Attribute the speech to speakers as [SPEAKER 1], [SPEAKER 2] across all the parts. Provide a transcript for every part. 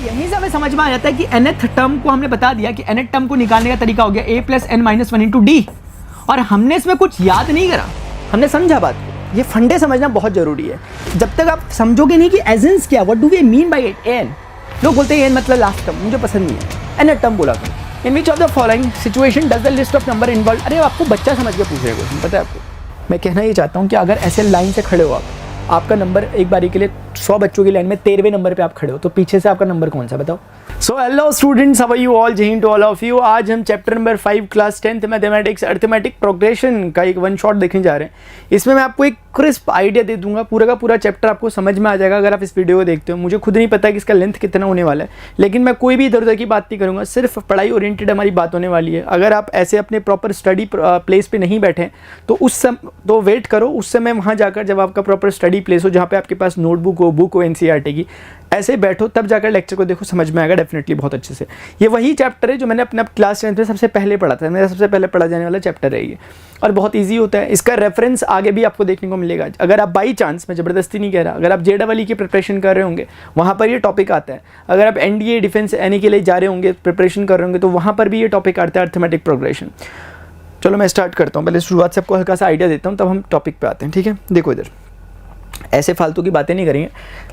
[SPEAKER 1] यहीं से हमें समझ में आ जाता है कि nth टर्म को हमने बता दिया कि nth टर्म को निकालने का तरीका हो गया a + n - 1 × d, और हमने इसमें कुछ याद नहीं करा, हमने समझा बात को। ये फंडे समझना बहुत जरूरी है। जब तक आप समझोगे नहीं कि एजेंस क्या, what do we mean by it, n, लोग बोलते हैं एन मतलब लास्ट टर्म, मुझे पसंद नहीं है। nth टर्म बोला था, in which of the following situation does the list of number involve. अरे आपको बच्चा समझ के पूछ रहे हो, पता है आपको। मैं कहना ये चाहता हूँ कि अगर ऐसे लाइन से खड़े हो आपका नंबर एक बारी के लिए 100 बच्चों की लाइन में 13वें नंबर पे आप खड़े हो, तो पीछे से आपका नंबर कौन सा बताओ। So hello students, how are you all, Jai Hind to all of you. आज हम chapter number 5 class 10th mathematics arithmetic progression का एक वन शॉट देखने जा रहे हैं। इसमें मैं आपको एक क्रिस्प आइडिया दे दूंगा, पूरा का पूरा चैप्टर आपको समझ में आ जाएगा अगर आप इस वीडियो को देखते हो। मुझे खुद नहीं पता कि इसका लेंथ कितना होने वाला है, लेकिन मैं कोई भी इधर उधर की बात नहीं करूँगा, सिर्फ पढ़ाई ओरिएंटेड हमारी बात होने वाली है। अगर आप ऐसे अपने प्रॉपर स्टडी प्लेस पे नहीं बैठे तो तो वेट करो उस समय वहाँ जाकर, जब आपका प्रॉपर स्टडी प्लेस हो, जहाँ पे आपके पास नोटबुक हो, बुक हो एनसीईआरटी की, ऐसे बैठो तब जाकर लेक्चर को देखो, समझ में आएगा डेफिनेटली बहुत अच्छे से। ये वही चैप्टर है जो मैंने अपना क्लास 10th में सबसे पहले पढ़ा था, मेरा सबसे पहले पढ़ा जाने वाला चैप्टर है ये, और बहुत इजी होता है। इसका रेफरेंस आगे भी आपको देखने को मिलेगा। अगर आप बाई चांस, मैं ज़बरदस्ती नहीं कह रहा, अगर आप JEE की प्रिपरेशन कर रहे होंगे वहाँ पर ये टॉपिक आता है। अगर आप NDA डिफेंस एनी के लिए जा रहे होंगे, प्रिपरेशन कर रहे होंगे, तो वहाँ पर भी ये टॉपिक आता है, अर्थमेटिक प्रोग्रेशन। चलो मैं स्टार्ट करता हूँ, पहले शुरुआत से आपको हल्का सा आइडिया देता हूँ, तब हम टॉपिक पे आते हैं, ठीक है। देखो इधर ऐसे फालतू की बातें नहीं करेंगे,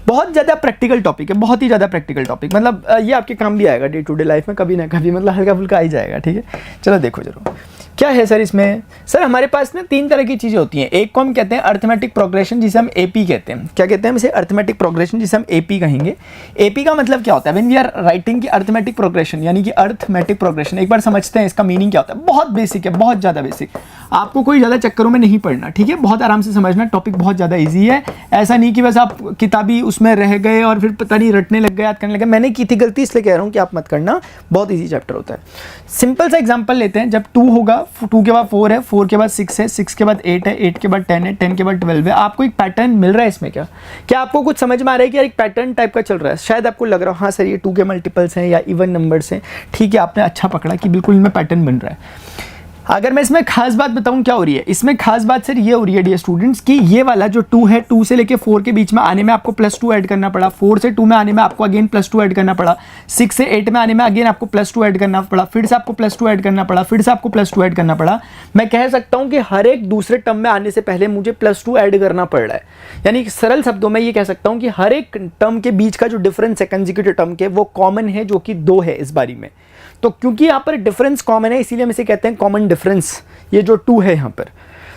[SPEAKER 1] बहुत ज़्यादा प्रैक्टिकल टॉपिक है, बहुत ही ज़्यादा प्रैक्टिकल टॉपिक, मतलब ये आपके काम भी आएगा डे टू डे लाइफ में कभी ना कभी, मतलब हल्का फुल्का आ ही जाएगा, ठीक है। चलो देखो जरूर क्या है सर इसमें। सर हमारे पास ना 3 तरह की चीज़ें होती हैं। एक को हम कहते हैं अर्थमेटिक प्रोग्रेशन, जिसे हम AP कहते हैं। क्या कहते हैं हम इसे? अर्थमेटिक प्रोग्रेशन, जिसे हम AP कहेंगे। AP का मतलब क्या होता है? व्हेन वी आर राइटिंग की अर्थमेटिक प्रोग्रेशन, यानी कि अर्थमेटिक प्रोग्रेशन, एक बार समझते हैं इसका मीनिंग क्या होता है। बहुत बेसिक है, बहुत ज़्यादा बेसिक, आपको कोई ज़्यादा चक्करों में नहीं पढ़ना, ठीक है। बहुत आराम से समझना, टॉपिक बहुत ज़्यादा ईजी है। ऐसा नहीं कि बस आप किताबी उसमें रह गए और फिर पता नहीं रटने लग गए, याद करने लगे। मैंने की थी गलती, इसलिए कह रहा हूँ कि आप मत करना, बहुत ईजी चैप्टर होता है। सिंपल सा एग्जाम्पल लेते हैं। जब 2 होगा, 2 के बाद 4 है, 4 के बाद 6 है, 6 के बाद 8 है, 8 के बाद 10 है, 10 के बाद 12 है। आपको एक पैटर्न मिल रहा है इसमें? क्या आपको कुछ समझ में आ रहा है कि यार एक पैटर्न टाइप का चल रहा है? शायद आपको लग रहा हो हाँ सर ये 2 के मल्टीपल्स हैं या इवन नंबर्स हैं, ठीक है, आपने अच्छा पकड़ा कि बिल्कुल इनमें पैटर्न बन रहा है। अगर मैं इसमें खास बात बताऊं क्या हो रही है, इसमें खास बात सर ये हो रही है डियर स्टूडेंट्स कि ये वाला जो 2 है, 2 से लेके 4 के बीच में आने में आपको +2 ऐड करना पड़ा, 4 से 2 में आने में आपको अगेन +2 ऐड करना पड़ा, 6 से 8 में आने में अगेन आपको +2 ऐड करना पड़ा, फिर से आपको +2 ऐड करना पड़ा, फिर से आपको +2 ऐड करना पड़ा। मैं कह सकता हूं कि हर एक दूसरे टर्म में आने से पहले मुझे +2 ऐड करना पड़ रहा है। यानी सरल शब्दों में ये कह सकता हूं कि हर एक टर्म के बीच का जो डिफरेंस है कंसेक्यूटिव टर्म के, वो कॉमन है, जो कि 2 है इस बारी में। तो क्योंकि यहाँ पर डिफरेंस कॉमन है, इसीलिए हम इसे कहते हैं कॉमन डिफरेंस, ये जो 2 है यहाँ पर।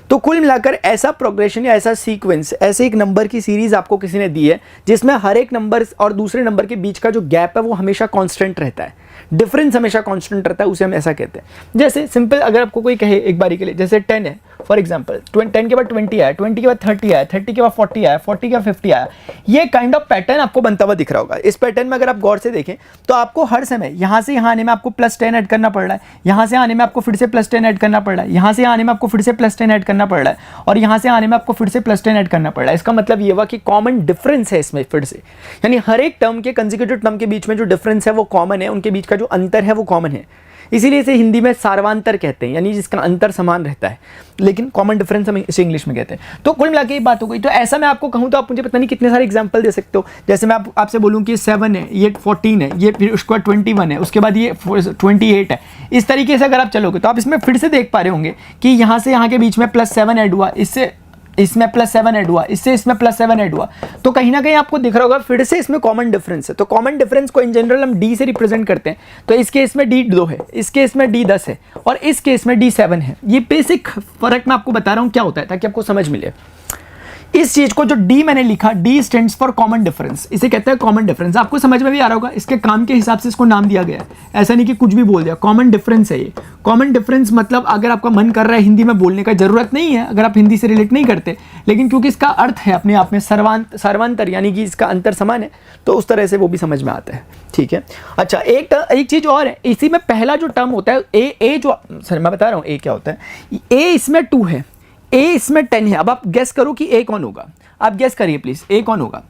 [SPEAKER 1] तो कुल मिलाकर ऐसा प्रोग्रेशन या ऐसा सीक्वेंस, ऐसे एक नंबर की सीरीज आपको किसी ने दी है जिसमें हर एक नंबर और दूसरे नंबर के बीच का जो गैप है वो हमेशा कांस्टेंट रहता है, डिफरेंस हमेशा कांस्टेंट रहता है, उसे हम ऐसा कहते हैं। जैसे सिंपल अगर आपको कोई कहे एक बारी के लिए, जैसे 10 है फॉर एग्जाम्पल, 10 के बाद 20 आया, 20 के बाद 30 आया, 30 के बाद 40 आया, 40 के बाद 50 आया। ये काइंड ऑफ पैटर्न आपको बनता हुआ दिख रहा होगा। इस पैटर्न में अगर आप गौर से देखें तो आपको हर समय यहाँ से यहाँ आने में आपको +10 ऐड करना पड़ रहा है, यहाँ से आने में आपको फिर से +10 ऐड करना पड़ रहा है, यहाँ से आने में आपको फिर से +10 ऐड करना पड़ रहा है, और यहाँ से आने में आपको फिर से +10 ऐड करना पड़ रहा है। इसका मतलब ये हुआ कि कॉमन डिफरेंस है इसमें फिर से, यानी हर एक टर्म के कंसेक्यूटिव टर्म के बीच में जो डिफरेंस है वो कॉमन है, उनके बीच का जो अंतर है वो कॉमन है। इसीलिए इसे हिंदी में सार्वांतर कहते हैं, यानी जिसका अंतर समान रहता है, लेकिन कॉमन डिफरेंस हम इसे इंग्लिश में कहते हैं। तो कुल मिलाकर ये बात हो गई। तो ऐसा मैं आपको कहूँ तो आप मुझे पता नहीं कितने सारे एग्जांपल दे सकते हो। जैसे मैं आपसे बोलूँ कि 7 है, ये 14 है, ये फिर उसके बाद 21 है, उसके बाद ये 28 है। इस तरीके से अगर आप चलोगे तो आप इसमें फिर से देख पा रहे होंगे कि यहाँ से यहाँ के बीच में +7 ऐड हुआ, इससे इसमें +7 ऐड हुआ, इससे इसमें +7 ऐड हुआ। तो कहीं ना कहीं आपको दिख रहा होगा फिर से इसमें कॉमन डिफरेंस है। तो कॉमन डिफरेंस को इन जनरल हम D से रिप्रेजेंट करते हैं। तो इस केस में D 2 है, इस केस में D 10 है, और इस केस में D 7 है। ये बेसिक फर्क मैं आपको बता रहा हूँ क्या होता है, ताकि आपको समझ मिले। इस चीज को जो D मैंने लिखा, D stands for common difference, इसे कहते हैं कॉमन डिफरेंस। आपको समझ में भी आ रहा होगा, इसके काम के हिसाब से इसको नाम दिया गया है, ऐसा नहीं कि कुछ भी बोल दिया। कॉमन डिफरेंस है ये। कॉमन डिफरेंस मतलब अगर आपका मन कर रहा है हिंदी में बोलने का, जरूरत नहीं है अगर आप हिंदी से रिलेट नहीं करते, लेकिन क्योंकि इसका अर्थ है अपने आप में सर्वांतर, यानी कि इसका अंतर समान है, तो उस तरह से वो भी समझ में आता है, ठीक है। अच्छा एक चीज और है, इसी में पहला जो टर्म होता है ए जो सर मैं बता रहा हूँ ए क्या होता है। ए इसमें 2 है, ए इसमें 10 है। अब आप गेस करो कि ए कौन होगा, आप गेस करिए प्लीज, ए कौन होगा।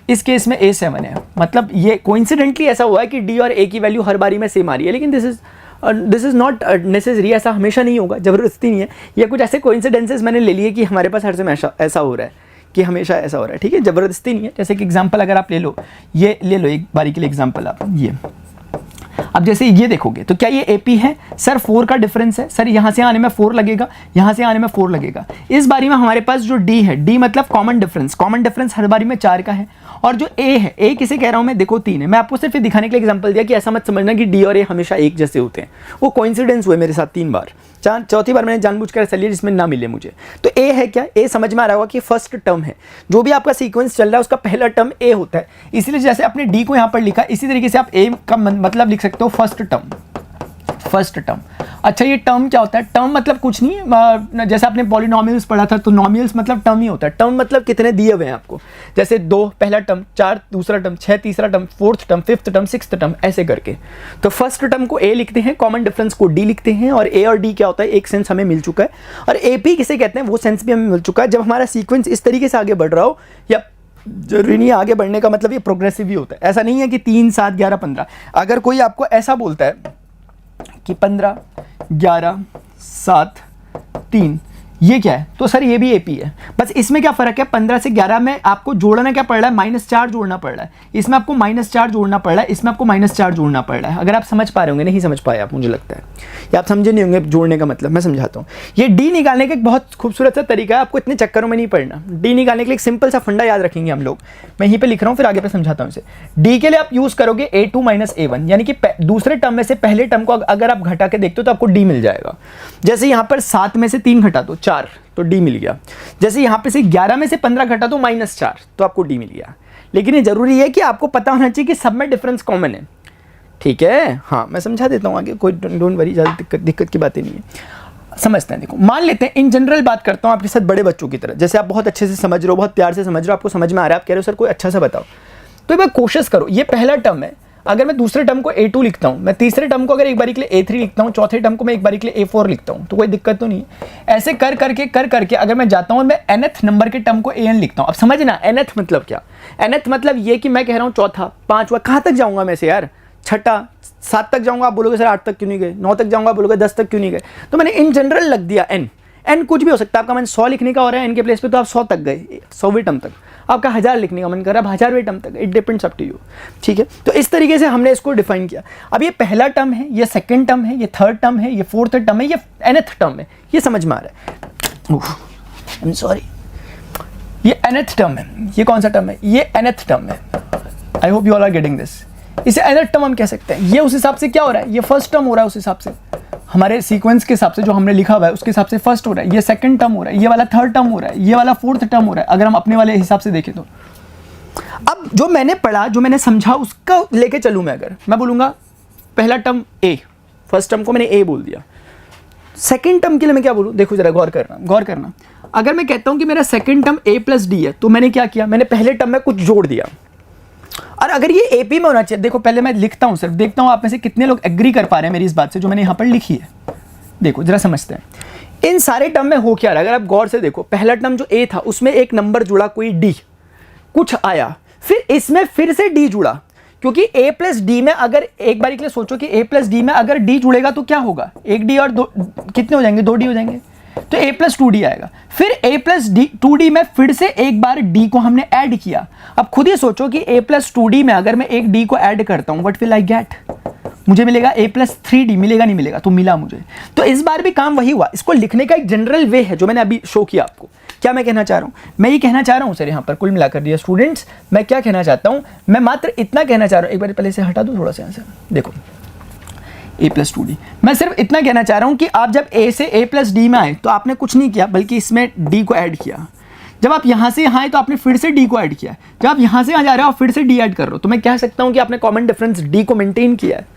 [SPEAKER 1] इस केस में ए 7 है, मतलब ये कोइंसिडेंटली ऐसा हुआ है कि डी और ए की वैल्यू हर बारी में सेम आ रही है, लेकिन दिस इज नॉट नेसेसरी, ऐसा हमेशा नहीं होगा, जबरदस्ती नहीं है। ये कुछ ऐसे कोइंसिडेंसेस मैंने ले लिए कि हमारे पास हर समय ऐसा हो रहा है कि हमेशा ऐसा हो रहा है, ठीक है, ज़बरदस्ती नहीं है। जैसे कि एग्जांपल अगर आप ले लो, ये ले लो एक बारी के लिए एग्जांपल आप, ये अब जैसे ये देखोगे तो क्या ये AP है सर, 4 का डिफरेंस है सर, यहाँ से आने में 4 लगेगा, यहाँ से आने में 4 लगेगा। इस बारी में हमारे पास जो D है, D मतलब कॉमन डिफरेंस हर बारी में 4 का है। और जो A है, A किसे कह रहा हूँ मैं, देखो 3 है। मैं आपको सिर्फ दिखाने के लिए एग्जांपल दिया कि ऐसा मत समझना कि D और A हमेशा एक जैसे होते हैं, वो कोइंसिडेंस हुए मेरे साथ 3 बार, चौथी बार मैंने जानबूझकर ऐसा लिया जिसमें ना मिले मुझे। तो A है क्या, A समझ में आ रहा होगा कि फर्स्ट टर्म है, जो भी आपका सीक्वेंस चल रहा है उसका पहला टर्म A होता है, इसीलिए जैसे आपने D को यहाँ पर लिखा इसी तरीके से आप A का मतलब लिख सकते हो फर्स्ट टर्म। अच्छा ये टर्म क्या होता है, टर्म मतलब कुछ नहीं, जैसे आपने पॉलिनोमियल्स पढ़ा था तो नॉमिनल्स मतलब टर्म ही होता है। टर्म मतलब कितने दिए हुए हैं आपको, जैसे 2 पहला टर्म, 4 दूसरा टर्म, 6 तीसरा term, 4th term, 5th term, 6th term, ऐसे करके। तो फर्स्ट टर्म को A लिखते हैं, कॉमन डिफरेंस को D लिखते हैं, और A और D क्या होता है, एक सेंस हमें मिल चुका है। और AP किसे कहते हैं, वो सेंस भी हमें मिल चुका है। जब हमारा सीक्वेंस इस तरीके से आगे बढ़ रहा हो, या जरूरी नहीं आगे बढ़ने का मतलब ये प्रोग्रेसिव ही होता है, ऐसा नहीं है कि 3 7 11 15। अगर कोई आपको ऐसा बोलता है कि 15 11 7 3, ये क्या है, तो सर ये भी AP है, बस इसमें क्या फ़र्क है, 15 से 11 में आपको जोड़ना क्या पड़ रहा है, -4 जोड़ना पड़ रहा है, इसमें आपको -4 जोड़ना पड़ रहा है, इसमें आपको -4 जोड़ना पड़ रहा है। अगर आप समझ पा रहे होंगे, नहीं समझ पाए आप, मुझे लगता है या आप समझे नहीं होंगे जोड़ने का मतलब, मैं समझाता हूँ। ये D निकालने का एक बहुत खूबसूरत सा तरीका है, आपको इतने चक्करों में नहीं पड़ना। D निकालने के लिए एक सिंपल सा फंडा याद रखेंगे हम लोग, मैं यहीं पर लिख रहा हूँ, फिर आगे पे समझाता हूँ इसे। D के लिए आप यूज़ करोगे A2 - A1, यानी कि दूसरे टर्म में से पहले टर्म को अगर आप घटा के देखते हो तो आपको D मिल जाएगा। जैसे यहाँ पर 7 में से 3 घटा दो 4, तो D मिल गया। जैसे यहाँ पे से 11 में से 15 घटा तो -4, तो आपको D मिल गया। लेकिन ये जरूरी है कि आपको पता होना चाहिए कि सब में डिफरेंस कॉमन है, ठीक है। हाँ मैं समझा देता हूँ आगे, कोई डोंट वरी, ज़्यादा दिक्कत की बातें नहीं है, समझते हैं। देखो मान लेते हैं, इन जनरल बात करता हूँ आपके साथ बड़े बच्चों की तरह, जैसे आप बहुत अच्छे से समझ रहे हो, बहुत प्यार से समझ रहे हो, आपको समझ में आ रहा है, आप कह रहे हो सर कोई अच्छा सा बताओ, तो मैं कोशिश करो, ये पहला टर्म है, अगर मैं दूसरे टर्म को A2 लिखता हूँ, मैं तीसरे टर्म को अगर एक बारी के लिए A3 लिखता हूँ, चौथे टर्म को मैं एक बारी के लिए A4 लिखता हूँ, तो कोई दिक्कत तो नहीं है। ऐसे कर करके अगर मैं जाता हूँ, मैं nth नंबर के टर्म को AN लिखता हूँ। अब समझना nth मतलब क्या, nth मतलब ये कि मैं कह रहा हूँ चौथा, पांचवा, कहाँ तक जाऊँगा मैं से यार, छठा, 7 तक जाऊँगा, आप बोलोगे सर 8 तक क्यों नहीं गए, 9 तक जाऊँगा, बोलोगे 10 तक क्यों नहीं गए, तो मैंने इन जनरल लग दिया n कुछ भी हो सकता है। आपका मन 100 लिखने का हो रहा है n के प्लेस पे, तो आप 100 तक गए, 100वें टर्म तक। आपका 1000 लिखने का मन कर रहा है, 1000वें टर्म तक, it depends up to you, ठीक है। तो इस तरीके से हमने इसको डिफाइन किया। अब ये पहला टर्म है, ये सेकंड टर्म है, ये थर्ड टर्म है, ये फोर्थ टर्म है, ये nth टर्म है, ये समझ में आ रहा है, आई एम सॉरी, ये nth टर्म है, ये कौन सा टर्म है, ये nth टर्म है। I hope you all are getting this. इसे nth टर्म हम कह सकते हैं। ये उस हिसाब से क्या हो रहा है, ये फर्स्ट टर्म हो रहा है, उस हिसाब से हमारे सीक्वेंस के हिसाब से जो हमने लिखा हुआ है उसके हिसाब से फर्स्ट हो रहा है, ये सेकंड टर्म हो रहा है, ये वाला थर्ड टर्म हो रहा है, ये वाला फोर्थ टर्म हो रहा है, अगर हम अपने वाले हिसाब से देखें तो। अब जो मैंने पढ़ा, जो मैंने समझा, उसका लेके चलूँ मैं, अगर मैं बोलूँगा पहला टर्म A, फर्स्ट टर्म को मैंने A बोल दिया, सेकंड टर्म के लिए मैं क्या बोलूँ, देखो जरा गौर करना। अगर मैं कहता हूँ कि मेरा सेकंड टर्म A + D है, तो मैंने क्या किया, मैंने पहले टर्म में कुछ जोड़ दिया। और अगर ये AP में होना चाहिए, देखो पहले मैं लिखता हूँ, सिर्फ देखता हूँ आप में से कितने लोग एग्री कर पा रहे हैं मेरी इस बात से जो मैंने यहाँ पर लिखी है। देखो जरा समझते हैं इन सारे टर्म में हो क्या रहा है। अगर आप गौर से देखो, पहला टर्म जो A था उसमें एक नंबर जुड़ा, कोई D कुछ आया, फिर इसमें फिर से D जुड़ा, क्योंकि A + D में अगर एक बार के लिए सोचो कि A + D में अगर D जुड़ेगा तो क्या होगा, एक D और दो कितने हो जाएंगे, 2D हो जाएंगे, तो A + 2D आएगा। फिर A + 2D में फिर से एक बार D को हमने ऐड किया। अब खुद ही सोचो कि A + 2D में अगर मैं एक D को ऐड करता हूं, व्हाट विल आई गेट, मुझे मिलेगा A + 3D, मिलेगा नहीं मिलेगा, तो मिला मुझे। तो इस बार भी काम वही हुआ। इसको लिखने का एक जनरल वे है जो मैंने अभी शो किया आपको। क्या मैं कहना चाह रहा हूं, मैं ये कहना चाह रहा हूं सर, यहाँ पर कुल मिलाकर दिया स्टूडेंट्स, मैं क्या कहना चाहता हूं, मैं मात्र इतना कहना चाह रहा हूं, एक बार पहले से हटा दूं थोड़ा सा यहाँ से, देखो A + 2D, मैं सिर्फ इतना कहना चाह रहा हूं कि आप जब A से A + D में आए तो आपने कुछ नहीं किया, बल्कि इसमें D को ऐड किया। जब आप यहाँ से यहाँ आए तो आपने फिर से D को ऐड किया। जब आप यहाँ से यहाँ जा रहे हो आप फिर से D ऐड कर रहे हो, तो मैं कह सकता हूँ कि आपने कॉमन डिफरेंस D को मेंटेन किया है।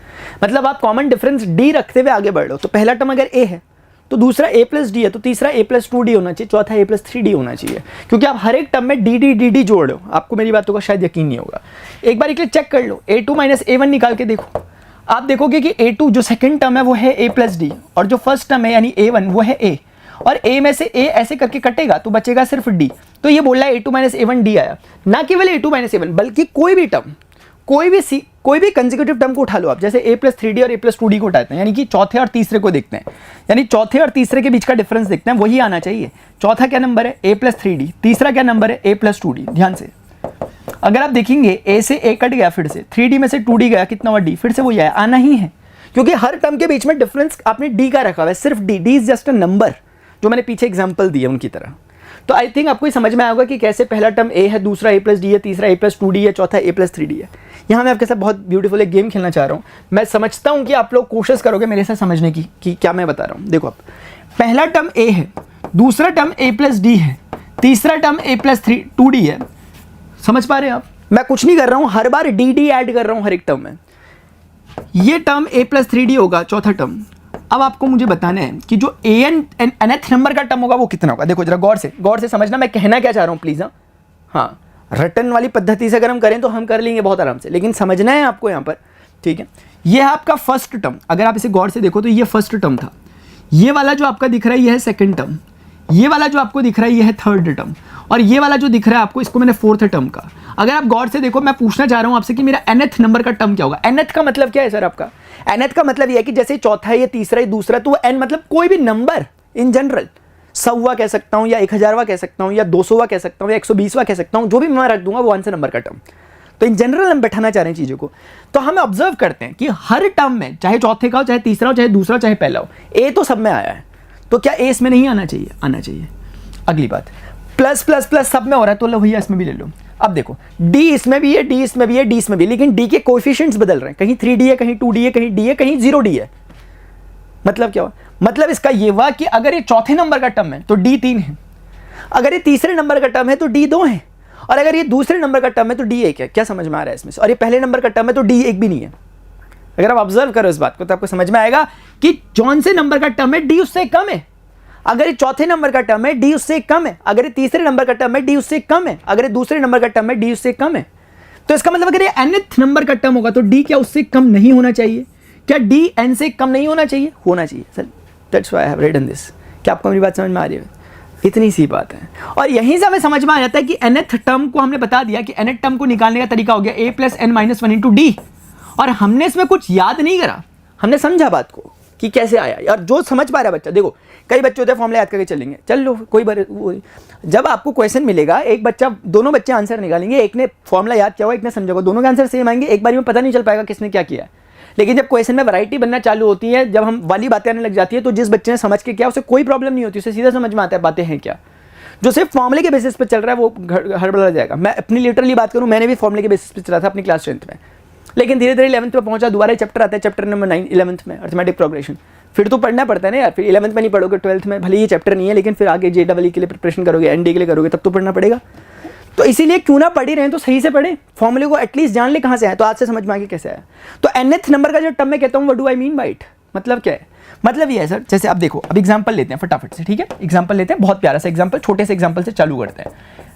[SPEAKER 1] मतलब आप कॉमन डिफरेंस D रखते हुए आगे बढ़ रहे हो। तो पहला टर्म अगर A है तो दूसरा A + D है, तो तीसरा A + 2D होना चाहिए, चौथा A + 3D होना चाहिए, क्योंकि आप हर एक टर्म में D जोड़ रहे हो। आपको मेरी बातों का शायद यकीन नहीं होगा, एक बार के लिए चेक कर लो, A2 - A1 निकाल के देखो, आप देखोगे कि A2 जो सेकंड टर्म है वो है A + D, और जो फर्स्ट टर्म है यानी A1 वो है A, और A में से A ऐसे करके कटेगा तो बचेगा सिर्फ D। तो ये बोल रहा है A2 - A1 D आया, ना केवल A2 - A1 बल्कि कोई भी टर्म, कोई भी कोई भी कंसेक्यूटिव टर्म को उठा लो आप, जैसे a+3d और a+2d को उठाते हैं, यानी कि चौथे और तीसरे को देखते हैं, यानी चौथे और तीसरे के बीच का डिफरेंस देखते हैं, वही आना चाहिए। चौथा क्या नंबर है? a+3d। तीसरा क्या नंबर है? a+2d। ध्यान से अगर आप देखेंगे a से a कट गया, फिर से 3d में से 2d गया, कितना हुआ? d। फिर से वही आया, आना ही है, क्योंकि हर टर्म के बीच में डिफरेंस आपने d का रखा हुआ है, सिर्फ d is just a number, जो मैंने पीछे एग्जाम्पल दिए उनकी तरह। तो आई थिंक आपको समझ में आएगा कि कैसे पहला टर्म a है, दूसरा a+d है, तीसरा a+2d है, चौथा a+3d है। यहाँ मैं आपके साथ बहुत ब्यूटीफुल एक गेम खेलना चाह रहा हूँ। मैं समझता हूँ कि आप लोग कोशिश करोगे मेरे साथ समझने की कि क्या मैं बता रहा हूँ। देखो, आप पहला टर्म a है, दूसरा टर्म a+d है, तीसरा टर्म a+2d है। समझ पा रहे हैं आप? मैं कुछ नहीं कर रहा हूँ, हर बार dd ऐड कर रहा हूँ हर एक टर्म में। ये टर्म a+3d होगा, चौथा टर्म। अब आपको मुझे बताना है कि जो nth नंबर का टर्म होगा वो कितना होगा। देखो जरा गौर से समझना मैं कहना क्या चाह रहा हूँ प्लीज़। हाँ, रटन वाली पद्धति से अगर हम करें तो हम कर लेंगे बहुत आराम से, लेकिन समझना है आपको यहाँ पर, ठीक है। ये है आपका फर्स्ट टर्म। अगर आप इसे गौर से देखो तो ये फर्स्ट टर्म था। ये वाला जो आपका दिख रहा है ये है सेकंड टर्म। ये वाला जो आपको दिख रहा है ये है थर्ड टर्म। और ये वाला जो दिख रहा है आपको, इसको मैंने फोर्थ टर्म का। अगर आप गौर से देखो, मैं पूछना चाह रहा हूँ आपसे कि मेरा nth नंबर का टर्म क्या होगा। nth का मतलब क्या है सर आपका? nth का मतलब ये है कि जैसे चौथा है, ये तीसरा है, दूसरा, तो n मतलब कोई भी नंबर इन जनरल, 100वां कह सकता हूँ या 1000वां कह सकता हूँ या 200वां कह सकता हूँ या 120वां कह सकता हूँ, जो भी मैं रख दूंगा वो आंसर नंबर का टर्म। तो इन जनरल हम बैठाना चाह रहे हैं चीज़ों को। तो हम ऑब्जर्व करते हैं कि हर टर्म में, चाहे चौथे का हो, चाहे तीसरा हो, चाहे दूसरा, चाहे पहला हो, ए तो सब में आया है, तो क्या ए इसमें नहीं आना चाहिए? आना चाहिए। अगली बात, प्लस प्लस प्लस सब में हो रहा है, तो लो भैया इसमें भी ले लो। अब देखो, डी इसमें भी है, डी इसमें भी है, डी इसमें भी, लेकिन डी के कोएफिशिएंट्स बदल रहे हैं, कहीं 3d है, कहीं 2d है, कहीं d है, कहीं 0d है। मतलब क्या हुआ? मतलब इसका ये हुआ कि अगर ये चौथे नंबर का टर्म है तो d 3 है, अगर ये तीसरे नंबर का टर्म है तो d 2 है, और अगर ये दूसरे नंबर का टर्म है तो d 1 है। क्या समझ में आ रहा है इसमें से? और ये पहले नंबर का टर्म है तो d 1 भी नहीं है। अगर आप ऑब्जर्व करो इस बात को तो आपको समझ में आएगा कि कौन से नंबर का टर्म है d उससे कम है। अगर ये चौथे नंबर का टर्म है d उससे कम है, अगर ये तीसरे नंबर का टर्म है d उससे कम है, अगर ये दूसरे नंबर का टर्म है d उससे कम है। तो इसका मतलब अगर ये nth नंबर का टर्म होगा तो d क्या उससे कम नहीं होना चाहिए? क्या d n से कम नहीं होना चाहिए? होना चाहिए sir. That's why I have written this. क्या आपको मेरी बात समझ में आ रही है? इतनी सी बात है। और यहीं से हमें समझ में आ जाता है कि nth टर्म को हमने बता दिया कि nth टर्म को निकालने का तरीका हो गया a + n - 1 × d। और हमने इसमें कुछ याद नहीं करा, हमने समझा बात को कि कैसे आया। यार जो समझ पा रहा है बच्चा, देखो कई बच्चे होते हैं फॉर्मूला याद करके चलेंगे, चल लो कोई बार, जब आपको क्वेश्चन मिलेगा, एक बच्चा, दोनों बच्चे आंसर निकालेंगे, एक ने फॉर्मूला याद किया होगा, एक ने समझा होगा, दोनों के आंसर सेम आएंगे, एक बार में पता नहीं चल पाएगा किसने क्या किया है। लेकिन जब क्वेश्चन में वैरायटी बनना चालू होती है, जब हम वाली बातें आने लग जाती है, तो जिस बच्चे ने समझ के किया उसे कोई प्रॉब्लम नहीं होती, उसे सीधा समझ में आता है बातें हैं क्या। जो सिर्फ फॉर्मूले के बेसिस पे चल रहा है वो हड़बड़ा जाएगा। मैं अपनी लिटरली बात करूँ, मैंने भी फॉर्मूले के बेसिस पे चला था अपनी क्लास 10th में, लेकिन धीरे धीरे 11th में पहुंचा, दोबारा चैप्टर आता है, चैप्टर नंबर 9 11th में, अर्थमेटिक प्रोग्रेशन। फिर तो पढ़ना पड़ता है ना यार, फिर 11th में नहीं पढ़ोगे 12th में, भले ये चैप्टर नहीं है, लेकिन फिर आगे JEE के लिए प्रिपरेशन करोगे, एनडी के लिए करोगे, तब तो पढ़ना पड़ेगा। तो इसीलिए क्यों ना पढ़ ही रहे हैं तो सही से पढ़े, फॉर्मूले को एटलीस्ट जान ले कहाँ से आया। तो आज से समझ में आ गया कैसे आया। तो nth नंबर का जो टर्म मैं कहता हूँ, what do I mean by it, मतलब क्या है? मतलब ये है सर, जैसे आप देखो, अब एग्जांपल लेते हैं फटाफट से, ठीक है। एग्जांपल लेते हैं, बहुत प्यारा सा एग्जांपल, छोटे से एग्जांपल से चालू करते हैं।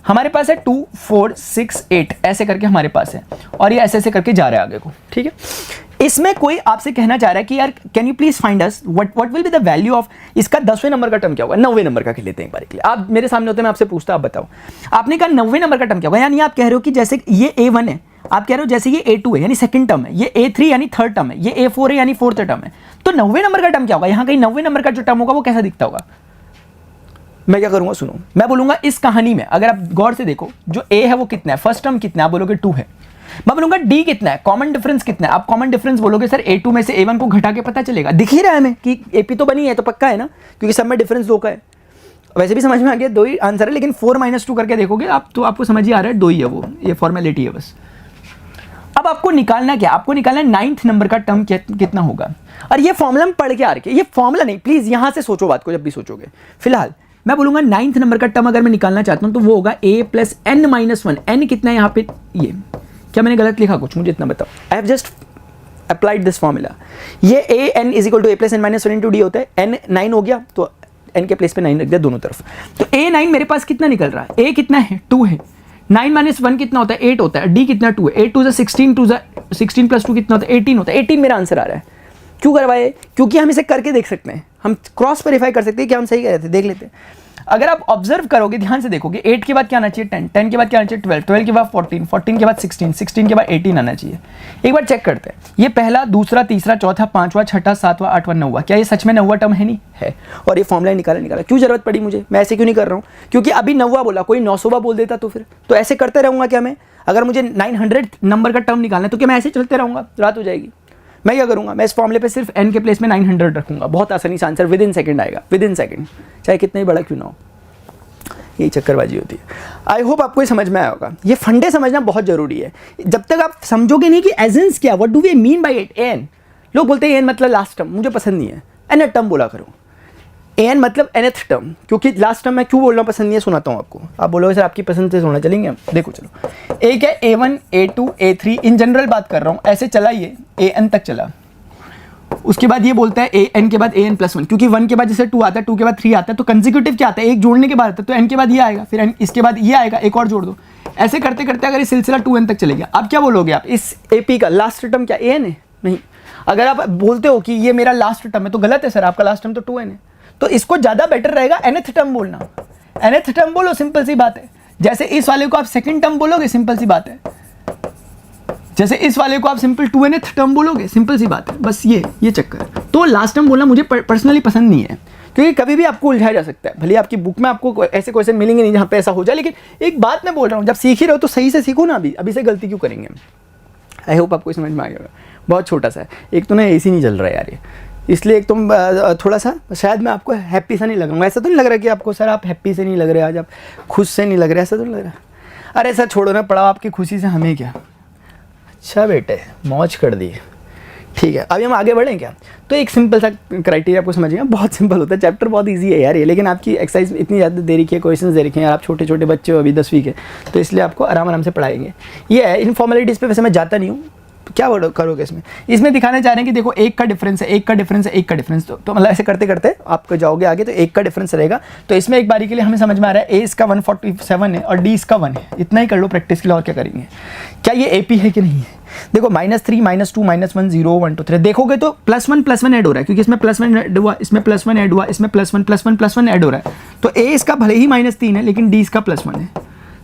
[SPEAKER 1] हमारे पास है 2 4 6 8 ऐसे करके हमारे पास है, और ये ऐसे ऐसे करके जा रहा है आगे को, ठीक है। इसमें कोई आपसे कहना चाह रहा है कि यार can you please find us what will be the value of, इसका 10वें नंबर का टर्म क्या होगा, 9वें नंबर का लेते हैं एक बार के लिए। आप मेरे सामने होते हैं, मैं आपसे पूछता, आप बताओ, आपने कहा 9वें नंबर का टर्म क्या होगा। यानी आप कह रहे हो कि जैसे ये A1 है, आप कह रहे हो जैसे ये A2 है यानी सेकंड टर्म है, ये A3 यानी थर्ड टर्म है, ये A4 है यानी फोर्थ टर्म है, तो 9वें नंबर का टर्म क्या होगा। यहाँ कहीं 9वें नंबर का जो टर्म होगा वो कैसा दिखता होगा। मैं क्या करूंगा, सुनो, मैं बोलूंगा इस कहानी में अगर आप गौर से देखो, जो A है वो कितना है, फर्स्ट टर्म कितना है, आप बोलोगे 2 है। मैं बोलूंगा D कितना है, कॉमन डिफरेंस कितना है, आप कॉमन डिफरेंस बोलोगे सर A2 में से A1 को घटा के पता चलेगा, दिख ही रहा है हमें कि AP तो बनी है, तो पक्का है ना, क्योंकि सब में डिफरेंस 2 का है। वैसे भी समझ में आ गया, 2 ही आंसर है, लेकिन 4 - 2 करके देखोगे आप तो आपको समझ ही आ रहा है 2 ही है, वो ये फॉर्मेलिटी है बस। अब आपको निकालना क्या, आपको निकालना 9th नंबर का टर्म कितना होगा। और ये फॉर्मूला हम पढ़ के आ रखे, ये फॉर्मूला नहीं, प्लीज यहां से सोचो बात को जब भी सोचोगे। फिलहाल मैं बोलूंगा 9th नंबर का टर्म अगर मैं निकालना चाहता हूं तो वो होगा A + n - 1। n कितना है यहाँ पे, ये क्या मैंने गलत लिखा कुछ, मुझे इतना बताओ। I have just applied this formula. ये A n = A + n - 1 × d होता है। n 9 हो गया तो n के प्लेस पे 9 रख दिया दोनों तरफ। तो A9 मेरे पास कितना निकल रहा है, A कितना है 2 है, 9 - 1 कितना होता है 8 होता है, D कितना 2 है, 8 2 16 2 16 + 2 कितना होता है 18 होता है, 18 मेरा आंसर आ रहा है। क्यों करवाए? क्योंकि हम इसे करके देख सकते हैं, हम क्रॉस वेरीफाई कर सकते हैं कि हम सही कह रहे थे, देख लेते हैं। अगर आप ऑब्जर्व करोगे, ध्यान से देखोगे, 8 के बाद क्या आना चाहिए 10, 10 के बाद क्या आना चाहिए 12, 12 के बाद 14, 14 के बाद 16, 16 के बाद 18 आना चाहिए। एक बार चेक करते हैं, ये पहला, दूसरा, तीसरा, चौथा, पांचवा, छठा, सातवां, आठवां, नौवां, क्या ये सच में नौवां टर्म है? नहीं है। और ये फॉर्मूला निकाला, क्यों जरूरत पड़ी मुझे? मैं ऐसे क्यों नहीं कर रहा हूँ? क्योंकि अभी नौवां बोला, कोई 900वां बोल देता तो फिर तो ऐसे करते रहूँगा क्या मैं? अगर मुझे 900 नंबर का टर्म निकालना है तो क्या मैं ऐसे चलते रहूँगा? रात हो जाएगी। मैं क्या करूँगा? मैं इस फॉर्मूले पे सिर्फ n के प्लेस में 900 रखूँगा, बहुत आसानी से आंसर विद इन सेकंड आएगा, विद इन सेकंड, चाहे कितना ही बड़ा क्यों ना हो। यही चक्करबाजी होती है। आई होप आपको ये समझ में आया होगा। ये फंडे समझना बहुत जरूरी है। जब तक आप समझोगे नहीं कि एजेंस क्या, what do we mean by it, n, लोग बोलते हैं एन मतलब लास्ट टर्म, मुझे पसंद नहीं है, एन टर्म बोला करो। एन मतलब nth टर्म, क्योंकि लास्ट टर्म मैं क्यों बोल रहा हूँ पसंद नहीं है, सुनाता हूँ आपको। आप बोलोगे सर आपकी पसंद से सुना, चलेंगे हम? देखो चलो, एक है A1, A2, A3, in general बात कर रहा हूँ, ऐसे चला ये an तक चला। उसके बाद ये बोलता है an के बाद an+1, क्योंकि 1 के बाद जैसे 2 आता है, 2 के बाद 3 आता है, तो कंसेक्यूटिव क्या आता है? एक जोड़ने के बाद आता है, तो n के बाद ये आएगा, फिर n इसके बाद ये आएगा, एक और जोड़ दो। ऐसे करते करते अगर ये सिलसिला 2n तक चले गया, अब क्या बोलोगे आप? इस AP का लास्ट टर्म क्या an है? नहीं। अगर आप बोलते हो कि ये मेरा लास्ट टर्म है तो गलत है सर, आपका लास्ट टर्म तो 2n है। तो इसको ज्यादा बेटर रहेगा nth टर्म बोलना। nth टर्म बोलो, सिंपल सी बात है। जैसे इस वाले को आप सेकंड टर्म बोलोगे, सिंपल सी बात है। जैसे इस वाले को आप सिंपल 2nth टर्म बोलोगे, सिंपल सी बात है। बस ये चक्कर। तो लास्ट टर्म बोलना मुझे पर्सनली पसंद नहीं है, क्योंकि कभी भी आपको उलझाया जा सकता है। भले आपकी बुक में आपको ऐसे क्वेश्चन मिलेंगे नहीं जहाँ पे ऐसा हो जाए, लेकिन एक बात मैं बोल रहा हूँ, जब सीख ही रहो तो सही से सीखो ना। अभी से गलती क्यों करेंगे? आई होप आपको समझ में आ गया। बहुत छोटा सा है। एक तो ना AC नहीं चल रहा है यार ये, इसलिए एक तुम थोड़ा सा शायद मैं आपको हैप्पी सा नहीं लग रहा हूँ। ऐसा तो नहीं लग रहा कि आपको सर आप हैप्पी से नहीं लग रहे, आज आप खुश से नहीं लग रहे, ऐसा तो नहीं लग रहा? अरे सर छोड़ो ना, पढ़ाओ, आपकी खुशी से हमें क्या। अच्छा बेटे, मौज कर दी, ठीक है। अभी हम आगे बढ़ें क्या? तो एक सिंपल सा क्राइटेरिया आपको समझिएगा, बहुत सिंपल होता है, चैप्टर बहुत इजी है यार ये, लेकिन आपकी एक्सरसाइज इतनी ज़्यादा दे रखी है, क्वेश्चन दे रखे हैं यार, आप छोटे छोटे बच्चे हो अभी 10वीं के, तो इसलिए आपको आराम आराम से पढ़ाएंगे। ये है, इन फॉर्मेलिटीज़ पे वैसे मैं जाता नहीं हूँ। क्या करोगे इसमें दिखाना चाह रहे हैं कि देखो एक का डिफरेंस है, एक का डिफरेंस है, एक का डिफरेंस, तो मतलब ऐसे करते करते आप जाओगे आगे तो एक का डिफरेंस रहेगा। तो इसमें एक बारी के लिए हमें समझ में आ रहा है A इसका 147 है और D इसका 1 है। इतना ही कर लो प्रैक्टिस के लिए, और क्या करेंगे। क्या ये AP है कि नहीं है? देखो -3, -2, -1, 0, 1, 2, 3 देखोगे तो +1 ऐड हो रहा है, क्योंकि इसमें +1 ऐड हुआ, इसमें +1 ऐड हुआ, इसमें +1 ऐड हो रहा है। तो A इसका भले ही -3 है, लेकिन D इसका +1 है।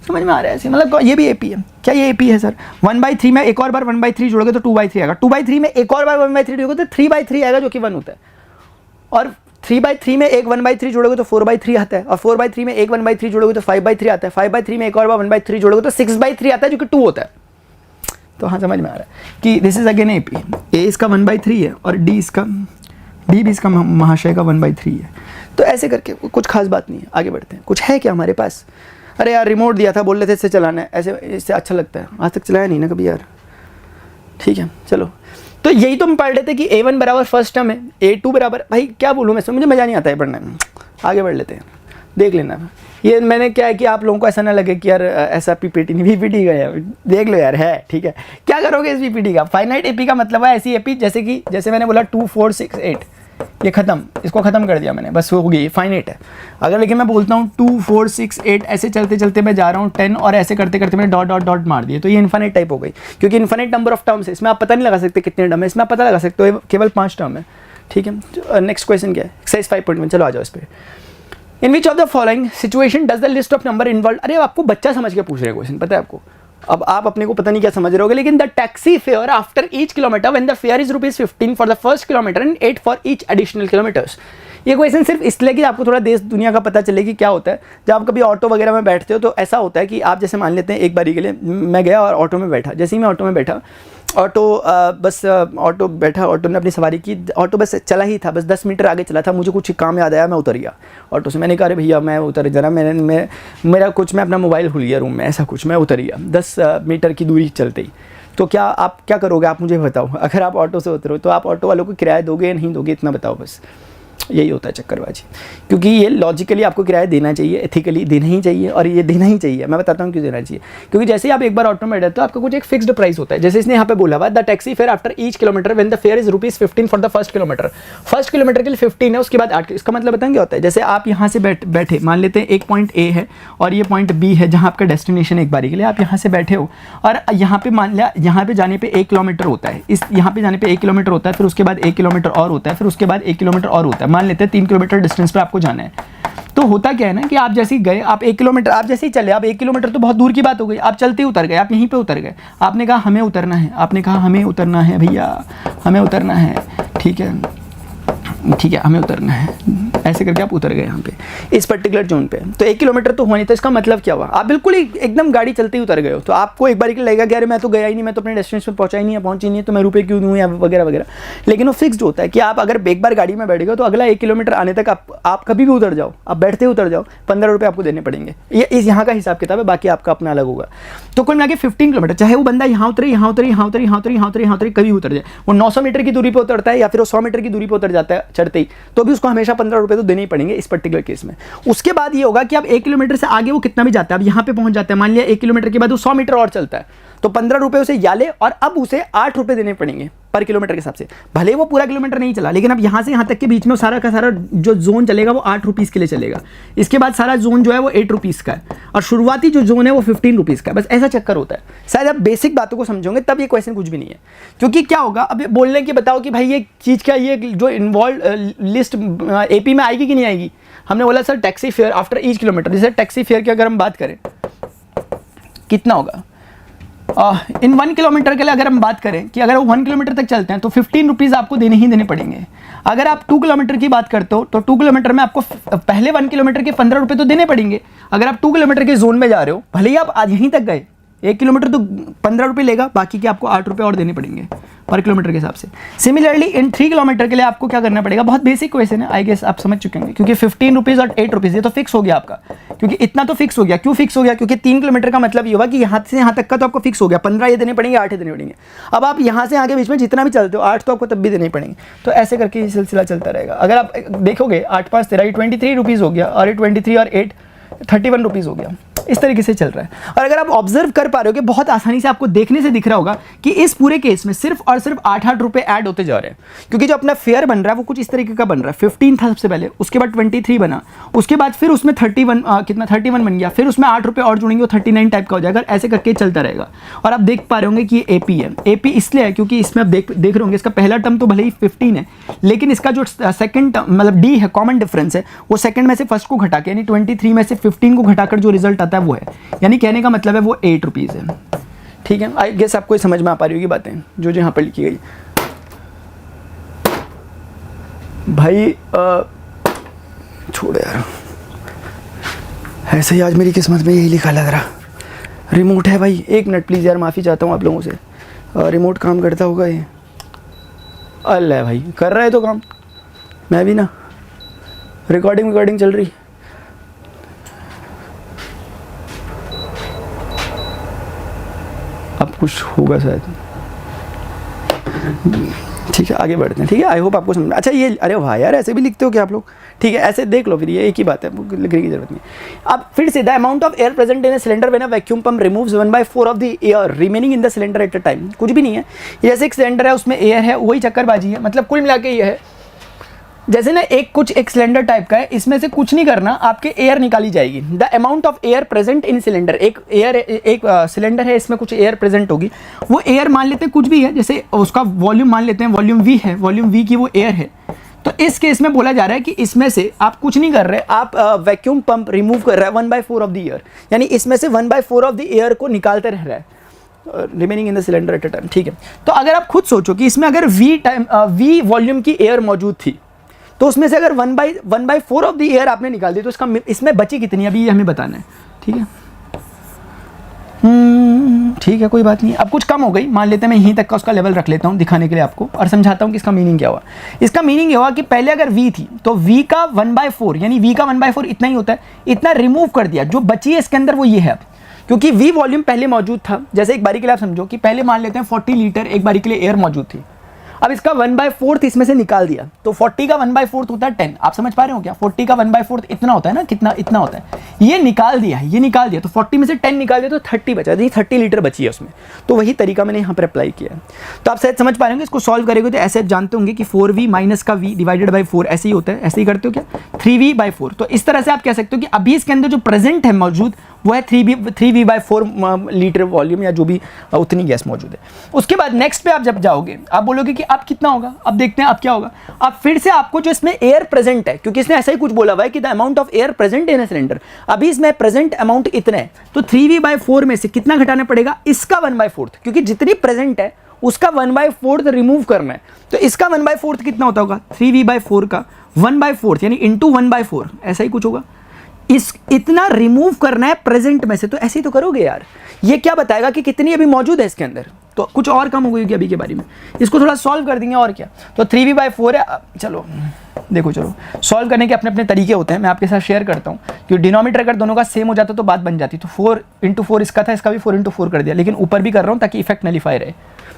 [SPEAKER 1] समझ में आ रहा है ऐसे? मतलब ये भी AP है। क्या ये AP है सर? 1/3 में एक और बार 1/3 जोड़ोगे तो 2/3 आएगा। 2/3 में एक और बार 1/3 जोड़ोगे तो 3/3 आएगा, जो कि 1 होता है। और 3/3 में एक 1/3 जोड़ोगे तो 4/3 आता है, और 4/3 में एक 1/3 जोड़ोगे तो 5/3 आता है, 5/3 में एक और बार 1/3 जोड़ोगे तो 6/3 आता है, जो कि 2 होता है। तो हाँ, समझ में आ रहा है कि this is again AP। A इसका 1/3 है और D भी इसका महाशय का 1/3 है। तो ऐसे करके कुछ खास बात नहीं है, आगे बढ़ते हैं। कुछ है क्या हमारे पास? अरे यार रिमोट दिया था, बोल रहे थे इससे चलाना है, ऐसे इससे अच्छा लगता है। आज तक चलाया नहीं ना कभी यार, ठीक है चलो। तो यही तो हम पढ़ रहे थे कि A1 बराबर फर्स्ट टर्म है, A2 बराबर, भाई क्या बोलूँ मैं, मुझे मज़ा नहीं आता है पढ़ने में। आगे बढ़ लेते हैं, देख लेना। ये मैंने क्या है कि आप लोगों को ऐसा ना लगे कि यार ऐसा PPT नहीं, PPT का यार देख लो यार, है ठीक है। क्या करोगे इस PPT का? फाइनाइट AP का मतलब है ऐसी AP जैसे मैंने बोला 2, 4, 6, 8, ये खत्म, इसको खत्म कर दिया मैंने, बस हो गई, फाइनाइट है। अगर लेकिन मैं बोलता हूँ 2, 4, 6, 8, ऐसे चलते चलते मैं जा रहा हूँ 10, और ऐसे करते करते मैंने डॉट मार दिए, तो ये इन्फिनिट टाइप हो गई, क्योंकि इन्फिनिट नंबर ऑफ टर्म्स है। इसमें आप पता नहीं लगा सकते कितने टर्म है, इसमें आप पता लगा सकते हो केवल 5 टर्म है, ठीक है। नेक्स्ट क्वेश्चन क्या है? एक्सरसाइज 5.1, चलो आ जाओ इस पर। In which of the following situation does the list of number involve. अरे आपको बच्चा समझ के पूछ रहे हैं क्वेश्चन, पता है आपको। अब आप अपने को पता नहीं क्या समझ रहे होगे, लेकिन the taxi fare after each kilometre when the fair is ₹15 for the first kilometre and 8 for each additional kilometres. ये क्वेश्चन सिर्फ इसलिए कि आपको थोड़ा देश दुनिया का पता चले कि क्या होता है। जब आप कभी ऑटो वगैरह में बैठते हो तो ऐसा होता है कि आप जैसे मान लेते हैं, एक बारी के लिए मैं गया और ऑटो में बैठा। जैसे ही मैं ऑटो में बैठा, ऑटो ने अपनी सवारी की, ऑटो बस चला ही था, बस 10 मीटर आगे चला था। मुझे कुछ काम याद आया, मैं उतर गया ऑटो से। मैंने कहा अरे भैया मैं उतर जरा, मैं अपना मोबाइल भूल गया रूम में, ऐसा कुछ, मैं उतर गया 10 मीटर की दूरी चलते ही। तो क्या आप क्या करोगे? आप मुझे बताओ। अगर आप ऑटो से उतरो तो आप ऑटो वालों को किराया दोगे या नहीं दोगे? इतना बताओ बस। यही होता है चक्करबाजी, क्योंकि ये लॉजिकली आपको किराया देना चाहिए, एथिकली देना ही चाहिए, और ये देना ही चाहिए। मैं बताता हूँ क्यों देना चाहिए, क्योंकि जैसे ही आप एक बार ऑटो में बैठे तो आपका कुछ एक फिक्स्ड प्राइस होता है। जैसे इसने यहाँ पे बोला हुआ the taxi fare after each kilometre when the fair is ₹15 for the first kilometre. First kilometre के लिए 15 है, उसके बाद 8। इसका मतलब बताएं क्या होता है, जैसे आप यहाँ से बैठे, मान लेते हैं एक पॉइंट ए है और ये पॉइंट बी है जहाँ आपका डेस्टिनेशन एक बारी के लिए, आप यहाँ से बैठे हो और यहाँ पे मान लिया यहाँ पे जाने पे 1 किलोमीटर होता है, इस यहाँ पे जाने पे 1 किलोमीटर होता है, फिर उसके बाद 1 किलोमीटर और होता है, फिर उसके बाद 1 किलोमीटर और होता है। मान लेते हैं 3 किलोमीटर डिस्टेंस पर आपको जाना है। तो होता क्या है ना कि आप जैसे ही गए, आप 1 किलोमीटर, आप जैसे ही चले, आप 1 किलोमीटर तो बहुत दूर की बात हो गई, आप चलते ही उतर गए, आप यहीं पे उतर गए, आपने कहा हमें उतरना है, आपने कहा हमें उतरना है भैया, हमें उतरना है, ठीक है ठीक है हमें उतरना है, ऐसे करके आप उतर गए यहाँ पे इस पर्टिकुलर जोन पे। तो 1 किलोमीटर तो हुआ नहीं, तो इसका मतलब क्या हुआ, आप बिल्कुल ही एकदम गाड़ी चलते ही उतर गए हो। तो आपको एक बार के लगेगा कि अरे मैं तो गया ही नहीं, मैं तो अपने डेस्टिनेशन पर पहुंचा ही नहीं है, पहुंची नहीं है, तो मैं रुपये क्यों दूँ या वगैरह वगैरह। लेकिन वो फिक्स्ड होता है कि आप अगर एक बार गाड़ी में बैठ गए तो अगला 1 किलोमीटर आने तक आप कभी भी उतर जाओ, आप बैठते ही उतर जाओ, 15 रुपये आपको देने पड़ेंगे। ये इस यहाँ का हिसाब किताब है, बाकी आपका अपना अलग होगा। तो कुल मिला के 15 किलोमीटर, चाहे वो बंदा यहाँ उतरे, यहाँ उतरे, यहाँ उतरे, यहाँ उतरे, यहाँ उतरे, यहाँ उतरे, कभी उतर जाए, वो 900 मीटर की दूरी पर उतरता है या फिर वो 100 मीटर की दूरी पर उतर जाता है चढ़ते ही, तो भी उसको हमेशा 15 रुपये तो देने ही पड़ेंगे इस पर्टिकुलर केस में। उसके बाद ये होगा कि अब 1 किलोमीटर से आगे वो कितना भी जाता है, अब यहाँ पे पहुंच जाता है, मान लिया 1 किलोमीटर के बाद वो 100 मीटर और चलता है, तो 15 रुपये उसे या ले, और अब उसे 8 रुपये देने पड़ेंगे पर किलोमीटर के हिसाब से। भले वो पूरा किलोमीटर नहीं चला, लेकिन अब यहाँ से यहाँ तक के बीच में सारा का सारा जो जोन चलेगा वो 8 रुपीज़ के लिए चलेगा। इसके बाद सारा जोन जो है वो 8 रुपीज़ का है, और शुरुआती जो जोन है वो 15 रुपीज़ का है। बस ऐसा चक्कर होता है। शायद आप बेसिक बातों को समझोगे तब ये क्वेश्चन कुछ भी नहीं है, क्योंकि क्या होगा, अब बोलने की बताओ कि भाई ये चीज़ क्या, ये जो इन्वॉल्व लिस्ट AP में आएगी कि नहीं आएगी। हमने बोला sir taxi fare after each kilometre, जैसे टैक्सी फेयर की अगर हम बात करें कितना होगा इन 1 किलोमीटर के लिए, अगर हम बात करें कि अगर वो 1 किलोमीटर तक चलते हैं तो 15 रुपीज़ आपको देने ही देने पड़ेंगे। अगर आप 2 किलोमीटर की बात करते हो तो 2 किलोमीटर में आपको पहले 1 किलोमीटर के 15 रुपये तो देने पड़ेंगे। अगर आप 2 किलोमीटर के जोन में जा रहे हो, भले ही आप आज यहीं तक गए, 1 किलोमीटर तो 15 रुपये लेगा, बाकी के आपको 8 रुपये और देने पड़ेंगे पर किलोमीटर के हिसाब से। सिमिलरली इन 3 किलोमीटर के लिए आपको क्या करना पड़ेगा, बहुत बेसिक क्वेश्चन है, आई गेस आप समझ चुके होंगे, क्योंकि 15 रुपीज़ और 8 रुपीज़ ये तो फिक्स हो गया आपका, क्योंकि इतना तो फिक्स हो गया। क्यों फिक्स हो गया, क्योंकि 3 किलोमीटर का मतलब ये हुआ कि यहाँ से यहाँ तक का तो आपको फिक्स हो गया, 15 ये देने पड़ेंगे, 8 देने पड़ेंगे। अब आप यहाँ से आगे बीच में जितना भी चलते हो 8 तो आपको तब भी देने पड़ेंगे। तो ऐसे करके ये सिलसिला चलता रहेगा। अगर आप देखोगे 8 5 13 23 रुपीज़ हो गया, और ये 23 और 8 31 रुपीज़ हो गया। इस तरीके से चल रहा है। और अगर आप ऑब्जर्व कर पा रहे हो कि बहुत आसानी से आपको देखने से दिख रहा होगा कि इस पूरे केस में सिर्फ और सिर्फ 8-8 रुपए ऐड होते जा रहे हैं, क्योंकि जो अपना फेयर बन रहा है वो कुछ इस तरीके का बन रहा है। 15 था सबसे पहले, उसके बाद 23 बना, उसके बाद फिर उसमें 31 बन गया, फिर उसमें 8 रुपए और जुड़ेंगे, वो 39 टाइप का हो जाएगा। ऐसे करके चलता रहेगा। और आप देख पा रहे होंगे कि ये AP है। AP इसलिए है क्योंकि इसमें आप देख रहे होंगे इसका पहला टर्म तो भले ही 15 है, लेकिन इसका जो सेकंड मतलब D है, कॉमन डिफरेंस है, वो सेकंड में से फर्स्ट को घटा के, यानी 23 में से 15 को घटाकर जो रिजल्ट आता है वो है, यानी कहने का मतलब है वो 8 रुपीज़ है। ठीक है, आई गेस आपको समझ में आ पा रही होगी बातें जो यहाँ पर लिखी गई। भाई छोड़ यार, ऐसे ही आज मेरी किस्मत में यही लिखा लग रहा। रिमोट है भाई, 1 मिनट प्लीज़ यार, माफ़ी चाहता हूँ आप लोगों से। रिमोट काम करता होगा ये, अल्लाह भाई कर रहा है तो काम, मैं भी ना, रिकॉर्डिंग चल रही। अब कुछ होगा शायद। ठीक है, आगे बढ़ते हैं। ठीक है, आई होप आपको समझ। अच्छा ये, अरे वाह यार, ऐसे भी लिखते हो क्या आप लोग? ठीक है, ऐसे देख लो फिर, ये एक ही बात है, लिखने की जरूरत नहीं। अब फिर से, the amount of air present in a cylinder when a vacuum pump removes 1/4 of the air remaining in the cylinder at a time. कुछ भी नहीं है, जैसे एक सिलेंडर है उसमें एयर है, वही चक्करबाजी है। मतलब कुल मिला के ये है, जैसे ना एक सिलेंडर टाइप का है, इसमें से कुछ नहीं करना, आपके एयर निकाली जाएगी। The amount of air present in cylinder, एक सिलेंडर है, इसमें कुछ एयर प्रेजेंट होगी। वो एयर मान लेते हैं कुछ भी है, जैसे उसका वॉल्यूम मान लेते हैं, वॉल्यूम V है, वॉल्यूम V की वो एयर है। तो इस केस में बोला जा रहा है कि इसमें से आप कुछ नहीं कर रहे, आप वैक्यूम पंप रिमूव कर रहे हैं 1/4 ऑफ द एयर, यानी इसमें से 1/4 ऑफ द एयर को निकालते रह रहा है, remaining in the cylinder at a time. ठीक है, तो अगर आप खुद सोचो कि इसमें अगर V वॉल्यूम की एयर मौजूद थी, तो उसमें से अगर 1/4 ऑफ द एयर आपने निकाल दी, तो इसमें बची कितनी, अभी ये हमें बताना है। ठीक है, ठीक है, कोई बात नहीं। अब कुछ कम हो गई, मान लेते हैं मैं यहीं तक का उसका लेवल रख लेता हूँ दिखाने के लिए आपको, और समझाता हूँ कि इसका मीनिंग क्या हुआ। इसका मीनिंग ये हुआ कि पहले अगर V थी तो V का 1/4, यानी V का 1/4 इतना ही होता है, इतना रिमूव कर दिया, जो बची है इसके अंदर वो ये है। क्योंकि V वॉल्यूम पहले मौजूद था, जैसे एक बारी के लिए आप समझो कि पहले मान लेते हैं 40 लीटर एक बारी के लिए एयर मौजूद थी। अब इसका 1/4 इसमें से निकाल दिया तो 40 का 1/4 होता है 10। आप समझ पा रहे हो क्या? 40 का 1/4 इतना होता है ना, कितना इतना होता है। ये निकाल दिया है, ये निकाल दिया तो 40 में से 10 निकाल दिया तो 30 बचा, 30 लीटर बची है उसमें। तो वही तरीका मैंने यहाँ पर अप्लाई किया है। तो आप शायद समझ पा रहे होंगे, इसको सॉल्व करेंगे तो ऐसे आप जानते होंगे कि 4v माइनस का v डिवाइडेड बाई 4 ऐसे ही होता है। ऐसे ही करते हो क्या? 3v/4। तो इस तरह से आप कह सकते हो कि अभी इसके अंदर जो प्रेजेंट है मौजूद वो है 3v/4 लीटर वॉल्यूम या जो भी उतनी गैस मौजूद है। उसके बाद नेक्स्ट पे आप जब जाओगे आप बोलोगे कि अब कितना होगा, अब देखते हैं अब क्या होगा। अब फिर से आपको जो इसमें एयर प्रेजेंट है, क्योंकि इसने ऐसा ही कुछ बोला हुआ है कि the amount of air present in a cylinder, अभी इसमें प्रेजेंट अमाउंट इतना है तो 3v/4 में से कितना घटाना पड़ेगा? इसका 1/4, क्योंकि जितनी प्रेजेंट है उसका 1/4 रिमूव करना है। तो इसका 1/4 कितना होता होगा? 3v/4 का 1/4 यानी इंटू 1/4 ऐसा ही कुछ होगा। इस इतना रिमूव करना है प्रेजेंट में से, तो ऐसे ही तो करोगे यार। ये क्या बताएगा कि कितनी अभी मौजूद है इसके अंदर, तो कुछ और कम हो गई अभी के बारे में। इसको थोड़ा सॉल्व कर देंगे और क्या। तो 3v/4 है। चलो देखो, चलो सॉल्व करने के अपने अपने तरीके होते हैं, मैं आपके साथ शेयर करता हूँ। क्योंकि डिनोमीटर अगर दोनों का सेम हो जाता तो बात बन जाती। तो 4 इसका था, इसका भी 4 कर दिया, लेकिन ऊपर भी कर रहा हूँ ताकि इफेक्ट नलीफाई रहे,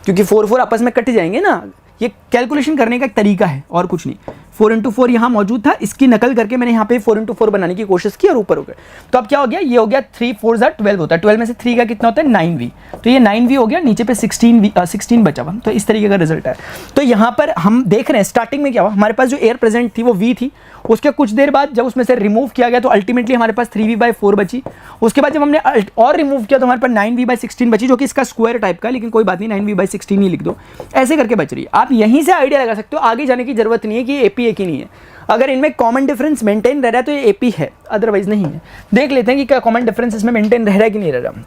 [SPEAKER 1] क्योंकि 4 आपस में कट जाएंगे ना। ये कैलकुलेशन करने का एक तरीका है और कुछ नहीं। 4 यहाँ मौजूद था, इसकी नकल करके मैंने यहाँ पे 4 बनाने की कोशिश की और ऊपर हो गया। तो अब क्या हो गया? ये हो गया 3 4 12 होता है। 12 में से 3 का कितना होता है? 9v। तो ये 9v हो गया, नीचे पे 16 बचा हुआ। तो इस तरीके का रिजल्ट है। तो यहाँ पर हम देख रहे हैं स्टार्टिंग में क्या हुआ, हमारे पास जो एयर प्रेजेंट थी वो v थी। उसके कुछ देर बाद जब उसमें से रिमूव किया गया तो अल्टीमेटली हमारे पास 3v/4 बची। उसके बाद जब हमने और रिमूव किया तो हमारे पास 9v/16 बची, जो कि इसका स्क्वायर टाइप का है, लेकिन कोई बात नहीं, 9v/16 ही लिख दो। ऐसे करके बच रही है। आप यहीं से आइडिया लगा सकते हो, आगे जाने की जरूरत नहीं है कि एपी एक ही नहीं है। अगर इनमें कॉमन डिफरेंस मेंटेन रह रहा है तो ये एपी है, अदरवाइज नहीं है। देख लेते हैं कि क्या कॉमन डिफरेंस इसमें मेंटेन रह रहा है कि नहीं रह रहा।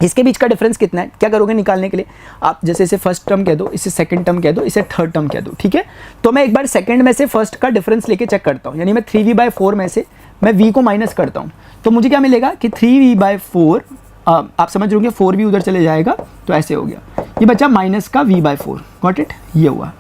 [SPEAKER 1] इसके बीच का डिफरेंस कितना है? क्या करोगे निकालने के लिए? आप जैसे इसे फर्स्ट टर्म कह दो, इसे सेकंड टर्म कह दो, इसे थर्ड टर्म कह दो, ठीक है। तो मैं एक बार सेकंड में से फर्स्ट का डिफरेंस लेके चेक करता हूँ, यानी मैं 3v/4 में से मैं v को माइनस करता हूँ। तो मुझे क्या मिलेगा कि 3v/4, आप समझ रहे होंगे 4 भी उधर चले जाएगा तो ऐसे हो गया, ये बचा माइनस का v/4। Got it? ये हुआ।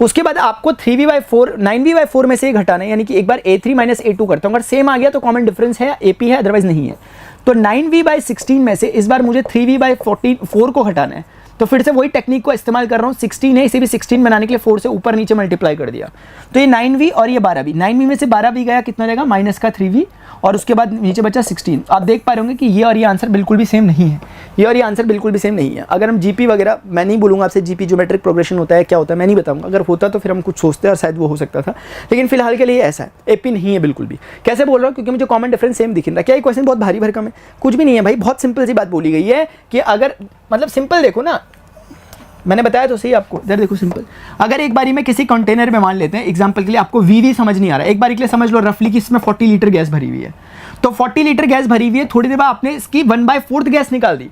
[SPEAKER 1] उसके बाद आपको 3v/4 9v/4 में से घटाना है, यानी कि एक बार a3 माइनस a2 करता हूँ। अगर सेम आ गया तो कॉमन डिफरेंस है, AP है, अदरवाइज नहीं है। तो 9v/16 में से इस बार मुझे 3v/4 को घटाना है। तो फिर से वही टेक्निक को इस्तेमाल कर रहा हूँ। 16 है, इसे भी 16 बनाने के लिए 4 से ऊपर नीचे मल्टीप्लाई कर दिया। तो ये 9v और ये 12v, 9v में से 12v गया, कितना रहेगा? माइनस का 3v, और उसके बाद नीचे बचा 16। आप देख पा रहे होंगे कि ये और ये आंसर बिल्कुल भी सेम नहीं है। ये और ये आंसर बिल्कुल भी सेम नहीं है। अगर हम जीपी वगैरह, मैं नहीं बोलूँगा आपसे जीपी ज्योमेट्रिक प्रोग्रेशन होता है क्या होता है, मैं नहीं बताऊँगा। अगर होता तो फिर हम कुछ सोचते और शायद वो हो सकता था, लेकिन फिलहाल के लिए ऐसा है, एपी नहीं है बिल्कुल भी। कैसे बोल रहा हूँ? क्योंकि मुझे कॉमन डिफरेंस सेम दिख रहा है। क्या ये क्वेश्चन बहुत भारी भरकम है? कुछ भी नहीं है भाई, बहुत सिंपल सी बात बोली गई है कि अगर मतलब सिंपल देखो ना, मैंने बताया तो सही आपको। इधर देखो सिंपल, अगर एक बारी में किसी कंटेनर में मान लेते हैं एग्जांपल के लिए, आपको वी समझ नहीं आ रहा है, एक बारी के लिए समझ लो रफली कि इसमें 40 लीटर गैस भरी हुई है। तो 40 लीटर गैस भरी हुई है, थोड़ी देर बाद आपने इसकी 1/4 गैस निकाल दी।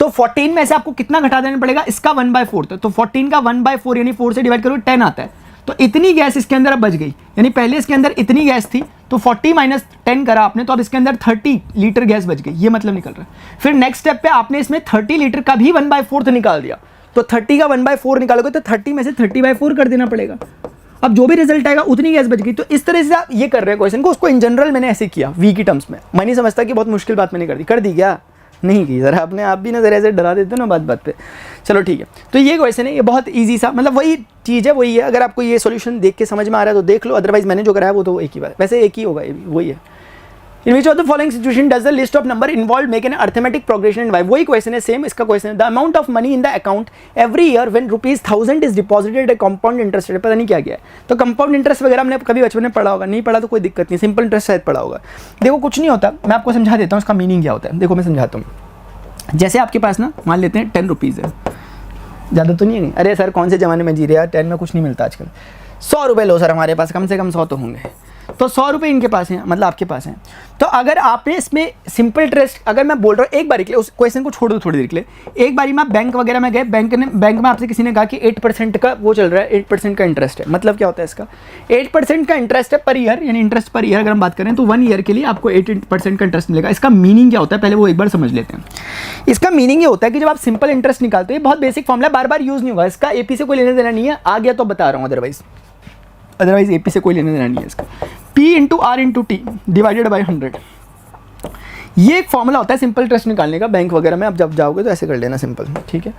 [SPEAKER 1] तो 14 में से आपको कितना घटा देना पड़ेगा? इसका 1/4। तो 14 का 1/4 यानी 4 से डिवाइड करो 10 आता है। तो इतनी गैस इसके अंदर अब बच गई, यानी पहले इसके अंदर इतनी गैस थी तो 40 माइनस 10 करा आपने, तो अब इसके अंदर 30 लीटर गैस बच गई। ये मतलब निकल रहा है। फिर नेक्स्ट स्टेप पे आपने इसमें 30 लीटर का भी 1/4 निकाल दिया। तो 30 का 1/4 निकालोगे तो 30 में से 30/4 कर देना पड़ेगा। अब जो भी रिजल्ट आएगा उतनी गैस बच गई। तो इस तरह से आप ये कर रहे हैं क्वेश्चन को, उसको इन जनरल मैंने ऐसे किया वी की टर्म्स में। मैं नहीं समझता कि बहुत मुश्किल बात मैंने कर दी क्या? नहीं की। ज़रा अपने आप भी ना ज़रा ऐसे डरा देते हो ना बात पे। चलो ठीक है। तो ये क्वेश्चन है, ये बहुत ईजी सा, मतलब वही चीज़ है, वही है। अगर आपको ये सॉल्यूशन देख के समझ में आ रहा है तो देख लो, अदरवाइज मैंने जो कराया वो तो एक ही बात, वैसे एक ही होगा, ये भी वही है। In which of the following situation does the list of number involved make an arithmetic progression in y? वही क्वेश्चन है, सेम इसका क्वेश्चन है। The amount of money in the account every year when ₹1000 is deposited at compound interest rate, पता नहीं क्या है। तो compound interest वगैरह हमने कभी बचपन में पढ़ा होगा, नहीं पढ़ा तो कोई दिक्कत नहीं, सिंपल इंटरेस्ट शायद पढ़ा होगा। देखो कुछ नहीं होता, मैं आपको समझा देता हूँ इसका मीनिंग क्या होता है। देखो मैं समझाता हूँ। जैसे आपके पास ना मान लेते हैं 10 रुपीज़ है, ज़्यादा तो नहीं है। अरे सर कौन से ज़माने में जी रहे यार, 10 में कुछ नहीं मिलता आजकल। 100 रुपये लो सर, हमारे पास कम से कम 100 तो होंगे। तो 100 रुपये इनके पास हैं, मतलब आपके पास हैं। तो अगर आपने इसमें सिंपल इंटरेस्ट, अगर मैं बोल रहा हूँ एक बारी के लिए, उस क्वेश्चन को छोड़ दो थोड़ी देर के लिए। एक बारी में बैंक वगैरह में गए, बैंक में आपसे किसी ने कहा कि 8% का वो चल रहा है, 8% का इंटरेस्ट है। मतलब क्या होता है इसका? 8% का इंटरेस्ट है पर ईयर, यानी इंटरेस्ट पर ईयर अगर हम बात करें तो 1 ईयर के लिए आपको 8% का इंटरेस्ट मिलेगा। इसका मीनिंग क्या होता है पहले वो एक बार समझ लेते हैं। इसका मीनिंग ये होता है कि जब आप सिंपल इंटरेस्ट निकालते हो, ये बहुत बेसिक फॉर्मूला है, बार बार यूज़ नहीं होगा इसका, एपी से कोई लेने देना नहीं है। आ गया तो बता रहा हूँ, अदरवाइज एपी से कोई लेने देना नहीं है इसका। P into R into T divided by 100, ये एक फॉर्मूला होता है सिंपल इंटरेस्ट निकालने का बैंक वगैरह में। आप जब जाओगे तो ऐसे कर लेना सिंपल, ठीक है।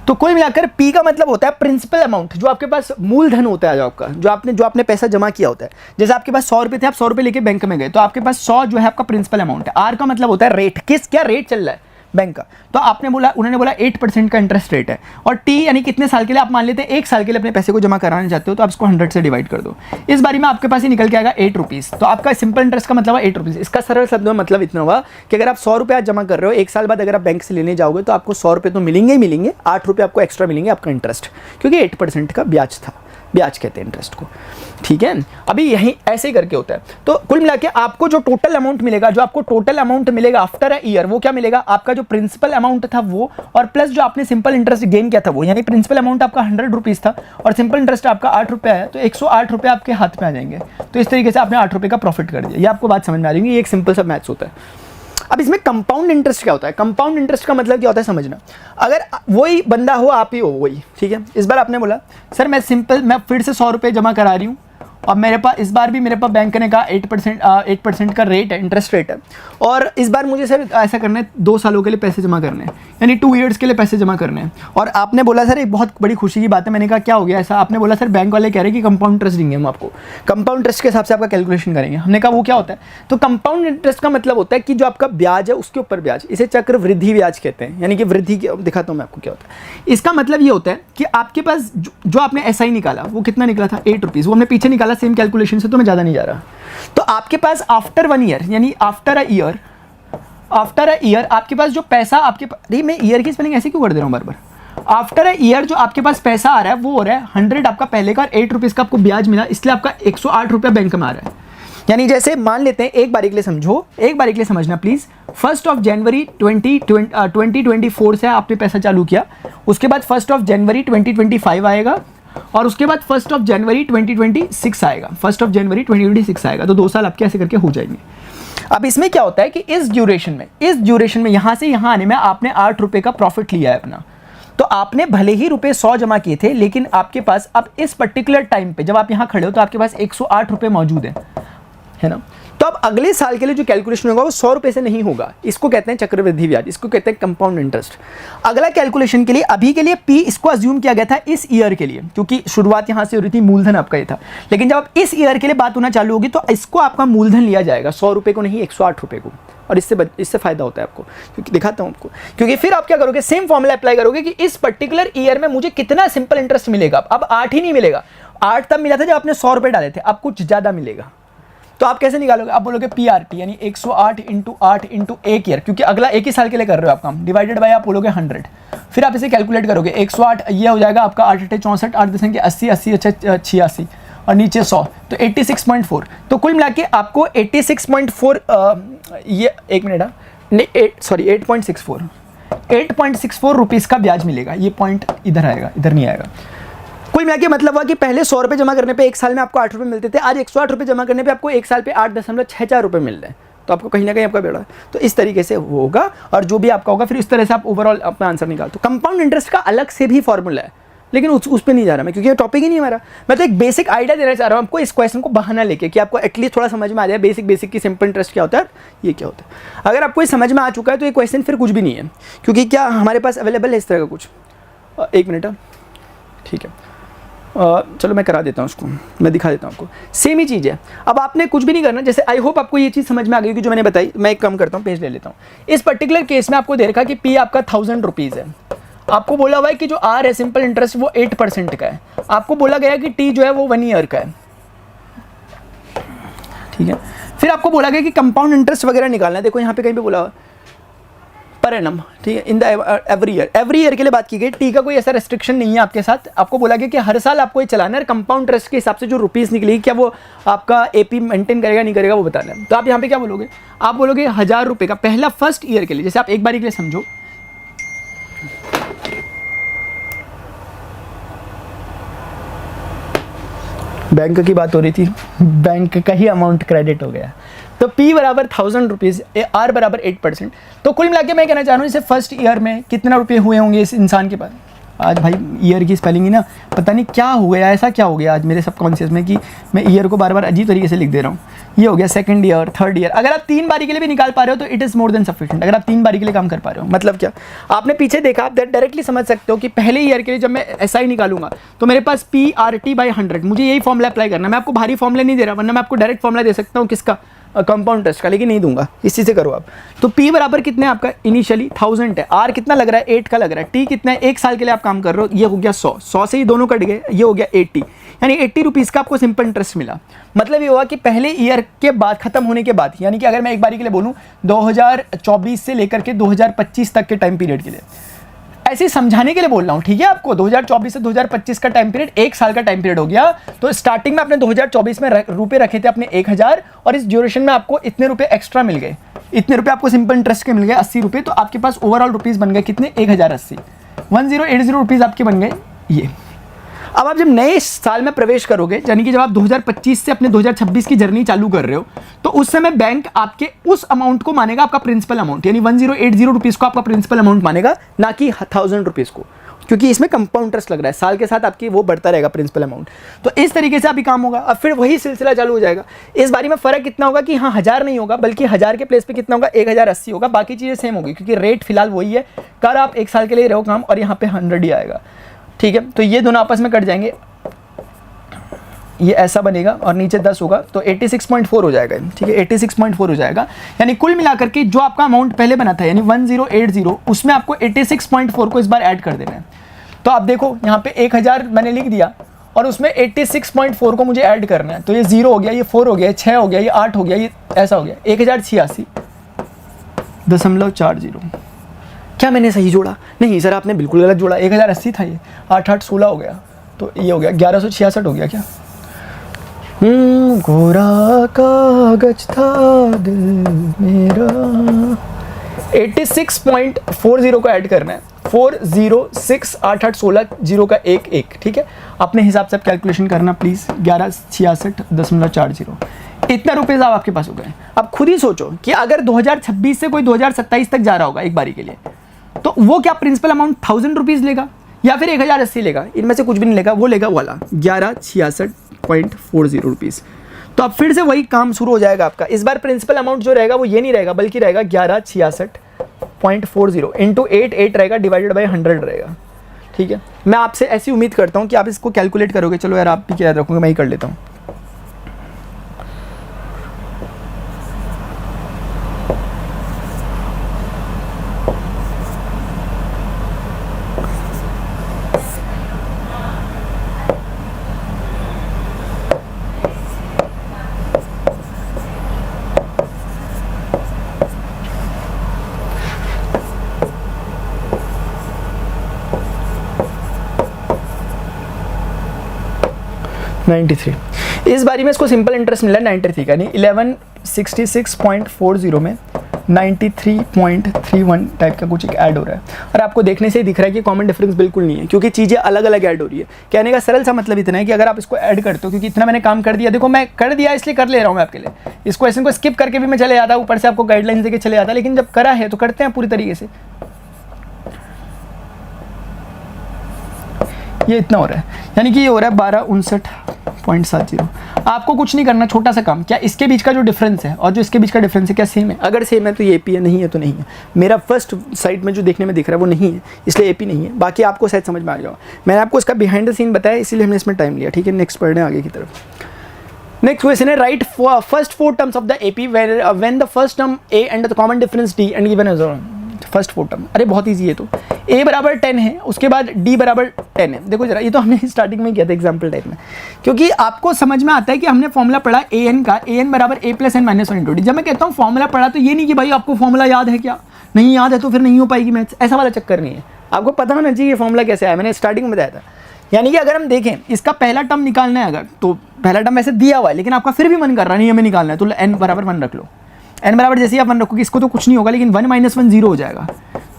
[SPEAKER 1] तो कुल मिलाकर पी का मतलब होता है प्रिंसिपल अमाउंट, जो आपके पास मूलधन होता है, जो आपका जो आपने पैसा जमा किया होता है। जैसे आपके पास 100 रुपये थे, आप 100 रुपये लेके बैंक में गए, तो आपके पास 100 जो है आपका प्रिंसिपल अमाउंट है। आर का मतलब होता है रेट, क्या रेट चल रहा है बैंक का। तो आपने बोला, उन्होंने बोला 8% का इंटरेस्ट रेट है, और टी यानी कितने साल के लिए, आप मान लेते हैं 1 साल के लिए अपने पैसे को जमा कराना चाहते हो, तो आप इसको 100 से डिवाइड कर दो। इस बारी में आपके पास ही निकल के आएगा 8 रुपीज़। तो आपका सिंपल इंटरेस्ट का मतलब है 8 रुपीज़। इसका सरल शब्दों में मतलब इतना हुआ कि अगर आप 100 रुपये जमा कर रहे हो, 1 साल बाद अगर आप बैंक से लेने जाओगे तो आपको 100 रुपये तो मिलेंगे ही मिलेंगे, 8 रुपये आपको एक्स्ट्रा मिलेंगे आपका इंटरेस्ट, क्योंकि 8% का ब्याज था, ब्याज कहते हैं इंटरेस्ट को, ठीक है। अभी यही ऐसे ही करके होता है। तो कुल मिला के आपको जो टोटल अमाउंट मिलेगा, जो आपको टोटल अमाउंट मिलेगा आफ्टर अ ईयर, वो क्या मिलेगा, आपका जो प्रिंसिपल अमाउंट था वो, और प्लस जो आपने सिंपल इंटरेस्ट गेन किया था वो, यानी प्रिंसिपल अमाउंट आपका 100 रुपीज़ था और सिंपल इंटरेस्ट आपका 8 रुपये है, तो 108 रुपये आपके हाथ में आ जाएंगे। तो इस तरीके से आपने 8 रुपये का प्रॉफिट कर दिया। ये आपको बात समझ में आ जाएगी, ये एक सिंपल सा मैथ्स होता है। अब इसमें कंपाउंड इंटरेस्ट क्या होता है, कंपाउंड इंटरेस्ट का मतलब क्या होता है समझना। अगर वही बंदा हो, आप ही हो वही, ठीक है। इस बार आपने बोला सर मैं फिर से 100 रुपये जमा करा रही हूँ, और मेरे पास इस बार भी मेरे पास बैंक ने कहा 8% का रेट है, इंटरेस्ट रेट है, और इस बार मुझे सर ऐसा करना है 2 सालों के लिए पैसे जमा करने हैं, यानी 2 ईयर्स के लिए पैसे जमा करने हैं। और आपने बोला सर एक बहुत बड़ी खुशी की बात है। मैंने कहा क्या हो गया ऐसा, आपने बोला सर बैंक वाले कह रहे हैं कि कंपाउंड इंटरेस्ट देंगे हम आपको, कंपाउंड इंटरेस्ट के हिसाब से आपका कैलकुलेशन करेंगे। हमने कहा वो क्या होता है, तो कंपाउंड इंटरेस्ट का मतलब होता है कि जो आपका ब्याज है उसके ऊपर ब्याज, इसे चक्रवृद्धि ब्याज कहते हैं, यानी कि वृद्धि। दिखाता हूँ मैं आपको क्या होता है। इसका मतलब ये होता है कि आपके पास जो आपने एसआई निकाला वो कितना निकला था, 8 रुपीज़, वो हमने पीछे निकाला सेम कैलकुलेशन से, तो मैं ज़्यादा नहीं जा रहा। तो आपके पास आफ्टर 1 ईयर, यानी आफ्टर अ ईयर आपके पास जो पैसा आपके पास, मैं ईयर की स्पेलिंग ऐसे क्यों कर दे रहा हूँ बार बार। आफ्टर अ ईयर जो आपके पास पैसा आ रहा है वो हो रहा है 100 आपका पहले का, 8 रुपीज़ का आपको ब्याज मिला, इसलिए आपका 108 रुपये बैंक में आ रहा है। यानी जैसे मान लेते हैं, एक बारी के लिए समझो, एक बारी के लिए समझना प्लीज़। 1 जनवरी 2024 से आपने पैसा चालू किया, उसके बाद 1 जनवरी 2025 आएगा, और उसके बाद 1 जनवरी 2026 आएगा, 1 जनवरी 2026 आएगा। तो 2 साल आपके ऐसे करके हो जाएंगे। अब इसमें क्या होता है कि इस ड्यूरेशन में यहाँ से यहाँ आने में आपने 8 रुपये का प्रॉफिट लिया है अपना। तो आपने भले ही रुपए 100 जमा किए थे, लेकिन आपके पास अब इस पर्टिकुलर टाइम पे जब आप यहाँ खड़े हो तो आपके पास 108 रुपये मौजूद है ना। तो अब अगले साल के लिए जो कैलकुलेशन होगा वो 100 रुपये से नहीं होगा, इसको कहते हैं चक्रवृद्धि ब्याज, इसको कहते हैं कंपाउंड इंटरेस्ट। अगला कैलकुलेशन के लिए अभी के लिए पी इसको अज्यूम किया गया था इस ईयर के लिए, क्योंकि शुरुआत यहाँ से हो रही थी, मूलधन आपका ये था। लेकिन जब आप इस ईयर के लिए बात होना चालू होगी तो इसको आपका मूलधन लिया जाएगा, 100 रुपये को नहीं, 108 रुपये को, और इससे फायदा होता है आपको, क्योंकि दिखाता हूँ आपको। क्योंकि फिर आप क्या करोगे, सेम फॉर्मूला अप्लाई करोगे कि इस पर्टिकुलर ईयर में मुझे कितना सिंपल इंटरेस्ट मिलेगा। अब 8 ही नहीं मिलेगा, 8 तब मिला था जब आपने 100 रुपये डाले थे, अब कुछ ज़्यादा मिलेगा। तो आप कैसे निकालोगे, आप बोलोगे PRT यानी 108 × 8 × 1 ईयर, क्योंकि अगला एक ही साल के लिए कर रहे हो आप काम, डिवाइडेड बाय आप बोलोगे 100। फिर आप इसे कैलकुलेट करोगे, 108 ये हो जाएगा आपका 8 × 64, 8 10 के 80, 80 अच्छा 86, और नीचे 100, तो 86.4। तो कुल मिला के आपको 86.4 ये 1 मिनट नहीं 8.64 रुपीज़ का ब्याज मिलेगा। ये पॉइंट इधर आएगा, इधर नहीं आएगा। कुल मिला के मतलब हुआ कि पहले 100 रुपये जमा करने पे 1 साल में आपको 8 रुपये मिलते थे, आज 108 रुपये जमा करने पे आपको 1 साल पे 8.64 रुपये मिल रहे हैं। तो आपको कहीं ना कहीं आपका बेड़ा, तो इस तरीके से वो होगा, और जो भी आपका होगा फिर इस तरह से आप ओवरऑल अपना आंसर निकाल। तो कंपाउंड इंटरेस्ट का अलग से भी फॉर्मूला है, लेकिन उस पर नहीं जा रहा मैं, क्योंकि ये टॉपिक ही नहीं हमारा। मैं तो एक बेसिक आइडिया देना चाह रहा हूँ आपको, इस क्वेश्चन को बहाना लेके, कि आपको एटलीस्ट थोड़ा समझ में आ जाए बेसिक की सिंपल इंटरेस्ट क्या होता है, ये क्या होता है। अगर आपको ये समझ में आ चुका है तो ये क्वेश्चन फिर कुछ भी नहीं है, क्योंकि क्या हमारे पास अवेलेबल है इस तरह का कुछ। 1 मिनट, ठीक है, चलो मैं करा देता हूँ उसको, मैं दिखा देता हूँ आपको। सेम ही चीज़ है। अब आपने कुछ भी नहीं करना, जैसे आई होप आपको ये चीज़ समझ में आ गई कि जो मैंने बताई। मैं एक काम करता हूँ, पेज ले लेता हूँ। इस पर्टिकुलर केस में आपको दे रखा कि पी आपका 1000 रुपीज़ है। आपको बोला हुआ है कि जो आर है सिंपल इंटरेस्ट वो 8% का है। आपको बोला गया कि टी जो है वो 1 ईयर का है, ठीक है। फिर आपको बोला गया कि कंपाउंड इंटरेस्ट वगैरह निकालना है। देखो यहाँ पे कहीं पे बोला हुआ पर एनम, ठीक है, इन द एवरी ईयर के लिए बात की गई। टी का कोई ऐसा रेस्ट्रिक्शन नहीं है आपके साथ। आपको बोला गया कि हर साल आपको ये चलाना है, कंपाउंड इंटरेस्ट के हिसाब से जो रुपीज़ निकलेगी क्या वो आपका एपी मेंटेन करेगा नहीं करेगा वो बताना है। तो आप यहाँ पे क्या बोलोगे, आप बोलोगे 1000 रुपये का पहला फर्स्ट ईयर के लिए। जैसे आप एक बारी के लिए समझो, बैंक की बात हो रही थी, बैंक का ही अमाउंट क्रेडिट हो गया। तो P बराबर 1000 रुपीज़, R बराबर 8%। तो कुल मिला के मैं कहना चाह रहा हूँ, जैसे फर्स्ट ईयर में कितना रुपये हुए होंगे इस इंसान के पास, आज भाई ईयर की स्पेलिंग ही ना पता नहीं क्या हो गया, ऐसा क्या हो गया आज मेरे सबकॉन्शियस में कि मैं ईयर को बार बार अजीब तरीके से लिख दे रहा हूँ। ये हो गया सेकंड ईयर, थर्ड ईयर। अगर आप 3 बारी के लिए भी निकाल पा रहे हो तो it is more than sufficient. अगर आप 3 बारी के लिए काम कर पा रहे हो मतलब क्या, आपने पीछे देखा, आप डायरेक्टली समझ सकते हो कि पहले ईयर के लिए जब मैं SI निकालूंगा तो मेरे पास PRT/100, मुझे यही फॉर्मूला अप्लाई करना है। मैं आपको भारी फॉर्मूला नहीं दे रहा, वरना मैं आपको डायरेक्ट फॉर्मूला दे सकता हूँ किसका, कंपाउंड टेस्ट का, लेकिन नहीं दूंगा, इसी से करो आप। तो P बराबर कितने आपका इनिशियली 1000 है, R कितना लग रहा है 8 का लग रहा है, T कितना है, 1 साल के लिए आप काम कर रहे हो, ये हो गया 100 से ही दोनों कट गए, ये हो गया 80, यानी 80 रुपीज़ का आपको सिंपल इंटरेस्ट मिला। मतलब ये हुआ कि पहले ईयर के बाद खत्म होने के बाद, यानी कि अगर मैं एक बारी के लिए बोलूँ 2024 से लेकर के 2025 तक के टाइम पीरियड के लिए, ऐसे समझाने के लिए बोल रहा हूँ, ठीक है आपको। 2024 से 2025 का टाइम पीरियड 1 साल का टाइम पीरियड हो गया। तो स्टार्टिंग में आपने 2024 में रुपए रखे थे अपने 1000 और इस ड्यूरेशन में आपको इतने रुपए एक्स्ट्रा मिल गए, इतने रुपए आपको सिंपल इंटरेस्ट के मिल गए 80 रुपए। तो आपके पास ओवरऑल रुपीज़ बन गए कितने, 1080, 1080 रुपीज़ आपके बन गए ये। अब आप जब नए साल में प्रवेश करोगे, यानी कि जब आप 2025 से अपने 2026 की जर्नी चालू कर रहे हो, तो उस समय बैंक आपके उस अमाउंट को मानेगा आपका प्रिंसिपल अमाउंट, यानी 1080 रुपीज़ को आपका प्रिंसिपल अमाउंट मानेगा, ना कि 1000 रुपीज़ को, क्योंकि इसमें कंपाउंड इंटरेस्ट लग रहा है, साल के साथ आपकी वो बढ़ता रहेगा प्रिंसिपल अमाउंट। तो इस तरीके से अभी काम होगा। अब फिर वही सिलसिला चालू हो जाएगा। इस बारी में फ़र्क कितना होगा कि हाँ 1000 नहीं होगा, बल्कि 1000 के प्लेस पे कितना होगा, 1080 होगा। बाकी चीज़ें सेम होगी, क्योंकि रेट फिलहाल वही है। कर आप 1 साल के लिए रहो काम और यहाँ पे 100 ही आएगा, ठीक है। तो ये दोनों आपस में कट जाएंगे, ये ऐसा बनेगा और नीचे 10 होगा, तो 86.4 हो जाएगा, ठीक है, 86.4 हो जाएगा। यानी कुल मिलाकर के जो आपका अमाउंट पहले बना था, यानी 1080, उसमें आपको 86.4 को इस बार ऐड कर देना है। तो आप देखो यहाँ पे 1000 मैंने लिख दिया और उसमें 86.4 को मुझे ऐड करना है। तो ये 0 हो गया, ये 4 हो गया, ये 6 हो गया, ये 8 हो गया, ये ऐसा हो गया 1086.40। क्या मैंने सही जोड़ा? नहीं सर, आपने बिल्कुल गलत जोड़ा। 1080 था, ये 8 8 16 हो गया, तो ये हो गया 1166 हो गया क्या। गोरा कागज था दिल मेरा। 86.40 को ऐड करना है, 4068816 का 1 ठीक है। अपने हिसाब से आप कैलकुलेशन करना प्लीज़। 1166.40 इतना रुपये साहब आपके पास हो गए। अब खुद ही सोचो कि अगर 2026 से कोई 2027 तक जा रहा होगा एक बारी के लिए, तो वो क्या प्रिंसिपल अमाउंट 1000 रुपीज़ लेगा या फिर 1080 लेगा? इनमें से कुछ भी नहीं लेगा, वो लेगा वाला 1166.40 रुपीज़। तो अब फिर से वही काम शुरू हो जाएगा आपका। इस बार प्रिंसिपल अमाउंट जो रहेगा वो ये नहीं रहेगा, बल्कि रहेगा 1166.40 इंटू 8 रहेगा, डिवाइडेड बाई 100 रहेगा, ठीक है। मैं आपसे ऐसी उम्मीद करता हूँ कि आप इसको कैलकुलेट करोगे। चलो यार, आप भी क्या याद रखोगे, मैं ही कर लेता हूँ। इस बारी में इसको सिंपल इंटरेस्ट मिला 93 का, नहीं 1166.40 में 93.31 टाइप का कुछ एक ऐड हो रहा है। और आपको देखने से ही दिख रहा है कि कॉमन डिफरेंस बिल्कुल नहीं है, क्योंकि चीज़ें अलग अलग ऐड हो रही है। कहने का सरल सा मतलब इतना है कि अगर आप इसको ऐड करते हो, क्योंकि इतना मैंने काम कर दिया, देखो मैं कर दिया इसलिए कर ले रहा हूँ मैं आपके लिए। इस क्वेश्चन को स्किप करके भी मैं चले जाता, ऊपर से आपको गाइडलाइन देके चले जाता, लेकिन जब करा है तो करते हैं पूरी तरीके से। ये इतना हो रहा है, यानी कि ये हो रहा है 1259.70। आपको कुछ नहीं करना, छोटा सा काम। क्या इसके बीच का जो डिफरेंस है और जो इसके बीच का डिफरेंस है क्या सेम है? अगर सेम है तो ये एपी है, नहीं है तो नहीं है। मेरा फर्स्ट साइड में जो देखने में दिख रहा है वो नहीं है, इसलिए एपी नहीं है। बाकी आपको शायद समझ में आ जाएगा। मैंने आपको इसका बिहाइंड द सीन बताया, इसीलिए हमने इसमें टाइम लिया, ठीक है। नेक्स्ट पढ़ने आगे की तरफ। नेक्स्ट क्वेश्चन है, write first 4 terms of the AP when the first term A and the common difference D and given as first 4 term. अरे बहुत ईजी है। तो a बराबर 10 है, उसके बाद d बराबर 10 है। देखो जरा, ये तो हमने स्टार्टिंग में किया था एग्जाम्पल टाइप में, क्योंकि आपको समझ में आता है कि हमने फॉर्मूला पढ़ा an का, an बराबर a plus n minus 1 into D. जब मैं कहता हूँ फॉर्मूला पढ़ा, तो ये नहीं कि भाई आपको फॉर्मूला याद है, क्या नहीं याद है तो फिर नहीं हो पाएगी मैथ्स, ऐसा वाला चक्कर नहीं है। आपको पता होना चाहिए फॉर्मूला कैसे आया, मैंने स्टार्टिंग में बताया था। यानी कि अगर हम देखें इसका पहला टर्म निकालना है अगर, तो पहला टर्म वैसे दिया हुआ है, लेकिन आपका फिर भी मन कर रहा नहीं हमें निकालना है, तो n बराबर 1 रख लो। n बराबर जैसे ही आप 1 रखोगे, इसको तो कुछ नहीं होगा, लेकिन 1 माइनस 1 0 हो जाएगा।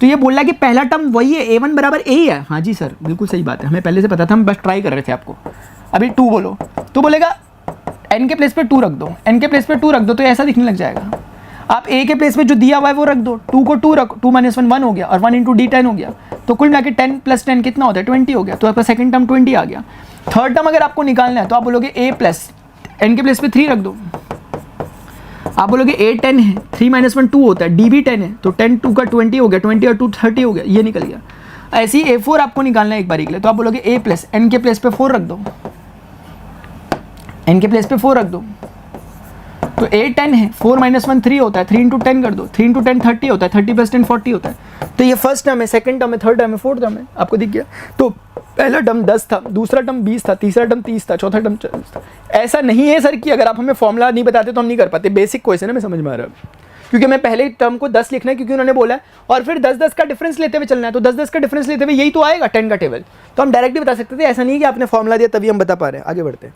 [SPEAKER 1] तो ये बोल रहा है कि पहला टर्म वही है, a1 बराबर a ही है। हाँ जी सर, बिल्कुल सही बात है, हमें पहले से पता था, हम बस ट्राई कर रहे थे आपको। अभी 2 बोलो, तो बोलेगा n के प्लेस पे 2 रख दो, n के प्लेस पे 2 रख दो, तो ऐसा दिखने लग जाएगा। आप a के प्लेस पे जो दिया हुआ है वो रख दो, 2 को 2 रखो, 2 - 1 1 हो गया और 1 इंटू डी 10 हो गया, तो कुल मिला के 10 + 10 कितना होता है 20 हो गया, तो आपका सेकंड टर्म 20 आ गया। थर्ड टर्म अगर आपको निकालना है तो आप बोलोगे a प्लस n के प्लेस पे 3 रख दो, आप बोलोगे a 10 है, 3 - 1 2 होता है, d भी 10 है, तो 10 2 का 20 हो गया, 20 और 2 30 हो गया, ये निकल गया। ऐसे ही a4 आपको निकालना है एक बारी के लिए, तो आप बोलोगे a प्लस n के प्लेस पे 4 रख दो, n के प्लेस पे 4 रख दो, तो a 10 है, 4 - 1 3 होता है, 3 इंटू 10 कर दो, 3 इंटू 10 30 होता है, 30 + 10 40 होता है। तो ये फर्स्ट टर्म है, सेकंड टर्म है, थर्ड टर्म है, फोर्थ टर्म है, आपको दिख गया। तो पहला टर्म 10 था, दूसरा टर्म 20 था, तीसरा टर्म 30 था, चौथा टर्म 40 था। ऐसा नहीं है सर कि अगर आप हमें फॉर्मूला नहीं बताते तो हम नहीं कर पाते, बेसिक क्वेश्चन है, मैं समझ में आ रहा है, क्योंकि मैं पहले टर्म को 10 लिखना है क्योंकि उन्होंने बोला है, और फिर 10-10 का डिफरेंस लेते हुए चलना है, तो 10-10 का डिफरेंस लेते हुए यही तो आएगा 10 का टेबल, तो हम डायरेक्टली बता सकते थे। ऐसा नहीं है कि आपने फॉर्मूला दिया तभी हम बता पा रहे हैं। आगे बढ़ते हैं,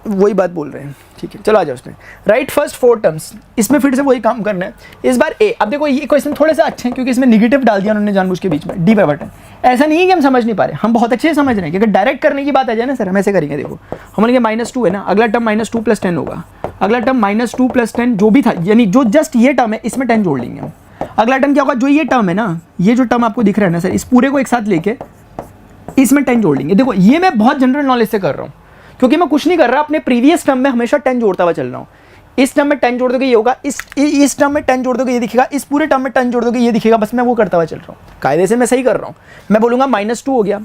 [SPEAKER 1] वही बात बोल रहे हैं, ठीक है, चलो आ जाओ उसमें। राइट फर्स्ट 4 टर्म्स, इसमें फिर से वही काम करना है इस बार ए। अब देखो ये क्वेश्चन थोड़े से अच्छे हैं क्योंकि इसमें निगेटिव डाल दिया उन्होंने जानबूझ के बीच में, डी बराबर 10। ऐसा नहीं है कि हम समझ नहीं पा रहे, हम बहुत अच्छे से समझ रहे हैं कि अगर डायरेक्ट करने की बात आ जाए ना सर, हम ऐसे करेंगे। देखो हम बोलेंगे -2 है ना, अगला टर्म -2 + 10 होगा, अगला टर्म -2 + 10 जो भी था, यानी जो जस्ट ये टर्म है इसमें 10 जोड़ लेंगे हम। अगला टर्म क्या होगा, जो ये टर्म है ना, ये जो टर्म आपको दिख रहा है ना सर, इस पूरे को एक साथ लेके इसमें 10 जोड़ लेंगे। देखो ये मैं बहुत जनरल नॉलेज से कर रहा हूँ क्योंकि मैं कुछ नहीं कर रहा, अपने प्रीवियस टर्म में हमेशा 10 जोड़ता हुआ चल रहा हूँ। इस टर्म में 10 जोड़ दोगे ये होगा, इस टर्म में 10 जोड़ दोगे ये दिखेगा, इस पूरे टर्म में 10 जोड़ दोगे ये दिखेगा, बस मैं वो करता हुआ चल रहा हूँ। कायदे से मैं सही कर रहा हूँ। मैं बोलूँगा -2 हो गया,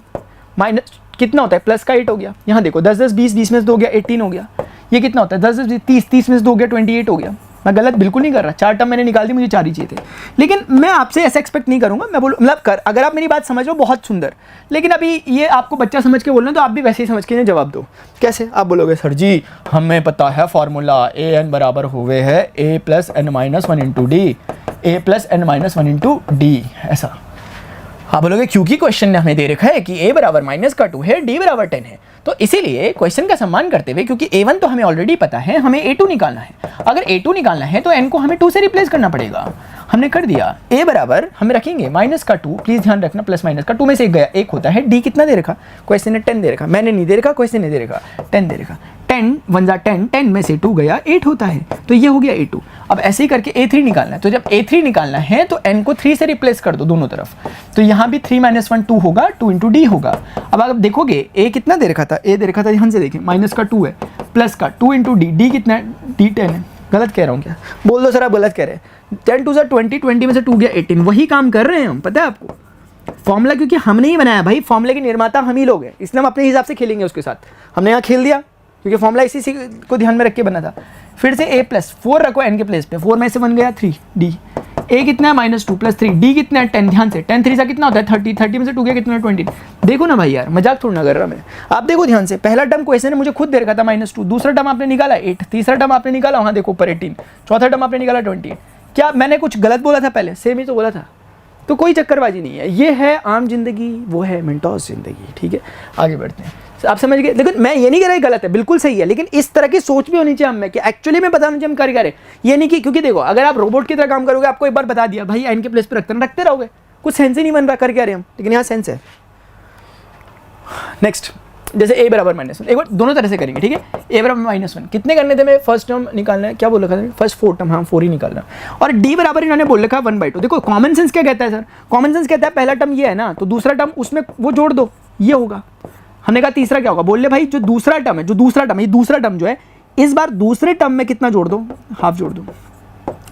[SPEAKER 1] माइनस कितना होता है, प्लस का 8 हो गया। यहाँ देखो 10 10 20 20 में से 2 हो गया 18 हो गया। ये कितना होता है 10 10 30 30 में से 2 हो गया 28 हो गया। मैं गलत बिल्कुल नहीं कर रहा, 4 टर्म मैंने निकाल दी, मुझे 4 ही चाहिए थे। लेकिन मैं आपसे ऐसा एक्सपेक्ट नहीं करूंगा, मैं बोलूँ मतलब कर, अगर आप मेरी बात समझ लो बहुत सुंदर, लेकिन अभी ये आपको बच्चा समझ के बोलना तो आप भी वैसे ही समझ के जवाब दो। कैसे आप बोलोगे, सर जी हमें पता है फॉर्मूला an बराबर हुए है a + n - 1 into D, a + n - 1 into D. ऐसा आप बोलोगे क्योंकि क्वेश्चन ने हमें दे रखा है कि a बराबर -2 है, d बराबर 10 है, तो इसीलिए क्वेश्चन का सम्मान करते हुए, क्योंकि a1 तो हमें ऑलरेडी पता है, हमें a2 निकालना है। अगर a2 निकालना है तो n को हमें 2 से रिप्लेस करना पड़ेगा। हमने कर दिया, a बराबर हम रखेंगे -2, प्लीज ध्यान रखना प्लस माइनस का 2 में से एक गया, एक होता है। d कितना दे रखा, क्वेश्चन ने 10 दे रखा, मैंने नहीं दे रखा, क्वेश्चन ने दे रखा 10 दे रखा। 10 1 10, 10 में से 2 गया 8 होता है, तो ये हो गया a2। अब ऐसे ही करके a3 निकालना है, तो जब a3 निकालना है तो n को 3 से रिप्लेस कर दो दोनों तरफ, तो यहाँ भी 3 - 1 2 होगा, 2 इंटू डी होगा। अब आप देखोगे a कितना दे रखा था, a दे रखा था ध्यान से देखिए -2 है, प्लस का 2 इंटू डी, डी कितना है, डी 10 है। गलत कह रहा हूँ क्या, बोल दो सर आप गलत कह रहे हैं। 10 2 20, 20 में से 2 गया 18, वही काम कर रहे हैं हम, पता है आपको। फॉर्मूला क्योंकि हमने ही बनाया भाई, फॉर्मूले के निर्माता हम ही लोग हैं, इसलिए हम अपने हिसाब से खेलेंगे उसके साथ। हमने यहाँ खेल दिया क्योंकि फॉर्मूला इसी को ध्यान में रख के बना था। फिर से a + 4 रखो n के प्लेस पे, 4 में से 1 गया 3 d, a कितना है -2 + 3, d कितना है 10, ध्यान से 10 3 सा कितना होता है 30, 30 में से 2 गया कितना है 20। देखो ना भाई यार, मजाक थोड़ा ना कर रहा मैं, आप देखो ध्यान से। पहला टर्म क्वेश्चन ने मुझे खुद दे रखा था -2, दूसरा टर्म आपने निकाला 8, तीसरा टर्म आपने निकाला वहाँ देखो ऊपर 18, चौथा टर्म आपने निकाला 20। क्या मैंने कुछ गलत बोला था पहले, सेम ही तो बोला था, तो कोई चक्करबाजी नहीं है। ये है आम जिंदगी, वो है मेंटोस जिंदगी, ठीक है। आगे बढ़ते हैं, आप समझ गए। लेकिन मैं ये नहीं कह रहा गलत है, बिल्कुल सही है, लेकिन इस तरह की सोच भी होनी चाहिए हमें कि एक्चुअली में बताना चाहिए हम कर रहे, ये नहीं कि क्योंकि देखो अगर आप रोबोट की तरह काम करोगे, आपको एक बार बता दिया भाई n के प्लेस पे रखते रहोगे, कुछ सेंस ही नहीं बन रहा कर क्या रहे हम, लेकिन यहाँ सेंस है। नेक्स्ट, जैसे a बराबर -1, एक बार दोनों तरह से करेंगे, ठीक है। a बराबर -1 कितने करने थे, मैं फर्स्ट टर्म निकालना है, क्या बोल रखा था फर्स्ट 4 टर्म, हाँ 4 ही निकालना। और d बराबर इन्होंने बोल रखा 1/2। देखो कॉमन सेंस क्या कहता है सर, कॉमन सेंस कहता है पहला टर्म ये है ना, तो दूसरा टर्म उसमें वो जोड़ दो, ये होगा। हमने कहा तीसरा क्या होगा, बोल ले भाई जो दूसरा टर्म है, ये दूसरा टर्म जो है, इस बार दूसरे टर्म में कितना जोड़ दो, हाफ जोड़ दो।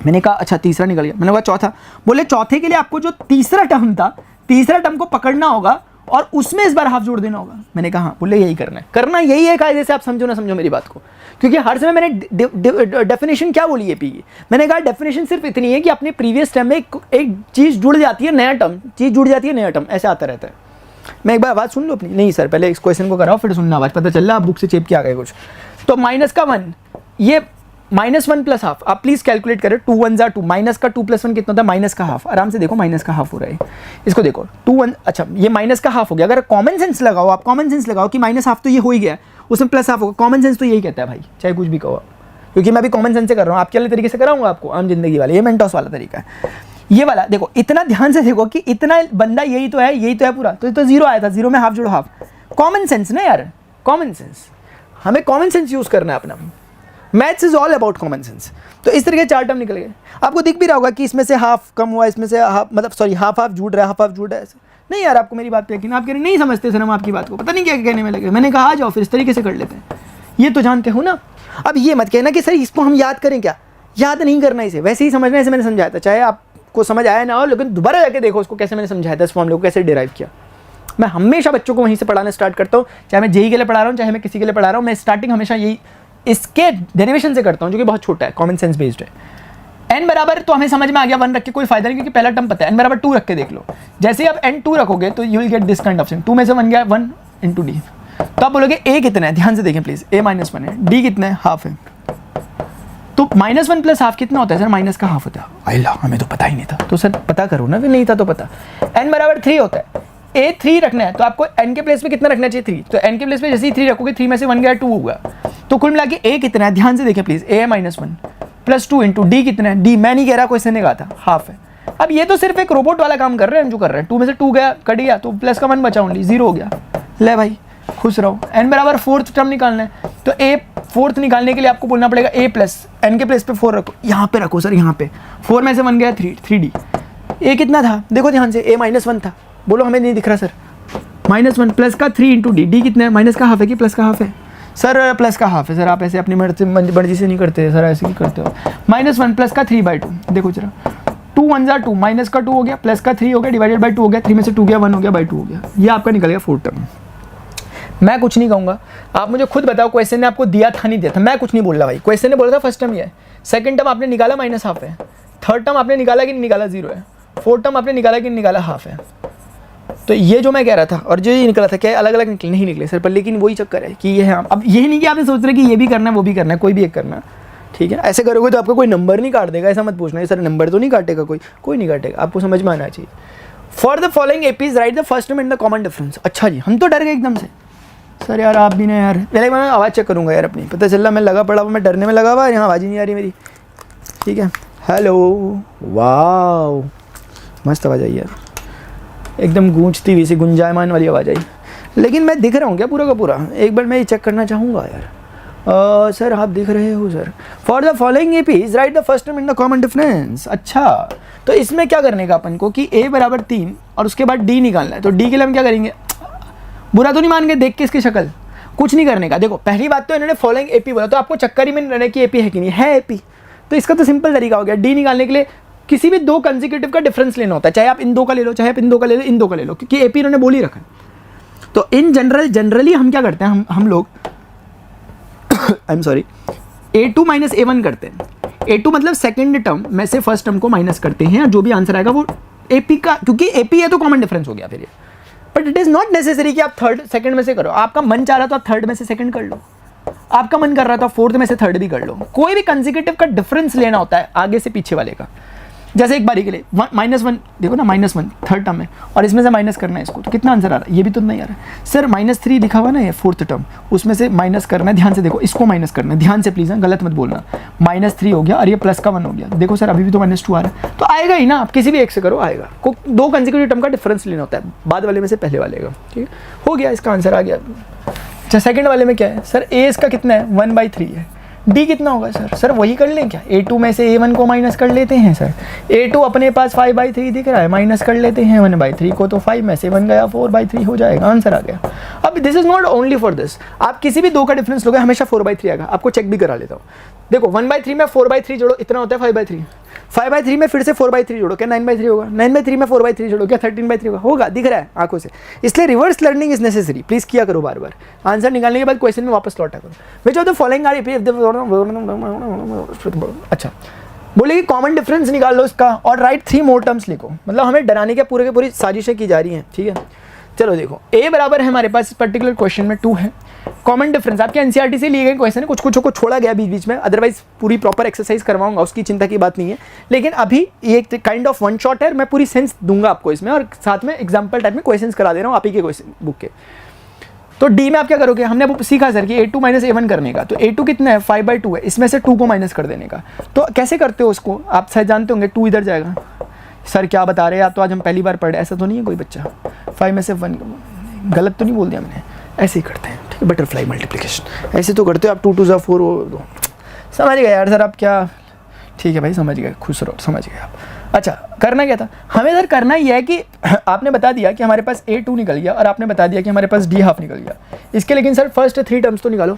[SPEAKER 1] मैंने कहा अच्छा तीसरा निकल गया, मैंने कहा चौथा, बोले चौथे के लिए आपको जो तीसरा टर्म था, तीसरा टर्म को पकड़ना होगा और उसमें इस बार हाफ जोड़ देना होगा। मैंने कहा हाँ, बोले यही करना यही है कायदे से, आप समझो ना समझो मेरी बात को, क्योंकि हर समय मैंने डेफिनेशन क्या बोली है पी की, मैंने कहा डेफिनेशन सिर्फ इतनी है कि अपने प्रीवियस टर्म में एक चीज़ जुड़ जाती है, नया टर्म चीज़ जुड़ जाती है, नया टर्म ऐसे आता रहता है। मैं एक बार आवाज़ सुन लो अपनी, नहीं सर पहले इस क्वेश्चन को कराओ फिर सुनना आवाज़, पता चल रहा आप बुक से चेप के आ गए कुछ। तो -1, ये -1 + हाफ, आप प्लीज़ कैलकुलेट करें, 2 1 2, माइनस का 2 + 1 कितना होता है, माइनस का हाफ। आराम से देखो माइनस का हाफ हो रहा है, इसको देखो 2 1, अच्छा ये माइनस का हाफ हो गया। अगर कॉमन सेंस लगाओ, आप कॉमन सेंस लगाओ कि माइनस हाफ तो ये हो ही गया, उसमें प्लस हाफ होगा, कॉमन सेंस तो यही कहता है भाई, चाहे कुछ भी कहो, क्योंकि मैं अभी कॉमन सेंस से कर रहा हूँ, आपके वाले तरीके से कराऊंगा आपको आम जिंदगी वाले, ये मेंटोस वाला तरीका है। ये वाला देखो, इतना ध्यान से देखो कि इतना बंदा यही तो है पूरा, तो 0 आया था, 0 में हाफ जोड़ो हाफ, कॉमन सेंस ना यार, कॉमन सेंस, हमें कॉमन सेंस यूज़ करना है अपना। Maths is all about common sense. तो इस तरह के 4 टर्म निकल गए। आपको दिख भी रहा होगा कि इसमें से हाफ कम हुआ, इसमें से हाफ, मतलब सॉरी हाफ जुड़ रहा है, हाफ जुड़ रहा है। ऐसे नहीं यार, आपको मेरी बात पे यकीन, आप कह रहे नहीं समझते सर हम आपकी बात को, पता नहीं क्या कहने में लगे। मैंने कहा आ जाओ फिर इस तरीके से कर लेते हैं, ये तो जानते हो ना। अब ये मत कहना कि सर इसको हम याद करें, क्या याद नहीं करना, इसे वैसे ही समझना, ऐसे मैंने समझाया था, चाहे आपको समझ आया ना हो, लेकिन दोबारा जाके देखो उसको कैसे मैंने समझाया था, इस फॉर्मूले को कैसे डिराइव किया। मैं हमेशा बच्चों को वहीं से पढ़ाना स्टार्ट करता हूँ, चाहे मैं जेई के लिए पढ़ा रहा हूँ, चाहे मैं किसी के लिए पढ़ा रहा हूँ, मैं स्टार्टिंग हमेशा यही इसके डेरिवेशन से करता हूँ, जो कि बहुत छोटा है, कॉमन सेंस बेस्ड है। n बराबर तो हमें समझ में आ गया, 1 रख के कोई फायदा नहीं, क्योंकि पहला टर्म पता है। n बराबर 2 रख के देख लो, जैसे ही आप n 2 रखोगे तो you will get this kind of thing. 2 में से 1 गया, 1 इंटू डी। तो आप बोलोगे a कितना है, ध्यान से देखें प्लीज, a -1 है, d कितना है, हाफ है। तो -1 प्लस हाफ कितना होता है सर, माइनस का हाफ होता है। अल्लाह, हमें तो पता ही नहीं था। तो सर पता करो ना, फिर नहीं था तो पता। n बराबर 3 होता है, a 3 रखना है, तो आपको n के प्लेस पे कितना रखना चाहिए, 3। तो n के प्लेस पे जैसे ही 3 रखोगे, 3 में से 1 गया, 2 होगा। तो कुल मिला के a कितना है, ध्यान से देखें please, a -1 plus 2 into d कितना है, d मैं नहीं कह रहा, क्वेश्चन ने कहा था, हाफ है। अब ये तो सिर्फ एक रोबोट वाला काम कर रहे हैं जो कर रहे हैं। 2 में से 2 गया, कट गया, तो प्लस का 1 बचा, ओनली 0 हो गया। ले भाई खुश रहो। n बराबर 4th टर्म निकालना है, तो a 4th निकालने के लिए आपको बोलना पड़ेगा a प्लस n के प्लेस पे 4 रखो, यहाँ पे रखो सर, यहाँ पे 4 में से 1 गया, 3d। a कितना था, देखो ध्यान से, a -1 था, बोलो हमें नहीं दिख रहा सर, -1 प्लस का 3 इंटू डी, कितना है, माइनस का हाफ है कि प्लस का हाफ है, सर प्लस का हाफ है। सर आप ऐसे अपनी मर्जी से नहीं करते सर, ऐसे ही करते हो। -1 प्लस का 3/2, देखो जरा, 2 1 2, माइनस का 2 हो गया, प्लस का 3 हो गया, डिवाइडेड बाई 2 हो गया, 3 में से 2 गया, 1 हो गया, बाई 2 हो गया। ये आपका निकल गया 4th टर्म। मैं कुछ नहीं कहूँगा, आप मुझे खुद बताओ, क्वेश्चन ने आपको दिया था नहीं दिया था, मैं कुछ नहीं बोल रहा भाई। क्वेश्चन ने बोला था फर्स्ट टर्म ये है, सेकंड टर्म आपने निकाला -1/2 है, थर्ड टर्म आपने निकाला कि नहीं निकाला 0 है, फोर्थ टर्म आपने निकाला कि नहीं निकाला हाफ है। तो ये जो मैं कह रहा था और जो ये निकला था, क्या अलग अलग निकले नहीं निकले सर, पर लेकिन वही चक्कर है कि ये है। अब यही नहीं कि आपने सोच रहे कि ये भी करना है वो भी करना है, कोई भी एक करना है, ठीक है। ऐसे करोगे तो आपका कोई नंबर नहीं काट देगा, ऐसा मत पूछना सर नंबर तो नहीं काटेगा, कोई नहीं काटेगा, आपको समझ में आना चाहिए। For the following APs right the first term in the common difference. अच्छा जी, हम तो डर गए एकदम से, सर यार आप भी ना यार, पहले मैं आवाज़ चेक करूँगा यार अपनी, पता चल रहा मैं लगा पड़ा, मैं डरने में लगा हुआ, यहाँ आवाज़ ही नहीं आ रही मेरी, ठीक है। हेलो, वाओ मस्त आवाज़ आई यार, एकदम गूंजती हुई सी गुंजायमान वाली आवाज़ आई। लेकिन मैं दिख रहा हूँ क्या पूरा का पूरा, एक बार मैं ये चेक करना चाहूँगा यार। सर आप दिख रहे हो sir. For the following APs right the first term in the common difference. अच्छा, तो इसमें क्या करने का अपन को कि a बराबर 3 और उसके बाद d निकालना है। तो d के लिए हम क्या करेंगे, बुरा तो नहीं मान के देख के इसकी शक्ल, कुछ नहीं करने का। देखो पहली बात तो इन्होंने फॉलोइंग एपी बोला, तो आपको चक्कर ही में रहने की एपी है कि नहीं है, एपी। तो इसका तो सिंपल तरीका हो गया, डी निकालने के लिए किसी भी 2 कंसेक्यूटिव का डिफरेंस लेना होता है, चाहे आप इन 2 का ले लो, चाहे आप इन 2 का ले लो, इन 2 का ले लो, क्योंकि एपी इन्होंने बोल ही रखा है। तो इन जनरली हम क्या करते हैं, हम लोग I am sorry, a2 minus a1 करते हैं। a2 मतलब सेकेंड टर्म में से फर्स्ट टर्म को माइनस करते हैं, जो भी आंसर आएगा वो एपी का, क्योंकि एपी है तो कॉमन डिफरेंस हो गया फिर ये। But it is not necessary कि आप थर्ड सेकंड में से करो, आपका मन चाह रहा तो आप थर्ड में से सेकंड कर लो, आपका मन कर रहा था फोर्थ में से थर्ड भी कर लो। कोई भी कंसेक्यूटिव का डिफरेंस लेना होता है आगे से पीछे वाले का। जैसे एक बारी के लिए -1 देखो ना, -1 थर्ड टर्म है और इसमें से माइनस करना है इसको, तो कितना आंसर आ रहा है, ये भी तो नहीं आ रहा है सर। -3 लिखा हुआ ना ये फोर्थ टर्म, उसमें से माइनस करना है, ध्यान से देखो, इसको माइनस करना है, ध्यान से प्लीज़, गलत मत बोलना। -3 हो गया और ये प्लस का 1 हो गया, देखो सर अभी भी तो -2 आ रहा है, तो आएगा ही ना, आप किसी भी एक से करो आएगा। 2 कंसेक्यूटिव टर्म का डिफरेंस लेना होता है, बाद वाले में से पहले वाले का, ठीक है, हो गया, इसका आंसर आ गया। अच्छा, सेकंड वाले में क्या है सर, a इसका कितना है 1/3 है, d कितना होगा सर वही कर लें क्या, a2 में से a1 को माइनस कर लेते हैं सर, a2 अपने पास 5/3 दिख रहा है, माइनस कर लेते हैं 1/3 को, तो 5 में से 1 गया, 4/3 हो जाएगा, आंसर आ गया। अब this is not only for this, आप किसी भी 2 का डिफरेंस लोगे हमेशा 4/3 आएगा, आपको चेक भी करा लेता हूँ। देखो 1/3 में 4/3 जोड़ो, इतना होता है 5/3, 5/3 में फिर से 4/3 जोड़ो, क्या 9/3 होगा, 9/3 में 4/3 जोड़ो, क्या 13/3 होगा, दिख रहा है आंखों से। इसलिए reverse learning is necessary, please किया करो बार बार, आंसर निकालने के बाद क्वेश्चन में वापस लौटा करो। Which of the following are अच्छा, बोले कि कॉमन डिफरेंस निकाल लो इसका और राइट 3 मोर टर्म्स लिखो, मतलब हमें डराने के पूरे के पूरी साजिशें की जा रही हैं, ठीक है। चलो देखो, a बराबर है हमारे पास इस पर्टिकुलर क्वेश्चन में 2 है, कॉमन डिफरेंस आपके एनसीईआरटी से लिए गए क्वेश्चन है, कुछ को छोड़ा गया बीच बीच में, अदरवाइज पूरी प्रॉपर एक्सरसाइज करवाऊंगा, उसकी चिंता की बात नहीं है। लेकिन अभी ये एक काइंड ऑफ वन शॉट है, मैं पूरी सेंस दूंगा आपको इसमें, और साथ में एग्जाम्पल टाइप में क्वेश्चन करा दे रहा हूँ आप ही के क्वेश्चन बुक के। तो डी में आप क्या करोगे, हमने सीखा सर कि a2 माइनस a1 करने का, तो a2 कितना है 5/2 है, इसमें से 2 को माइनस कर देने का। तो कैसे करते हो उसको, आप शायद जानते होंगे, 2 इधर जाएगा, सर क्या बता रहे हैं आप, तो आज हम पहली बार पढ़े, ऐसा तो नहीं है कोई बच्चा, 5 में से 1 गलत तो नहीं बोल दिया मैंने, ऐसे ही करते हैं, ठीक है, बटरफ्लाई मल्टीप्लिकेशन ऐसे तो करते हो आप, 2 2 4 समझ गए यार सर आप क्या, ठीक है भाई समझ गए, खुश रहो, समझ गए आप। अच्छा करना क्या था हमें सर, करना ये है कि आपने बता दिया कि हमारे पास A2 निकल गया और आपने बता दिया कि हमारे पास D½ निकल गया। इसके लेकिन सर फर्स्ट 3 टर्म्स तो निकालो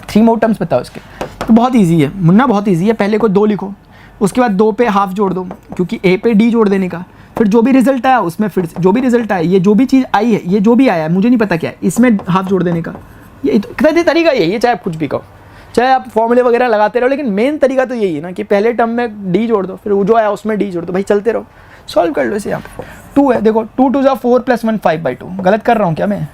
[SPEAKER 1] 3 मोर टर्म्स बताओ इसके। तो बहुत ईजी है मुन्ना, बहुत ईजी है। पहले को 2 लिखो, उसके बाद 2 पे हाफ जोड़ दो क्योंकि A पे D जोड़ देने का, फिर जो भी रिजल्ट आया उसमें फिर जो भी रिजल्ट आया, ये जो भी चीज़ आई है, ये जो भी आया है मुझे नहीं पता क्या है, इसमें हाफ जोड़ देने का। ये तो तरीका यही है, चाहे आप कुछ भी कहो, चाहे आप फॉर्मूले वगैरह लगाते रहो, लेकिन मेन तरीका तो यही है ना कि पहले टर्म में D जोड़ दो, फिर वो जो आया उसमें D जोड़ दो, भाई चलते रहो, सॉल्व कर लो इसे। यहाँ पे 2 है, देखो 2 2 जा 4 + 1 5/2, गलत कर रहा हूँ क्या मैं?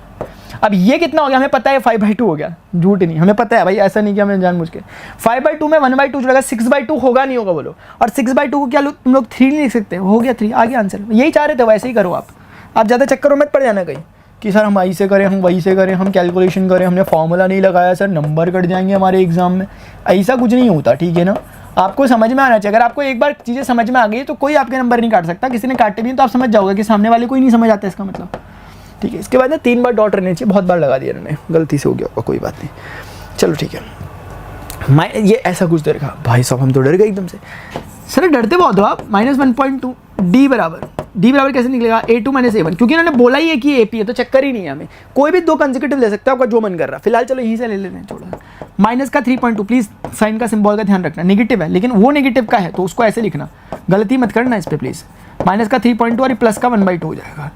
[SPEAKER 1] अब ये कितना हो गया हमें पता है, 5/2 हो गया, झूठ नहीं, हमें पता है भाई, ऐसा नहीं कि हमें जानबूझ के। 5/2 में 1/2 जुड़ेगा, 6/2 होगा नहीं होगा बोलो, और 6/2 को क्या तुम लोग 3 नहीं लिख सकते, हो गया 3, आगे आंसर। यही चाह रहे थे, वैसे ही करो आप ज़्यादा चक्करों में मत पड़ जाना कहीं कि सर हम ऐसे करें, हम वही से करें, हम कैलकुलेशन करें, हमने फॉर्मूला नहीं लगाया सर नंबर कट जाएंगे हमारे एग्जाम में, ऐसा कुछ नहीं होता, ठीक है ना। आपको समझ में आना चाहिए, अगर आपको एक बार चीज़ें समझ में आ गई तो कोई आपके नंबर नहीं काट सकता, किसी ने काटे भी तो आप समझ जाओगे कि सामने वाले को ही नहीं समझ आता इसका मतलब, ठीक है। इसके बाद ना 3 बार डॉट रहने चाहिए, बहुत बार लगा दिया इन्होंने, गलती से हो गया होगा, कोई बात नहीं, चलो ठीक है। ये ऐसा कुछ दे रखा, भाई साहब हम तो डर गए एकदम से। सर डरते बहुत हो आप। -1.2 D बराबर कैसे निकलेगा, A2 - A1, क्योंकि इन्होंने बोला ही है कि AP है तो चक्कर ही नहीं है हमें, कोई भी 2 कंसेक्यूटिव ले सकते हो, आपका जो मन कर रहा है। फिलहाल चलो यहीं से ले लेते हैं, छोड़ा माइनस का 3.2, प्लीज़ साइन का सिंबल का ध्यान रखना, नेगेटिव है लेकिन वो नेगेटिव का है तो उसको ऐसे लिखना, गलती मत करना इस पर प्लीज़। माइनस का 3.2 और प्लस का 1/2 हो जाएगा।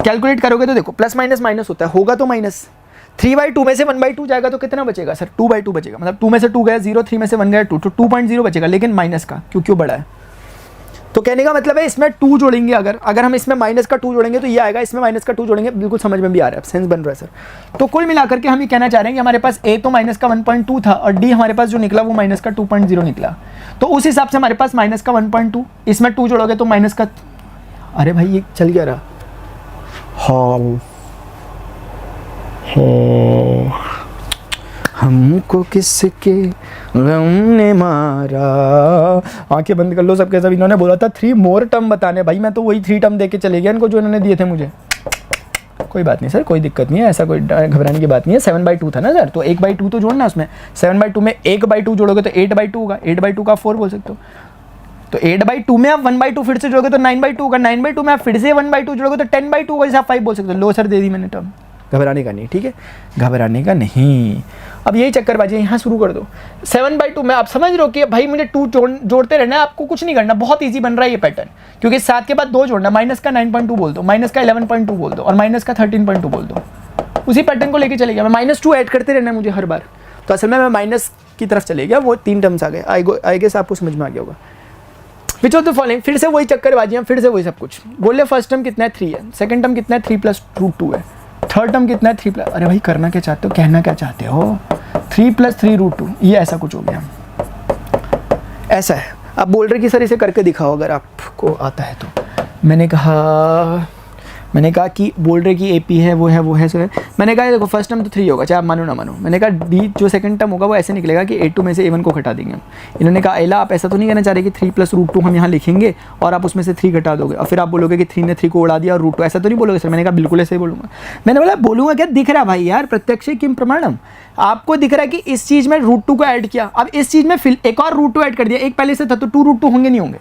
[SPEAKER 1] कैलकुलेट करोगे तो देखो प्लस माइनस माइनस होता है, होगा तो माइनस। 3/2 में से 1/2 जाएगा तो कितना बचेगा सर, 2/2 बचेगा, मतलब 2 में से 2 गया 0, 3 में से 1 गया 2, तो 2.0 बचेगा, लेकिन माइनस का क्यों बड़ा है। तो कहने का मतलब है इसमें 2 जोड़ेंगे, अगर हम इसमें माइनस का 2 जोड़ेंगे तो ये आएगा, इसमें माइनस का 2 जोड़ेंगे, बिल्कुल समझ में भी आ रहा है, सेंस बन रहा है सर। तो कुल मिलाकर के हम ये कहना चाह रहे हैं कि हमारे पास A तो माइनस का 1.2 था और D हमारे पास जो निकला वो माइनस का 2.0 निकला, तो उस हिसाब से हमारे पास माइनस का 1.2, इसमें 2 जोड़ोगे तो माइनस का, अरे भाई ये चल क्या रहा, हमको किसके गम ने मारा। आंखें बंद कर लो सबके सब। इन्होंने बोला था 3 मोर टर्म बताने, भाई मैं तो वही 3 टर्म दे के चले गया इनको जो इन्होंने दिए थे मुझे। कोई बात नहीं सर, कोई दिक्कत नहीं है, ऐसा कोई घबराने की बात नहीं है। 7/2 था ना सर, तो 1/2 तो जोड़ना उसमें। 7/2 में 1/2 जोड़ोगे तो 8/2 होगा, 8/2 का 4 बोल सकते हो। तो 8/2 में आप 1/2 फिर से जोड़ोगे तो 9/2 होगा, 9/2 में आप फिर से 1/2 जोड़ोगे तो 10/2 होगा, जैसे आप 5 बोल सकते हो। लो सर दे दी मैंने टर्म, घबराने का नहीं, ठीक है, घबराने का नहीं। अब यही चक्करबाजी यहाँ शुरू कर दो। 7/2 में आप समझ रहे हो कि भाई मुझे 2 जोड़ते रहना है, आपको कुछ नहीं करना, बहुत ईजी बन रहा है ये पैटर्न, क्योंकि 7 के बाद 2 जोड़ना, माइनस का 9.2 बोल दो, माइनस का 11.2 बोल दो और माइनस का 13.2 बोल दो। उसी पैटर्न को लेके चले गया मैं, -2 ऐड करते रहना है मुझे हर बार। तो असल में मैं माइनस की तरफ चले गया, वो 3 टर्म्स आ गए। आई गेस आपको समझ में आ गया होगा। विच ऑफ द फॉलोइंग, फिर से वही चक्करबाजियाँ, फिर से वही सब कुछ। बोले फर्स्ट टर्म कितना है 3 है, सेकंड टर्म कितना है 3 + √2 है, थर्ड टर्म कितना है 3 +, अरे भाई करना क्या चाहते हो, कहना क्या चाहते हो, 3 + 3 √2, ये ऐसा कुछ हो गया, ऐसा है। आप बोल रहे कि सर इसे करके दिखाओ अगर आपको आता है तो। मैंने कहा कि बोल रहे कि AP है वो है सो है। मैंने कहा देखो फर्स्ट टर्म तो 3 होगा, चाहे आप मानो ना मानो। मैंने कहा D जो सेकंड टर्म होगा वो ऐसे निकलेगा कि A2 में से A1 को घटा देंगे हम। इन्होंने कहा एला आप ऐसा तो नहीं कहना चाह रहे कि 3 + √2 हम यहाँ लिखेंगे और आप उसमें से 3 घटा दोगे और फिर आप बोलोगे कि 3 ने 3 को उड़ा दिया और √2, ऐसा तो नहीं बोलोगे सर। मैंने कहा बिल्कुल ऐसे ही बोलूँगा। मैंने बोला बोलूँगा क्या, दिख रहा भाई यार, प्रत्यक्ष किम प्रमाणम। आपको दिख रहा है कि इस चीज़ में √2 को ऐड किया, अब इस चीज़ में फिर एक और √2 ऐड कर दिया, एक पहले से था तो 2 √2 होंगे नहीं होंगे,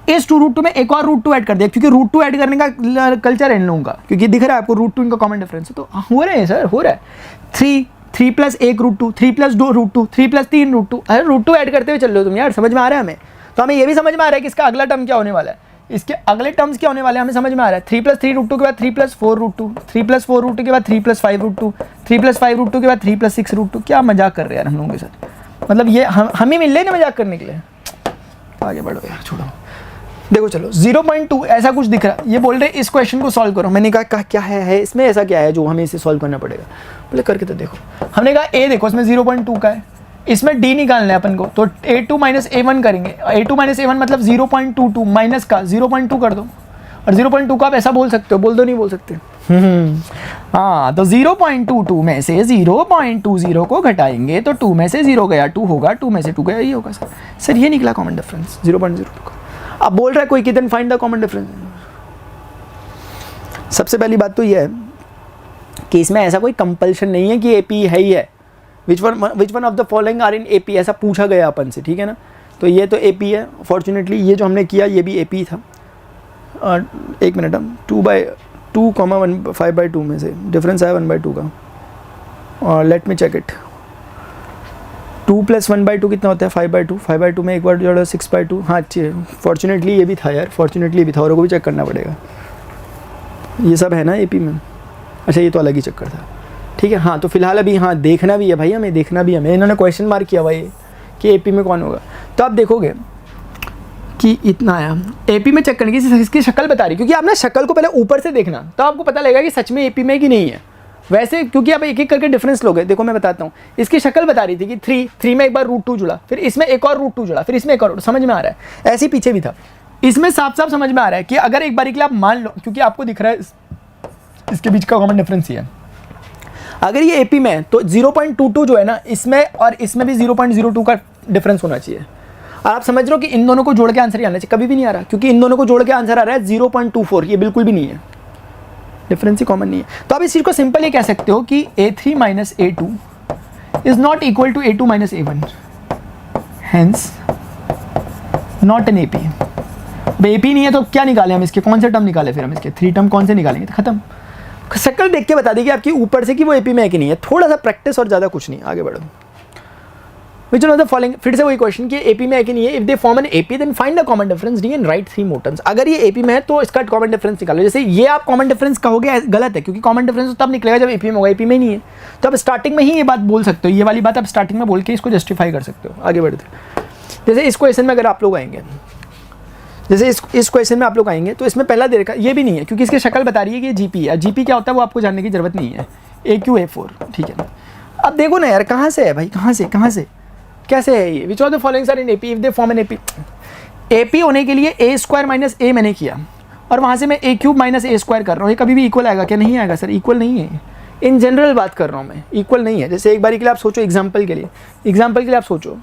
[SPEAKER 1] इस 2 √2 में एक और √2 ऐड कर दिया, क्योंकि √2 ऐड करने का कल्चर है इन लोगों का, क्योंकि दिख रहा है आपको √2 इनका कॉमन डिफरेंस है, तो हो रहे हैं सर, हो रहा है। 3 + 1 √2, 3 + 2 √2, 3 + 3 √2, अरे √2 ऐड करते हुए चल रहे हो तुम यार, समझ में आ रहा है हमें। तो हमें ये भी समझ में आ रहा है कि इसका अगला टर्म क्या होने वाला है, इसके अगले टर्म्स क्या होने वाले हैं हमें समझ में आ रहा है। 3 + 3 √2 के बाद 3 + 4 √2, 3 + 4 √2 के बाद 3 + 5 √2, 3 + 5 √2 के बाद 3 + 6 √2। क्या मजाक कर रहे हैं यार हम लोगों के साथ, मतलब ये हम ही मिल रहे ना मजाक करने के लिए। आगे बढ़ो यार, छोड़ो। देखो चलो 0.2 ऐसा कुछ दिख रहा है, ये बोल रहे इस क्वेश्चन को सॉल्व करो। मैंने कहा क्या है इसमें, ऐसा क्या है जो हमें इसे सॉल्व करना पड़ेगा। बोले करके तो देखो। हमने कहा A देखो इसमें 0.2 का है, इसमें D निकालना है अपन को, तो A2 - A1 करेंगे। A2 - A1 मतलब 0.22, माइनस का 0.2 कर दो, और 0.2 को आप ऐसा बोल सकते हो, बोल दो नहीं बोल सकते। हाँ, तो 0.22 में से 0.20 को घटाएंगे तो 2 में से 0 गया 2 होगा, 2 में से 2 गया ये होगा सर ये निकला कॉमन डिफरेंस 0.02 का। अब बोल रहा है कोई कि then find the common difference. सबसे पहली बात तो ये है कि इसमें ऐसा कोई कंपल्शन नहीं है कि AP है ही है, which one of the following are in AP, ऐसा पूछा गया अपन से, ठीक है ना। तो ये तो AP है फॉर्चुनेटली, ये जो हमने किया ये भी AP था। एक मिनट, हम 2/2 5/2 में से डिफरेंस आया 1/2 का, और लेट मी चेक इट। 2 + 1/2 कितना होता है? 5/2। 5/2 में एक बार जोड़ा 6/2। हाँ अच्छी है, फॉर्चुनेटली ये भी था यार, फॉर्चुनेटली भी था, और को भी चेक करना पड़ेगा। ये सब है ना AP में, अच्छा ये तो अलग ही चक्कर था, ठीक है। हाँ तो फिलहाल अभी हाँ देखना भी है भाई, हमें देखना भी है हमें, इन्होंने क्वेश्चन मार्क किया हुआ ये कि AP में कौन होगा। तो आप देखोगे कि इतना आया AP में चेक करने की इसकी शक्ल बता रही, क्योंकि आप ना शक्ल को पहले ऊपर से देखना तो आपको पता लगेगा कि सच में AP में कि नहीं है। वैसे क्योंकि आप एक एक करके डिफरेंस लोगे, देखो मैं बताता हूँ, इसकी शक्ल बता रही थी कि 3 में एक बार √2 जुड़ा, फिर इसमें एक और √2 जुड़ा, फिर इसमें एक और, समझ में आ रहा है। ऐसे पीछे भी था, इसमें साफ साफ समझ में आ रहा है कि अगर एक बारी के लिए आप मान लो, क्योंकि आपको दिख रहा है इसके बीच का कॉमन डिफरेंस ही है, अगर ये AP में है तो 0.22 जो है ना इसमें और इसमें भी 0.02 का डिफरेंस होना चाहिए। और आप समझ रहे हो कि इन दोनों को जोड़ के आंसर ही आना चाहिए, कभी भी नहीं आ रहा, क्योंकि इन दोनों को जोड़ के आंसर आ रहा है 0.24, ये बिल्कुल भी नहीं है, डिफरेंस ही कॉमन नहीं है। तो आप इस चीज़ को सिंपल ये कह सकते हो कि A3 - A2 is not equal to A2 - A1, hence not an AP। AP नहीं है तो क्या निकालें हम इसके, कौन से टर्म निकाले फिर हम इसके, 3 टर्म कौन से निकालेंगे, तो खत्म। शक्ल देख के बता देगी आपकी ऊपर से कि वो AP में है कि नहीं है, थोड़ा सा प्रैक्टिस और ज़्यादा कुछ नहीं, आगे बढ़ो। Which one of the following, फिर से वही क्वेश्चन कि AP में है कि नहीं है। If they form an AP then find the common difference D and write 3 more terms। अगर ये AP में है तो इसका कॉमन डिफरेंस निकालो। जैसे ये आप कॉमन डिफरेंस कहोगे गलत है, क्योंकि कॉमन डिफरेंस तब निकलेगा जब AP में होगा, AP में नहीं है। तो आप स्टार्टिंग में ही ये बात बोल सकते हो, ये वाली बात आप स्टार्टिंग में बोल के इसको जस्टिफाई कर सकते हो। आगे बढ़ते, जैसे इस क्वेश्चन में अगर आप लोग आएंगे, जैसे इस क्वेश्चन में आप लोग आएंगे तो इसमें पहला दे रखा ये भी नहीं है, क्योंकि इसकी शक्ल बता रही है कि ये GP है। GP क्या होता है वो आपको जानने की जरूरत नहीं है, AQ A4, ठीक है। अब देखो ना यार कहाँ से है भाई, कहाँ से कैसे है ये। Which of the following are in AP if they form an AP होने के लिए A² - A मैंने किया, और वहाँ से मैं A³ - A² कर रहा हूँ, ये कभी भी इक्वल आएगा क्या? नहीं आएगा सर, इक्वल नहीं है। इन जनरल बात कर रहा हूँ मैं, इक्वल नहीं है। जैसे एक बारी के लिए आप सोचो, एग्जाम्पल के लिए आप सोचो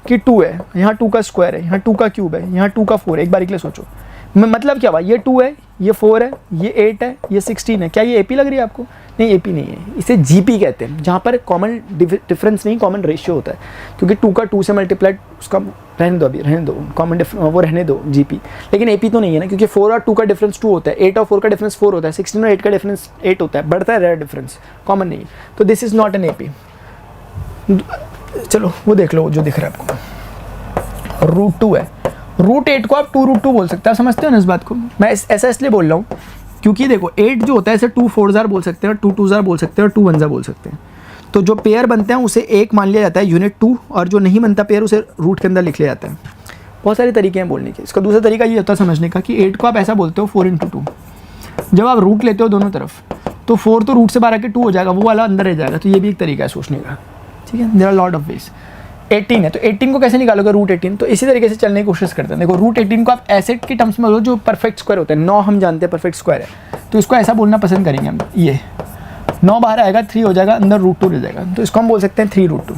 [SPEAKER 1] कि 2 है, यहाँ 2 का स्क्वायर है, यहाँ 2 का क्यूब है, यहाँ 2 का 4 है। एक बारी के लिए सोचो, मतलब क्या हुआ, ये 2 है, ये 4 है, ये 8 है, ये 16 है। क्या ये AP लग रही है आपको? नहीं, AP नहीं है, इसे GP कहते हैं, जहाँ पर कॉमन डिफरेंस नहीं कॉमन रेशियो होता है। क्योंकि 2 का 2 से मल्टीप्लाइड, उसका रहने दो, अभी रहने दो, कॉमन वो रहने दो GP। लेकिन AP तो नहीं है ना, क्योंकि 4 और 2 का डिफरेंस 2 होता है, 8 और 4 का डिफरेंस 4 होता है, 16 और 8 का डिफरेंस 8 होता है, बढ़ता है डिफरेंस, कॉमन नहीं। तो this is not an AP। चलो वो देख लो जो दिख रहा है आपको, √2 है। √8 को आप 2√2 बोल सकते हैं, आप समझते हो ना इस बात को। मैं ऐसा इसलिए बोल रहा हूँ क्योंकि देखो 8 जो होता है इसे 2 4 बोल सकते हैं, और 2 2 बोल सकते हैं, और 2 1 बोल सकते हैं। तो जो पेयर बनते हैं उसे 1 मान लिया जाता है यूनिट 2, और जो नहीं बनता पेयर उसे रूट के अंदर लिख लिया जाता है। बहुत सारे तरीके हैं बोलने के। इसका दूसरा तरीका ये होता है समझने का कि 8 को आप ऐसा बोलते हो 4 × 2। जब आप रूट लेते हो दोनों तरफ तो 4 तो रूट से बाहर आके 2 हो जाएगा, वो वाला अंदर रह जाएगा। तो ये भी एक तरीका है सोचने का, ठीक है। There are lot of ways. 18 है तो 18 को कैसे निकालोगे, √18। तो इसी तरीके से चलने की कोशिश करते हैं। देखो √18 को आप एसेट की टर्म्स में बोलो, जो परफेक्ट स्क्वायर होता है। 9 हम जानते हैं परफेक्ट स्क्वायर है, तो इसको ऐसा बोलना पसंद करेंगे हम। ये 9 बाहर आएगा, 3 हो जाएगा, अंदर √2 रह जाएगा, तो इसको हम बोल सकते हैं 3√2।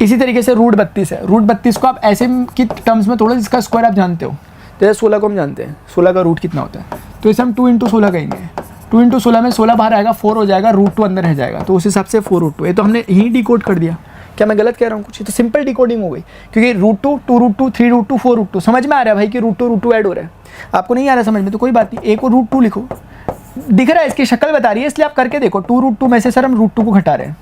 [SPEAKER 1] इसी तरीके से √32 है। √32 को आप ऐसे की टर्म्स में तोड़ो जिसका स्क्वायर आप जानते हो। जैसे 16 को हम जानते हैं, 16 का रूट कितना होता है, तो इसे हम 2 × 16 कहेंगे। 2 × 16 में 16 बाहर आएगा, 4 हो जाएगा, √2 अंदर रह जाएगा, तो उस हिसाब से 4√2। ये तो हमने यही डिकोड कर दिया। क्या मैं गलत कह रहा हूँ कुछ? तो सिंपल डिकोडिंग हो गई, क्योंकि √2 2√2 3√2 4√2 समझ में आ रहा है भाई कि √2 ऐड हो रहा है। आपको नहीं आ रहा समझ में तो कोई बात नहीं, एक को √2 लिखो, दिख रहा है इसकी शक्ल बता रही है, इसलिए आप करके देखो। 2√2 में से सर हम √2 को घटा रहे हैं,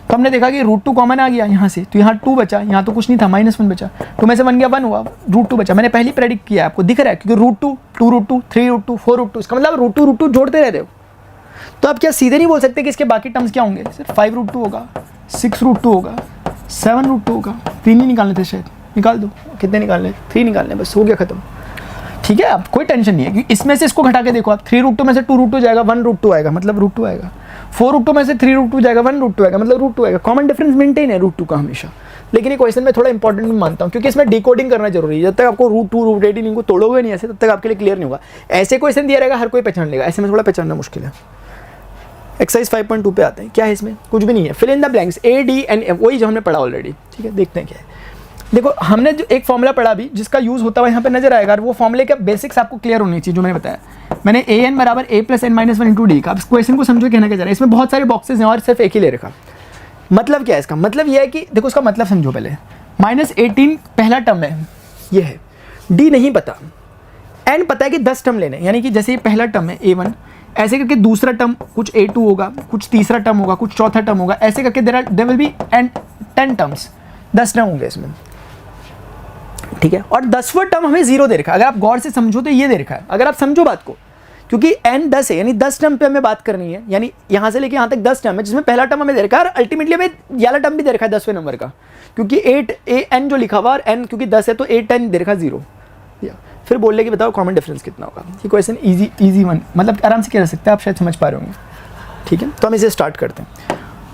[SPEAKER 1] तो हमने देखा कि √2 कॉमन आ गया यहाँ से, तो यहाँ 2 बचा, यहाँ तो कुछ नहीं था, -1 बचा। 2 में से 1 गया, 1 हुआ, √2 बचा। मैंने पहले प्रेडिक्ट किया, आपको दिख रहा है, क्योंकि √2 2√2 3√2 4√2, इसका मतलब √2 जोड़ते रहते हो। तो आप क्या सीधे नहीं बोल सकते कि इसके बाकी टर्म्स क्या होंगे? सिर्फ 5√2 होगा, 6√2 होगा, 7√2 होगा। 3 ही निकालने थे शायद, निकाल दो। कितने निकालने? 3 निकालने, बस हो गया खत्म, ठीक है। आप कोई टेंशन नहीं है, क्योंकि इसमें से इसको घटा के देखो आप। 3√2 में से 2√2 जाएगा, 1√2 आएगा, मतलब √2 आएगा। 4√2 में से 3√2 जाएगा, 1√2 आएगा, मतलब √2 आएगा। कॉमन डिफरेंस मेंटेन है √2 का हमेशा। लेकिन ये क्वेश्चन में थोड़ा इंपॉर्टेंट मैं मानता हूँ, क्योंकि इसमें डिकोडिंग करना जरूरी है। जब तक आपको √2 √18 इनको तोड़ोगे नहीं ऐसे, तब तक आपके लिए क्लियर नहीं होगा। ऐसे क्वेश्चन दिया रहेगा, हर कोई पहचान लेगा, ऐसे में थोड़ा पहचानना मुश्किल है। एक्सरसाइज 5.2 पे आते हैं। क्या है इसमें? कुछ भी नहीं है। Fill in the blanks A, D and F, वही जो हमने पढ़ा ऑलरेडी, ठीक है। देखते हैं क्या है। देखो हमने जो एक फॉर्मूला पढ़ा भी, जिसका यूज होता हुआ यहाँ पे नजर आएगा, वो फॉर्मूले का बेसिक्स आपको क्लियर होनी चाहिए। जो मैंने बताया, मैंने AN = A + N - 1 × D का। अब इस क्वेश्चन को समझो कहना क्या जा रहा है। इसमें बहुत सारे बॉक्सेस हैं और सिर्फ एक ही ले रखा। मतलब क्या है इसका? मतलब ये है कि देखो उसका मतलब समझो पहले। -18 पहला टर्म है, ये है, डी नहीं पता, एन पता है कि 10 टर्म लेने, यानी कि जैसे ये पहला टर्म है A1, ऐसे करके दूसरा टर्म कुछ A2 होगा, कुछ तीसरा टर्म होगा, कुछ चौथा टर्म होगा, ऐसे करके there will be 10 terms, 10 term होंगे इसमें, ठीक है। और 10वां टर्म हमें 0 दे रखा है। अगर आप गौर से समझो तो ये दे रखा है, अगर आप समझो बात को, क्योंकि n 10 है, यानी 10 टर्म पे हमें बात करनी है, यानी यहाँ से लेके यहाँ तक 10 टर्म है, जिसमें पहला टर्म हमें दे रखा है और अल्टीमेटली हमें ये वाला टर्म भी दे रखा है 10वें नंबर का, क्योंकि 8 जो लिखा हुआ और n क्योंकि 10 है तो 8 दे रखा 0। फिर बोल ले कि बताओ कॉमन डिफरेंस कितना होगा। ये क्वेश्चन इजी वन, मतलब आराम से कह सकते हैं आप, शायद समझ पा रहे होंगे, ठीक है। तो हम इसे स्टार्ट करते हैं।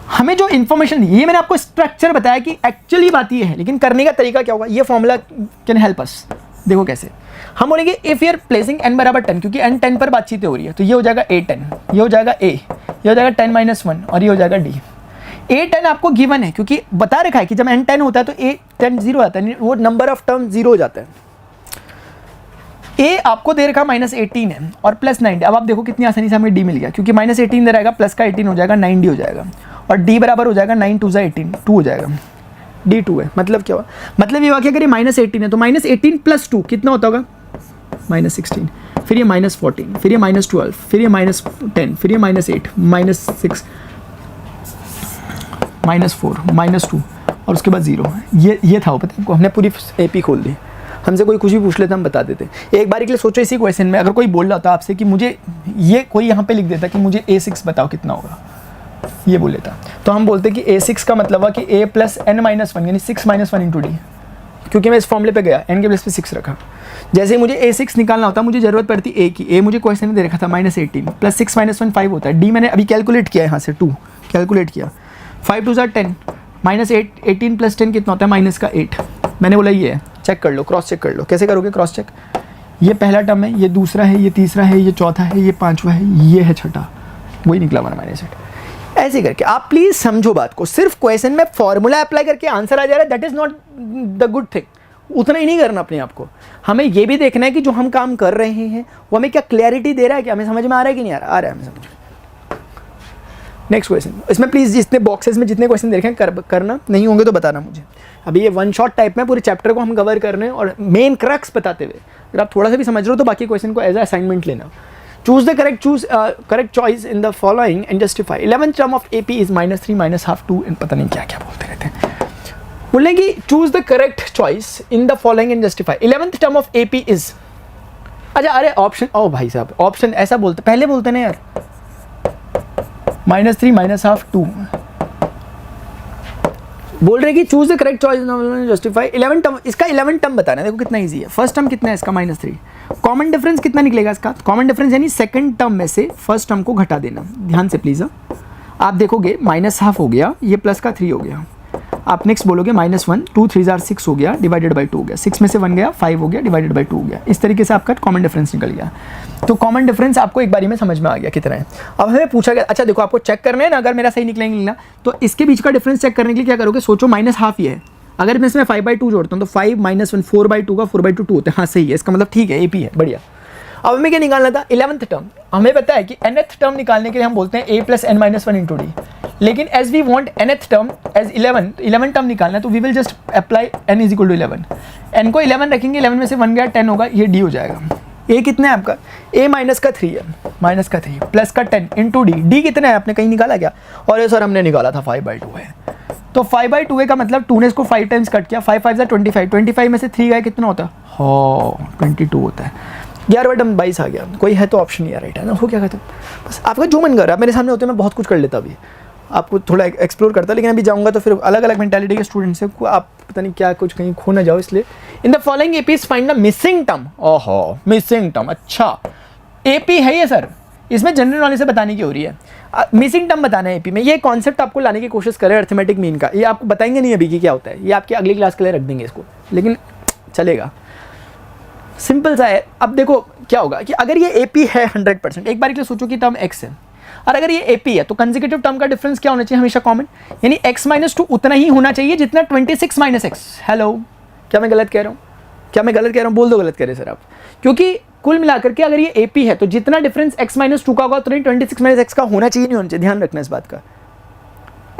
[SPEAKER 1] हमें जो इन्फॉर्मेशन, ये मैंने आपको स्ट्रक्चर बताया कि एक्चुअली बात ये है, लेकिन करने का तरीका क्या होगा, ये फॉर्मूला कैन हेल्प अस। देखो कैसे हम बोलेंगे, इफ यूर प्लेसिंग n बराबर 10, क्योंकि n 10 पर बातचीत हो रही है, तो ये हो जाएगा A10, ये हो जाएगा A, ये हो जाएगा 10 - 1 और ये हो जाएगा D। A10 आपको गिवन है, क्योंकि बता रखा है कि जब n 10 होता है तो A10 0 आता है, वो नंबर ऑफ टर्म 0 हो जाता है। A आपको दे रखा -18 है और +9D। अब आप देखो कितनी आसानी से हमें D मिल गया, क्योंकि -18 दे रहेगा, प्लस का 18 हो जाएगा, 9D हो जाएगा, और D बराबर हो जाएगा 9 × 2 = 18, 2 हो जाएगा, D 2 है। मतलब क्या हुआ? मतलब ये हुआ कि अगर ये -18 है तो -18 + 2 कितना होता होगा? -16, फिर ये -14, फिर ये -12, फिर ये -10, फिर ये -8, -6, -4, -2 और उसके बाद 0। ये था वो, पता है आपको, हमने पूरी AP खोल दी। हमसे कोई कुछ भी पूछ लेता हम बता देते। एक बार के लिए सोचो, इसी क्वेश्चन में अगर कोई बोल रहा होता आपसे कि मुझे ये, कोई यहाँ पे लिख देता कि मुझे A6 बताओ कितना होगा, ये बोल लेता, तो हम बोलते कि A6 का मतलब हुआ कि A + n - 1, यानी 6 - 1 × D, क्योंकि मैं इस फॉर्मूले पे गया, n के प्लेस पे 6 रखा। जैसे ही मुझे A6 निकालना होता, मुझे जरूरत पड़ती A की। A मुझे क्वेश्चन में दे रखा था -18, + 6 - 1 5 होता है। D मैंने अभी कैलकुलेट किया, यहाँ से 2 कैलकुलेट किया, 5 × 2 = 10, -18 + 10 कितना होता है? -8। मैंने बोला ये है, चेक कर लो, क्रॉस चेक कर लो। कैसे करोगे क्रॉस चेक? ये पहला टर्म है, ये दूसरा है, ये तीसरा है, ये चौथा है, ये पांचवा है, ये है छठा, वही निकला हमारा -8। ऐसे करके आप प्लीज समझो बात को। सिर्फ क्वेश्चन में फॉर्मूला अप्लाई करके आंसर आ जा रहा है, that is not the good thing. उतना ही नहीं करना अपने आप को, हमें ये भी देखना है कि जो हम काम कर रहे हैं वो हमें क्या क्लैरिटी दे रहा है, कि हमें समझ में आ रहा है कि नहीं आ रहा है हमें समझ। नेक्स्ट क्वेश्चन, इसमें प्लीज जितने बॉक्सेस में जितने क्वेश्चन देखें करना, नहीं होंगे तो बताना मुझे। अभी ये वन शॉट टाइप में पूरे चैप्टर को हम कवर कर रहे हैं और मेन क्रक्स बताते हुए, अगर आप थोड़ा सा भी समझ रहे हो तो बाकी क्वेश्चन को एज असाइनमेंट लेना। Choose the correct choice in the following and justify. 11th term of AP is -3 -1/2 2 and पता नहीं क्या क्या बोलते रहते हैं। बोलें कि choose the correct choice in the following and justify. 11th term of AP is, अच्छा अरे ऑप्शन, ओ भाई साहब ऑप्शन ऐसा बोलते, पहले बोलते ना यार, -3 -1/2 2 बोल रहे कि choose the correct choice justify. 11 term, इसका 11 टर्म बताना है। देखो कितना इजी है। फर्स्ट टर्म कितना है इसका? -3। कॉमन डिफरेंस कितना निकलेगा इसका? कॉमन डिफरेंस यानी सेकंड टर्म में से फर्स्ट टर्म को घटा देना। ध्यान से प्लीज, आप देखोगे -1/2 हो गया, ये प्लस का 3 हो गया। आप नेक्स्ट बोलोगे -1, 2 3 = 6 हो गया, डिवाइडेड बाई 2 हो गया, 6 में से 1 गया, 5 हो गया, डिवाइडेड बाई 2 हो गया। इस तरीके से आपका कॉमन डिफरेंस निकल गया। तो कॉमन डिफरेंस आपको एक बारी में समझ में आ गया कितना है। अब हमें पूछा गया, अच्छा देखो आपको चेक करना है ना, अगर मेरा सही निकलेंगे ना, तो इसके बीच का डिफरेंस चेक करने के लिए क्या करोगे? सोचो -1/2 ही है, अगर मैं इसमें 5/2 जोड़ता हूँ तो 5 - 1 4/2 का 4/2 2 होता है। हाँ सही है, इसका मतलब ठीक है, AP है, बढ़िया। अब हमें क्या निकालना था? 11th term. हमें पता है कि nth टर्म निकालने के लिए हम बोलते हैं A + n - 1 × D, लेकिन as we want nth term as 11 term निकालना है, तो we will just apply n = 11। n को 11 रखेंगे, 11 में से 1 गया, 10 होगा, ये D हो जाएगा। A कितना है आपका? A -3 है, -3 प्लस का 10 × D। D कितना है आपने कहीं निकाला क्या? और ये सर हमने निकाला था 5/2 है, तो 5/2 है का मतलब 2 ने इसको 5 टाइम्स कट किया, 5 5 = 25, 25 में से 3 गए कितना होता है? हाँ 22 होता है। 11वां टर्म 22 आ गया। कोई है तो ऑप्शन नहीं आ राइट है ना, हो क्या कहते हैं, बस आपका जो मन कर रहा है। मेरे सामने होते मैं बहुत कुछ कर लेता, अभी आपको थोड़ा एक्सप्लोर करता, लेकिन अभी जाऊंगा तो फिर अलग अलग मेंटालिटी के स्टूडेंट से आप पता नहीं क्या कुछ कहीं खो ना जाओ, इसलिए in the following APs find the missing term. ओहो मिसिंग टर्म, अच्छा AP है ये सर, इसमें जनरल नॉलेज से बताने की हो रही है। मिसिंग टर्म बताना है AP में, ये कॉन्सेप्ट आपको लाने की कोशिश करें अर्थमेटिक मीन का। ये आपको बताएंगे नहीं अभी कि क्या होता है, ये आपकी अगली क्लास के लिए रख देंगे इसको, लेकिन चलेगा, सिंपल सा है। अब देखो क्या होगा कि अगर ये AP है 100%, एक बार के लिए सोचो कि टर्म x है, और अगर ये AP है तो कंसेक्यूटिव टर्म का डिफरेंस क्या होना चाहिए? हमेशा कॉमन, यानी x - 2 उतना ही होना चाहिए जितना 26 - x। हेलो, क्या मैं गलत कह रहा हूँ? क्या मैं गलत कह रहा हूँ? बोल दो गलत कह रहे सर आप, क्योंकि कुल मिलाकर के अगर ये AP है तो जितना डिफरेंस x - 2 का होगा उतना ही 26 - x का होना चाहिए, नहीं होना चाहिए? ध्यान रखना इस बात का।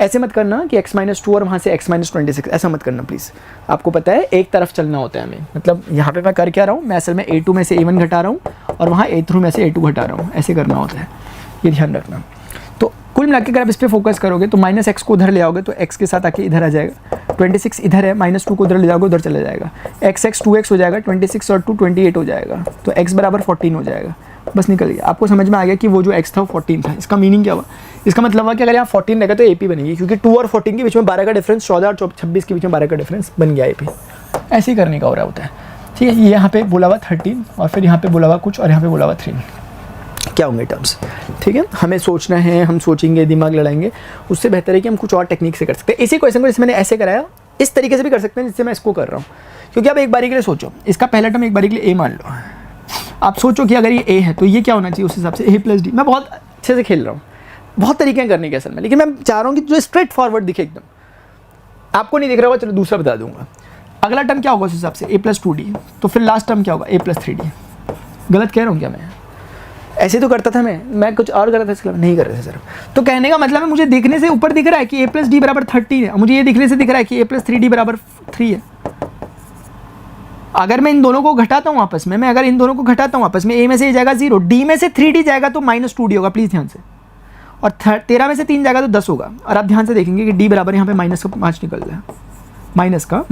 [SPEAKER 1] ऐसे मत करना कि x-2 और वहाँ से x-26, ऐसा मत करना प्लीज़। आपको पता है एक तरफ चलना होता है हमें, मतलब यहाँ पे मैं कर क्या रहा हूँ, मैं असल में a2 में से a1 घटा रहा हूँ और वहाँ a3 में से a2 घटा रहा हूँ, ऐसे करना होता है, ये ध्यान रखना। तो कुल मिला के अगर आप इस पर फोकस करोगे तो -x को उधर ले आओगे तो x के साथ आके इधर आ जाएगा, 26 इधर है, -2 को उधर ले जाओगे उधर चला जाएगा, x 2x हो जाएगा, 26 और 2 28 हो जाएगा, तो x बराबर 14 हो जाएगा। बस निकल गया। आपको समझ में आ गया कि वो जो x था वो 14 था। इसका मीनिंग क्या हुआ? इसका मतलब हुआ कि अगर यहाँ 14 रहेगा तो AP बनेगी, क्योंकि 2 और 14 के बीच में 12 का डिफरेंस, 14 और 26 के बीच में 12 का डिफरेंस बन गया AP। ऐसे ही करने का हो रहा होता है, ठीक है। ये यहाँ पे बोला हुआ 13 और फिर यहाँ पे बोला हुआ कुछ और यहाँ पे बोला हुआ 3, क्या होंगे टर्म्स, ठीक है। हमें सोचना है, हम सोचेंगे, दिमाग लड़ाएंगे, उससे बेहतर है कि हम कुछ और टेक्निक से कर सकते हैं। इसी क्वेश्चन को जैसे मैंने ऐसे कराया, इस तरीके से भी कर सकते हैं जिससे मैं इसको कर रहा हूँ। क्योंकि आप एक बारी के लिए सोचो, इसका पहला टर्म एक बारी के लिए a मान लो, आप सोचो कि अगर ये a है तो ये क्या होना चाहिए उस हिसाब से a + d। मैं बहुत अच्छे से खेल रहा हूँ, बहुत तरीके हैं करने के असल में, लेकिन मैं चाह रहा हूँ कि जो स्ट्रेट फॉरवर्ड दिखे एकदम। आपको नहीं दिख रहा होगा, चलो दूसरा बता दूंगा। अगला टर्म क्या होगा उस हिसाब से a + 2d, तो फिर लास्ट टर्म क्या होगा a + 3d। गलत कह रहा हूँ क्या मैं? ऐसे तो करता था मैं कुछ और कर रहा था, इसके नहीं कर रहे थे सर। तो कहने का मतलब है मुझे देखने से ऊपर दिख रहा है कि a + d बराबर 13 है, मुझे ये दिखने से दिख रहा है कि a + 3d बराबर 3 है। अगर मैं इन दोनों को घटाता हूँ आपस में, अगर इन दोनों को घटाता हूँ आपस में, a में से जाएगा 0, d में से 3d जाएगा तो -2d होगा, प्लीज़ ध्यान से, और 13 में से 3 जाएगा तो 10 होगा। और आप ध्यान से देखेंगे कि d बराबर यहाँ पे -5 निकल रहा है, माइनस का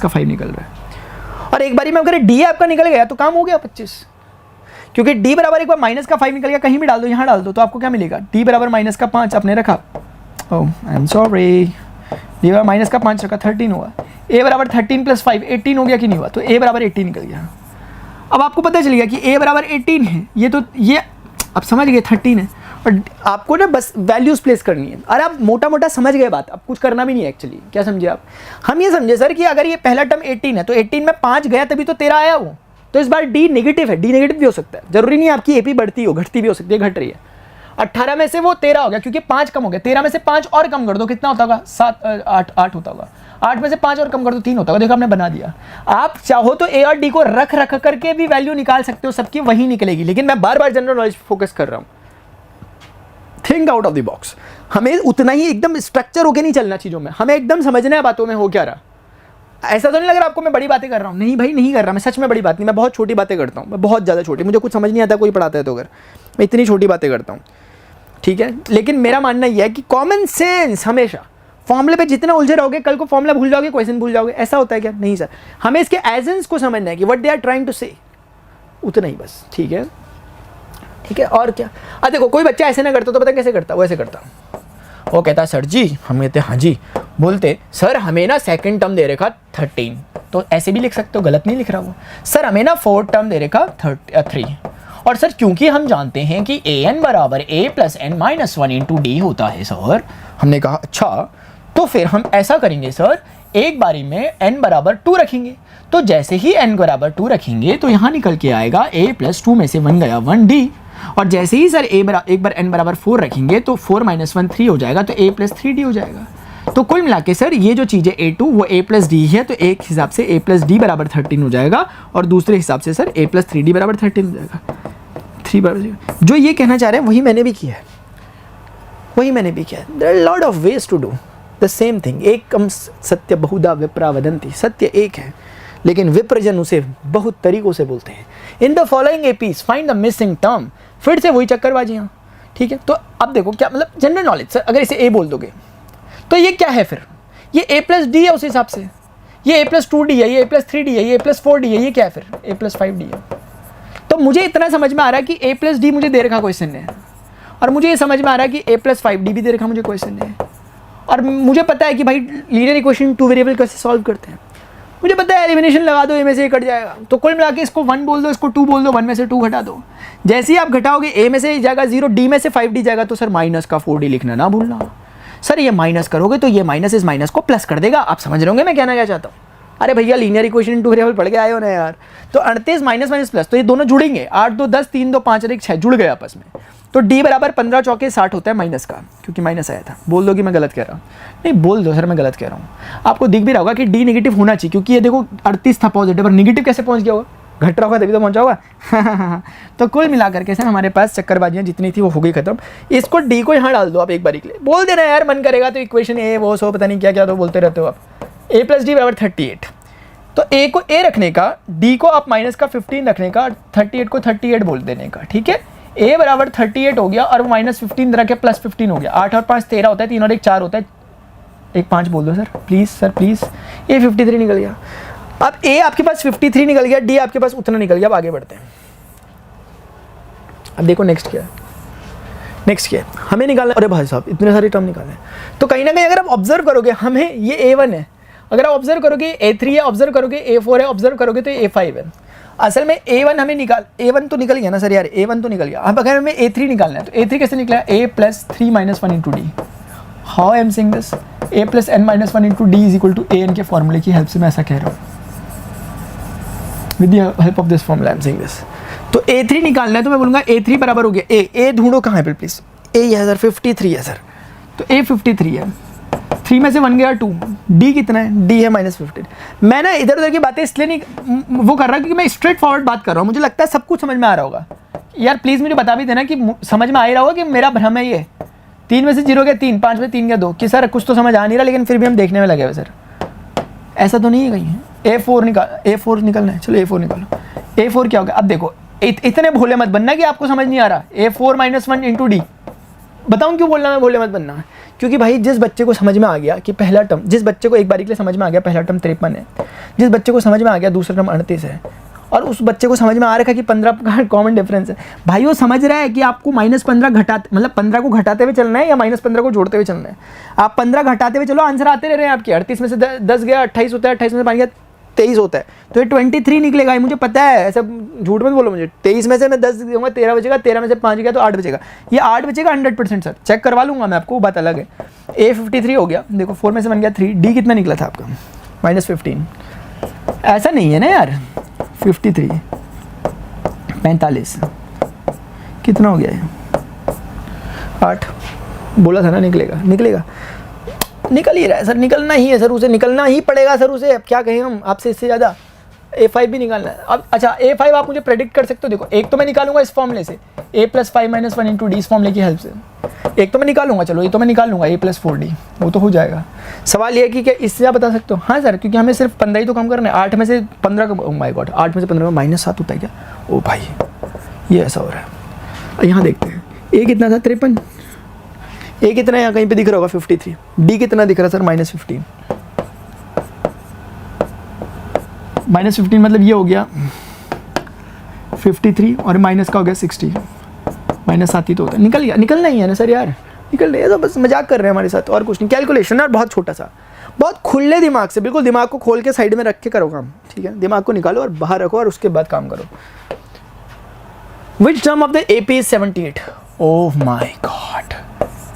[SPEAKER 1] 5 निकल रहा है। और एक बारी में अगर d आपका निकल गया तो काम हो गया 25, क्योंकि d बराबर एक बार -5 निकल गया, कहीं भी डाल दो, यहाँ डाल दो, तो आपको क्या मिलेगा, d बराबर -5 आपने रखा, ओह आई एम सॉरी, d बराबर -5 रखा, 13 हुआ, a बराबर 13 + 5 18 हो गया कि नहीं हुआ, तो a बराबर 18 निकल गया। अब आपको पता चल गया कि a बराबर 18 है, ये आप समझ गए 13 है, और आपको ना बस वैल्यूज प्लेस करनी है। और आप मोटा मोटा समझ गए बात, अब कुछ करना भी नहीं है एक्चुअली। क्या समझे आप? हम ये समझे सर कि अगर ये पहला टर्म 18 है तो 18 में 5 गया तभी तो 13 आया वो, तो इस बार d नेगेटिव है, d नेगेटिव भी हो सकता है, जरूरी नहीं आपकी AP बढ़ती हो, घटती भी हो सकती है, घट रही है। 18 में से वो 13 हो गया क्योंकि 5 कम हो गया, 13 में से 5 और कम कर दो, कितना होता होगा, 8 होता होगा, 8 में से 5 और कम कर दो 3 होता होगा। देखो आपने बना दिया। आप चाहो तो a और d को रख करके भी वैल्यू निकाल सकते हो, सबकी वही निकलेगी, लेकिन मैं बार बार जनरल नॉलेज फोकस कर रहा हूँ। Think out of the box. हमें उतना ही एकदम स्ट्रक्चर होके नहीं चलना चीज़ों में, हमें एकदम समझना है बातों में हो क्या रहा। ऐसा तो नहीं लग रहा आपको मैं बड़ी बातें कर रहा हूँ, नहीं भाई नहीं कर रहा, मैं सच में बड़ी बात नहीं, मैं बहुत छोटी बातें करता हूँ, मैं बहुत ज़्यादा छोटी, मुझे कुछ समझ नहीं आता कोई पढ़ाता है तो, अगर मैं इतनी छोटी बातें करता हूँ, ठीक है। लेकिन मेरा मानना यह है कि कॉमन सेंस, हमेशा फॉर्मूले पे जितना उलझे रहोगे कल को फॉर्मूला भूल जाओगे, क्वेश्चन भूल जाओगे, ऐसा होता है क्या? नहीं सर, हमें इसके एजेंस को समझना है कि what they are trying to say, उतना ही बस, ठीक है, ठीक है। और क्या, देखो कोई बच्चा ऐसे ना करता तो पता कैसे करता, वो ऐसे करता, वो कहता सर जी, हम कहते हाँ जी, बोलते सर हमें ना सेकंड टर्म दे रखा 13, तो ऐसे भी लिख सकते हो, गलत नहीं लिख रहा वो, सर हमें ना फोर्थ टर्म दे रखा 3, और सर क्योंकि हम जानते हैं कि an बराबर a + n - 1 × d होता है सर, हमने कहा अच्छा, तो फिर हम ऐसा करेंगे सर, एक बारी में n बराबर 2 रखेंगे, तो जैसे ही n बराबर 2 रखेंगे तो यहाँ निकल के आएगा a + 2 में से 1 गया 1d, और जैसे ही सर एक बार n बराबर 4 रखेंगे तो 4 - 1 3 हो जाएगा, तो a + 3d हो जाएगा। तो कुल मिला के सर ये जो चीज़ है a2 वो a + d है, तो एक हिसाब से a + d बराबर 13 हो जाएगा, और दूसरे हिसाब से सर a + 3d बराबर 13 हो जाएगा। 3 बराबर, जो ये कहना चाह रहे हैं वही मैंने भी किया है, वही मैंने भी किया है। There are lot of ways to do the same thing. एकम सत्य बहुधा विप्रा वदन्ति, सत्य एक है लेकिन विप्रजन उसे बहुत तरीकों से बोलते हैं। In the following APs find the missing term, फिर से वही चक्करबाजियाँ, ठीक है। तो अब देखो क्या मतलब जनरल नॉलेज, सर अगर इसे a बोल दोगे तो ये क्या है, फिर ये a + d है, उस हिसाब से ये a + 2d है, ये a + 3d है, ये a + 4d है, ये क्या है फिर a + 5d है। तो मुझे इतना समझ में आ रहा है कि a + d मुझे दे रखा क्वेश्चन है, और मुझे ये समझ में आ रहा है कि a + 5d भी दे रखा मुझे क्वेश्चन है, और मुझे पता है कि भाई लीनियर इक्वेशन 2 वेरिएबल कैसे सॉल्व करते हैं, मुझे पता है एलिमिनेशन लगा दो, a में से कट जाएगा, तो कुल मिला के इसको 1 बोल दो, इसको 2 बोल दो, 1 में से 2 घटा दो। जैसे ही आप घटाओगे a में से जाएगा 0, d में से 5d जाएगा, तो सर माइनस का 4d लिखना ना भूलना। सर ये माइनस करोगे तो ये माइनस इस माइनस को प्लस कर देगा। आप समझ रहे होंगे मैं कहना क्या चाहता हूँ? अरे भैया लीनियर इक्वेशन 2 वेरिएबल पढ़ के आए हो ना यार। तो 38 माइनस माइनस प्लस, तो ये दोनों जुड़ेंगे, 8 2 10 3 2 5 और 1 6 जुड़ गए आपस में, तो d बराबर 15 चौके 60 होता है माइनस का, क्योंकि माइनस आया था। बोल दो कि मैं गलत कह रहा हूँ? नहीं बोल दो सर मैं गलत कह रहा हूँ। आपको दिख भी रहा होगा कि d नेगेटिव होना चाहिए, क्योंकि ये देखो 38 था पॉजिटिव और नेगेटिव कैसे पहुँच गया होगा, घट रहा होगा तभी तो पहुंचा होगा। तो कुल मिलाकर के सर हमारे पास चक्करबाजियाँ जितनी थी वो हो गई खत्म। इसको डी को यहाँ डाल दो आप एक बारी के लिए, बोल देना यार मन करेगा तो इक्वेशन ए वो सो पता नहीं क्या क्या तो बोलते रहते हो आप। ए प्लस डी बराबर 38, तो ए को ए रखने का, डी को आप माइनस का 15 रखने का, 38 को 38 बोल देने का, ठीक है। ए बराबर 38 हो गया और माइनस 15 रखे प्लस 15 हो गया। 8 और 5 13 होता है, 3 और 1 4 होता है, 1 5 बोल दो सर प्लीज़। ए 53 निकल गया। अब ए आपके पास 53 निकल गया, डी आपके पास उतना निकल गया। अब आगे बढ़ते हैं। अब देखो नेक्स्ट क्या है, हमें निकालना, अरे भाई साहब इतने सारे टर्म निकाले। तो कहीं ना कहीं अगर आप ऑब्जर्व करोगे, हमें ये A1 है, अगर आप ऑब्जर्व करोगे A3 है, ऑब्जर्व करोगे A4 है, ऑब्जर्व करोगे तो A5 है। असल में A1 हमें A1 तो निकल गया ना सर यार, A1 तो निकल गया। अब अगर हमें A3 निकालना है तो A3 कैसे निकला, A plus 3 minus 1 into D. How I am saying this, A plus n minus 1 into D is equal to AN के फॉर्मूले की हेल्प से मैं ऐसा कह रहा हूँ, with the help of this formula I am saying this. तो A3 निकालना है तो मैं बोलूँगा A3 बराबर हो गया A ढूंढो कहाँ है प्लीज़, A ये है सर 53 है सर, तो A 53 है, 3 में से 1 गया 2, D कितना है, D है -15। मैं ना इधर उधर की बातें इसलिए नहीं वो कर रहा क्योंकि मैं स्ट्रेट फॉरवर्ड बात कर रहा हूँ, मुझे लगता है सब कुछ समझ में आ रहा होगा। यार प्लीज़ मुझे बता भी देना कि समझ में आ ही रहा होगा कि मेरा भ्रम है ये। 3 में से 0 गया 3, 5 में 3 गया 2, कि सर कुछ तो समझ आ नहीं रहा लेकिन फिर भी हम देखने में लगे हुए सर, ऐसा तो नहीं है कहीं। A4 निकलना है, चलो A4 निकालो। A4 क्या होगा, अब देखो इतने भोले मत बनना कि आपको समझ नहीं आ रहा। A4 माइनस 1 इंटू डी, बताऊँ क्यों बोलना मैं भोले मत बनना है, क्योंकि भाई जिस बच्चे को समझ में आ गया कि पहला टर्म, जिस बच्चे को एक बारी के लिए समझ में आ गया पहला टर्म 53 है, जिस बच्चे को समझ में आ गया दूसरा टर्म 38 है, और उस बच्चे को समझ में आ रखा है कि 15 का कॉमन डिफरेंस है, भाई वो समझ रहा है कि आपको -15 घटाते, मतलब 15 को घटाते हुए चलना है या -15 को जोड़ते हुए चलना है। आप 15 घटाते हुए चलो, आंसर आते रह रहे हैं आपके। 38 में से 10 गया 28 होता है, 28 में से 5 गया 23 होता है, तो ये 23 निकलेगा, मुझे पता है, ऐसा झूठ मत बोलो मुझे। 23 में से मैं 10 दूंगा 13 बचेगा, 13 में से 5 गया तो 8 बचेगा, ये 8 बचेगा 100% सर, चेक करवा लूंगा मैं आपको, बात अलग है। A 53 हो गया, देखो 4 में से 1 गया 3, D कितना निकला था आपका -15, ऐसा नहीं है ना यार, 53 45 कितना हो गया है 8, बोला था ना निकलेगा, निकल ही रहा है सर, निकलना ही है सर, उसे निकलना ही पड़ेगा सर, उसे अब क्या कहें हम आपसे इससे ज़्यादा। A5 भी निकालना है। अब अच्छा A5 आप मुझे प्रेडिक्ट कर सकते हो, देखो एक तो मैं निकालूंगा इस फॉर्मूले से, A plus 5 minus 1 into D, इस फॉर्मूले की हेल्प से एक तो मैं निकालूंगा, चलो ये तो मैं निकाल लूँगा A प्लस 4D, वो तो हो जाएगा। सवाल ये है कि क्या इससे ज़्यादा बता सकते हो, हाँ सर, क्योंकि हमें सिर्फ 15 ही तो कम करना है। 8 में से 15 का, ओह माय गॉड, 8 में से 15 में -7 होता है क्या, ओ भाई ये ऐसा हो रहा है। यहाँ देखते हैं A कितना था 53, A कितना यहाँ कहीं पे दिख रहा होगा 53, D कितना दिख रहा सर -15, -15 मतलब ये हो गया 53 और माइनस का हो गया 60, -7 ही तो होता है, निकल गया, निकलना ही है ना सर यार, निकल रही है, तो बस मजाक कर रहे हैं हमारे साथ और कुछ नहीं। कैलकुलेशन है बहुत छोटा सा, बहुत खुले दिमाग से, बिल्कुल दिमाग को खोल के साइड में रख के करो काम, ठीक है, दिमाग को निकालो और बाहर रखो और उसके बाद काम करो। विच term of the AP is 78, oh my God,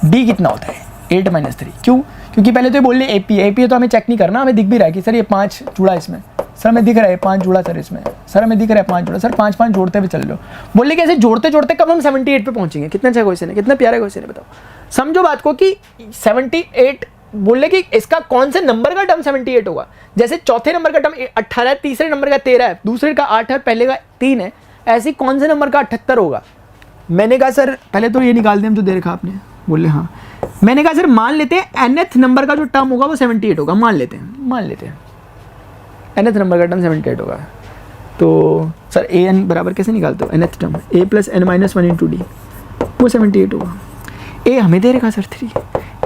[SPEAKER 1] D कितना होता है 8 - 3, क्यों, क्योंकि पहले तो ये बोल रहे AP है तो हमें चेक नहीं करना, हमें दिख भी रहा है कि सर ये 5 जुड़ा इसमें, सर हमें दिख रहा है 5 जुड़ा सर इसमें, सर हमें दिख रहा है 5 जुड़ा, सर 5 जोड़ते हुए चल लो। बोले कि ऐसे जोड़ते जोड़ते कब हम 78 पे पहुंचेंगे, कितना अच्छा क्वेश्चन है, कितना प्यारा क्वेश्चन है, बताओ। समझो बात को कि 78 बोले कि इसका कौन से नंबर का टर्म 78 होगा, जैसे चौथे नंबर का टर्म 18 है, तीसरे नंबर का 13 है, दूसरे का 8 है, पहले का 3 है, ऐसी कौन से नंबर का 78 होगा। मैंने कहा सर पहले तो ये निकाल दें हम, तो दे रखा आपने, बोले हाँ। मैंने कहा सर मान लेते हैं nth नंबर का जो टर्म होगा वो 78 होगा, मान लेते हैं nth नंबर का टर्म 78 होगा, तो सर an बराबर कैसे निकालते हो, nth term a plus n minus 1 into D, वो 78 होगा। a हमें दे रखा सर 3,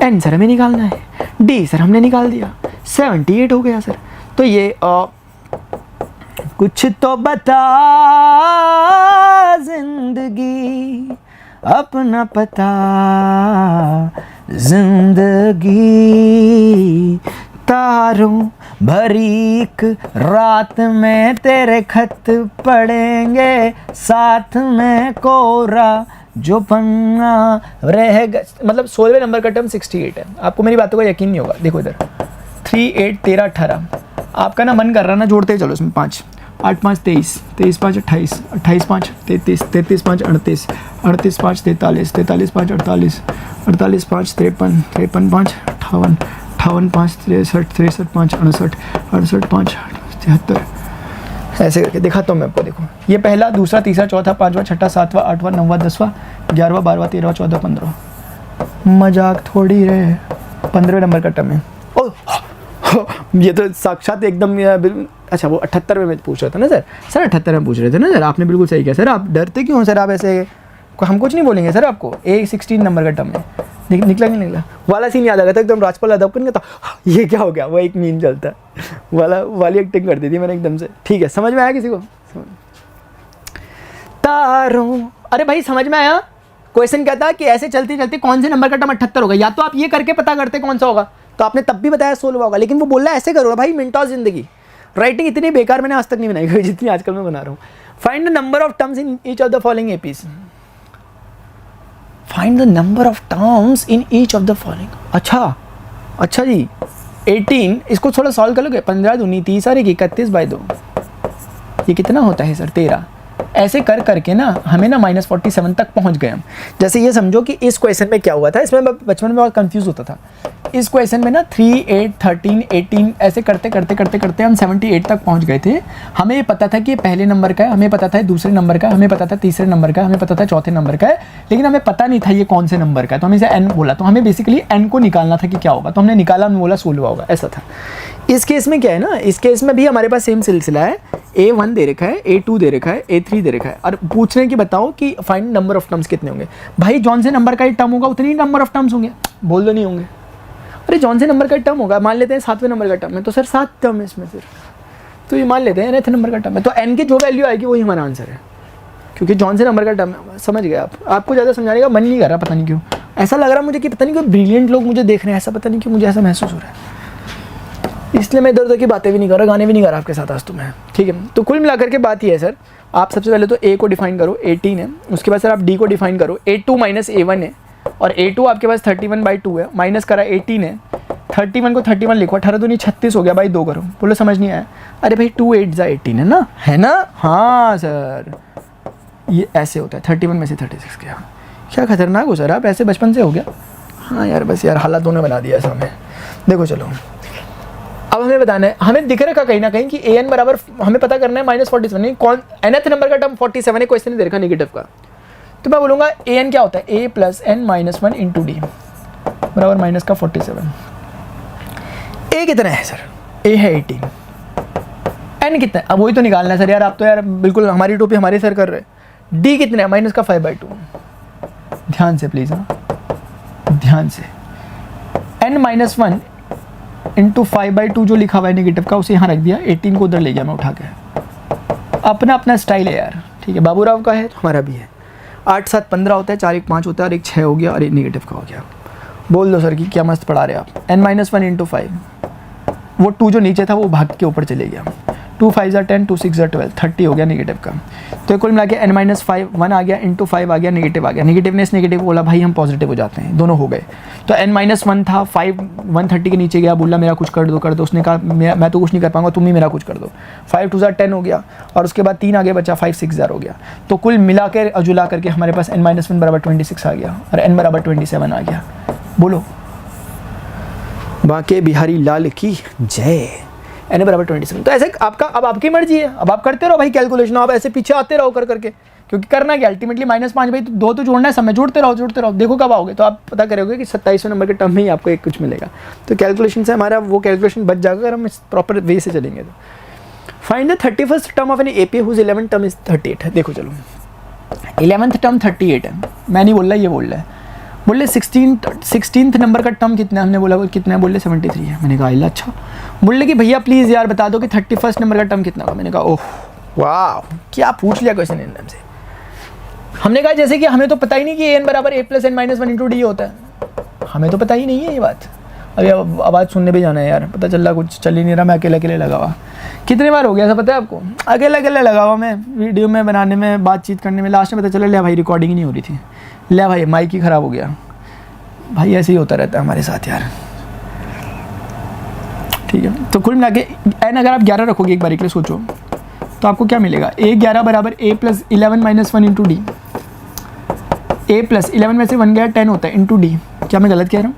[SPEAKER 1] n सर हमें निकालना है, d सर हमने निकाल दिया, 78 हो गया सर। तो ये कुछ तो बता जिंदगी अपना पता जिंदगी, तारों भरी एक रात में तेरे खत पड़ेंगे, साथ में कोरा जो पन्ना रह गया, मतलब 16वें नंबर का टर्म 68 है। आपको मेरी बातों का यकीन नहीं होगा, देखो इधर 3 8 13 18, आपका ना मन कर रहा ना जोड़ते चलो इसमें 5 8 5 23, 23 5 28, 28 5 33, 33 5 38, 38 5 43, 43 5 48, 48 5 53, 53 5 58, 58 5 63, 63 5 68, 68 5 73, ऐसे करके दिखाता हूँ मैं आपको। देखो ये पहला, दूसरा, तीसरा, चौथा, पाँचवा, छठा, सातवां, आठवां, नौवां, 10वां, 11वां, 12वां, 13वां, 14वां, 15वां। मजाक थोड़ी रहे, 15वें नंबर का टर्म है। ये तो साक्षात एकदम अच्छा वो 78 में पूछ रहा था ना सर 78 में पूछ रहे थे ना सर, आपने बिल्कुल सही किया सर। आप डरते क्यों सर? आप ऐसे हम कुछ नहीं बोलेंगे सर आपको। A16 नंबर का टर्म है। निकला नहीं निकला वाला सीन याद आ गया था एकदम। राजपाल यादव का था, ये क्या हो गया, वो एक मीम चलता है वाली एक्टिंग कर दी थी मैंने एकदम से। ठीक है, समझ में आया किसी को? तारों, अरे भाई समझ में आया? क्वेश्चन कहता है कि ऐसे चलते चलते कौन से नंबर का टर्म 78 होगा। या तो आप ये करके पता करते कौन सा होगा, तो आपने तब भी बताया 16 होगा, लेकिन वो बोल रहा है ऐसे करो भाई, मिनटॉस जिंदगी। राइटिंग इतनी बेकार मैंने आज तक नहीं बनाई गई जितनी आजकल मैं बना रहा हूँ। Find the number of terms in each of the following APs. Find the number of terms in each of the following. अच्छा जी 18, इसको थोड़ा सॉल्व कर लोगे। 15 दूनी 30 और 31/2, ये कितना होता है सर? 13। ऐसे कर करके ना हमें ना -47 तक पहुंच गए हम। जैसे ये समझो कि इस क्वेश्चन में क्या हुआ था, इसमें मैं बचपन में बहुत कंफ्यूज होता था। इस क्वेश्चन में ना 3, 8, 13, 18 ऐसे करते करते करते करते हम 78 तक पहुंच गए थे। हमें ये पता था कि ये पहले नंबर का है, हमें पता था दूसरे नंबर का, हमें पता था तीसरे नंबर का, हमें पता था चौथे नंबर का है, लेकिन हमें पता नहीं था ये कौन से नंबर का है। तो हमें इसे n बोला, तो हमें बेसिकली n को निकालना था कि क्या होगा, तो हमने निकाला, हमने बोला 16 होगा, ऐसा था। इस केस में क्या है ना, इस केस में भी हमारे पास सेम सिलसिला है। A1 दे रखा है, A2 दे रखा है, A3 दे रखा है, और पूछ रहे हैं कि बताओ कि फाइंड नंबर ऑफ टर्म्स कितने होंगे। भाई जौन से नंबर का एक टर्म होगा उतनी ही नंबर ऑफ टर्म्स होंगे। बोल दो नहीं होंगे। अरे जौन से नंबर का टर्म होगा, मान लेते हैं 7वें नंबर का टर्म है, तो सर 7 टर्म है इसमें सिर्फ, तो ये मान लेते हैं nth नंबर का टर्म है, तो n की जो वैल्यू आएगी वही हमारा आंसर है, क्योंकि जौन से नंबर का टर्म है। समझ गए आप? आपको ज़्यादा समझाने का मन नहीं कर रहा, पता नहीं क्यों ऐसा लग रहा मुझे कि पता नहीं कोई ब्रिलियंट लोग मुझे देख रहे हैं, ऐसा पता नहीं क्यों मुझे ऐसा महसूस हो रहा है। इसलिए मैं इधर उधर की बातें भी नहीं कर रहा, गाने भी नहीं गा रहा आपके साथ आज तो मैं। ठीक है, तो कुल मिलाकर के बात ये है सर, आप सबसे पहले तो A को डिफाइन करो, 18 है। उसके बाद सर आप D को डिफाइन करो, A2 - A1 है, और A2 आपके पास 31/2 है, माइनस करा 18 है। 31 को 31 लिखो, 18 दूनी 36 हो गया भाई, 2 करो। बोलो समझ नहीं आया? अरे भाई 2 8 जा 18 है ना, है ना? हाँ सर, ये ऐसे होता है। 31 में से 36 गया। क्या खतरनाक हो सर आप, ऐसे बचपन से हो गया? हाँ यार, बस यार हालातों ने बना दिया ऐसा हमें। देखो चलो, अब हमें बताना है, हमें दिख रखा कहीं ना कहीं कि an बराबर, हमें पता करना है -47, नहीं कौन nth नंबर का टर्म 47 है, क्वेश्चन दे रखा नेगेटिव का। तो मैं बोलूँगा an क्या होता है, a + n - 1 × d बराबर माइनस का 47। a कितना है सर? a है 18। n कितना है? अब वही तो निकालना है सर यार, आप तो यार बिल्कुल हमारी टोपी हमारे सर कर रहे हैं। d कितना है? माइनस का 5/2। ध्यान से प्लीज़, हाँ ध्यान से। n - 1 × 5/2 जो लिखा हुआ है नेगेटिव का, उसे यहाँ रख दिया, 18 को उधर ले गया मैं उठा के। अपना अपना स्टाइल है यार, ठीक है। बाबूराव का है तो हमारा भी है। 8 7 15 होता है, 4 1 5 होता है, और 1 6 हो गया, और 1 नेगेटिव का हो गया। बोल दो सर कि क्या मस्त पढ़ा रहे आप। n - 1 × 5, वो 2 जो नीचे था वो भाग के ऊपर चले गया। 2 5 = 10, 2 6 = 12, 30 हो गया नेगेटिव का। तो कुल मिला के n - 5 1 आ गया, × 5 आ गया, नेगेटिव आ गया। नेगेटिवनेस नेगेटिव बोला भाई हम पॉजिटिव हो जाते हैं, दोनों हो गए। तो n - 1 था, 5 130 के नीचे गया, बोला मेरा कुछ कर दो। उसने कहा मैं तो कुछ नहीं कर पाऊंगा, तुम ही मेरा कुछ कर दो। 5 2 = 10 हो गया, और उसके बाद 3 आगे बचा, 5 6 0 हो गया। तो कुल मिला के अजुला करके हमारे पास n - 1 बराबर 26 आ गया, और n बराबर 27 आ गया। बोलो बाके बिहारी लाल की जय। n बराबर 27। तो ऐसे आपका, अब आपकी मर्जी है, अब आप करते रहो भाई कैलकुलेशन, आप ऐसे पीछे आते रहो कर करके, क्योंकि करना क्या अल्टीमेटली -5 भाई, तो 2 तो जोड़ना है, समय जोड़ते रहो, देखो कब आओगे तो आप पता करोगे कि 27वें नंबर के टर्म में ही आपको एक कुछ मिलेगा। तो कैलकुलेशन से हमारा वो कैलकुलेशन बच जाएगा अगर हम इस प्रॉपर वे से चलेंगे। तो find the 31st term of an AP whose 11th term is 38 है। देखो चलो 11th टर्म 38 है, मैं नहीं बोल रहा, ये बोल रहा है। बोले 16th नंबर का टर्म कितना है, हमने बोला कितना है, बोले 73 है। मैंने कहा अच्छा। बोले कि भैया प्लीज़ यार बता दो कि 31st नंबर का टर्म कितना होगा। मैंने कहा ओह वाह, क्या पूछ लिया क्वेश्चन एकदम से। हमने कहा जैसे कि हमें तो पता ही नहीं कि n बराबर a + n - 1 × d होता है, हमें तो पता ही नहीं है ये बात। अभी आवाज़ सुनने भी जाना है यार, पता चल रहा कुछ चल ही नहीं रहा, मैं अकेले अकेले लगा हुआ। कितने बार हो गया ऐसा पता है आपको, अकेले अकेले लगा हुआ मैं वीडियो में बनाने में, बातचीत करने में, लास्ट में पता चला ले भाई रिकॉर्डिंग ही नहीं हो रही थी, ले भाई माइक ही ख़राब हो गया। भाई ऐसे ही होता रहता है हमारे साथ यार, ठीक है। तो कुल मिला के n अगर आप 11 रखोगे एक बार के लिए सोचो, तो आपको क्या मिलेगा, a 11 बराबर a + 11 - 1 × d। a + 11 में से 1 गया 10 होता है × d। क्या मैं गलत कह रहा हूँ?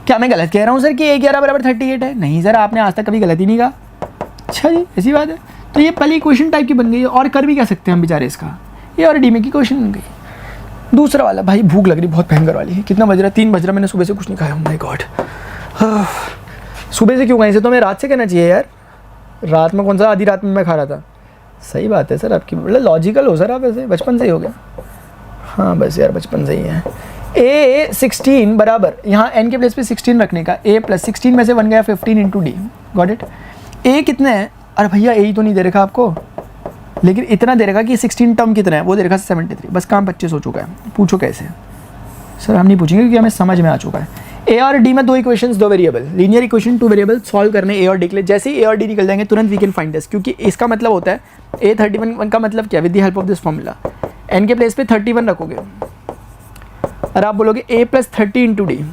[SPEAKER 1] क्या मैं गलत कह रहा हूँ सर कि a 11 बराबर 38 है? नहीं सर, आपने आज तक कभी गलत ही नहीं कहा। अच्छा जी, ऐसी बात है। तो ये पहली क्वेश्चन टाइप की बन गई है, और कर भी क्या सकते हैं हम बेचारे इसका, ए और डी में की क्वेश्चन बन गई। दूसरा वाला, भाई भूख लग रही बहुत भयंकर वाली है। कितना बज रहा है? 3 बज रहा, मैंने सुबह से कुछ नहीं खाया। माय गॉड, सुबह से क्यों खाई? से तो मैं रात से कहना चाहिए यार, रात में कौन सा आधी रात में मैं खा रहा था। सही बात है सर आपकी, मतलब लॉजिकल हो सर आप, ऐसे बचपन से ही हो गया। हाँ बस यार बचपन से ही है। ए 16 बराबर, यहाँ एन के प्लेस पे 16 रखने का, ए प्लस 16 में से बन गया 15 इंटू डी। Got it. ए कितने हैं? अरे भैया ए ही तो नहीं दे रखा आपको, लेकिन इतना दे रखा कि 16 टर्म कितना है, वो दे रखा 73। बस काम 25 हो चुका है। पूछो कैसे? सर हम नहीं पूछेंगे क्योंकि हमें समझ में आ चुका है। ए और डी में 2 equations 2 variable, linear equation 2 variable solve करने ए और डी के लिए। जैसे ही ए और डी निकल जाएंगे तुरंत वी कैन फाइंड दिस, क्योंकि इसका मतलब होता है ए 31 का मतलब क्या, with the help of this formula n के प्लेस पे 31 रखोगे और आप बोलोगे ए प्लस 30 इंटू डी,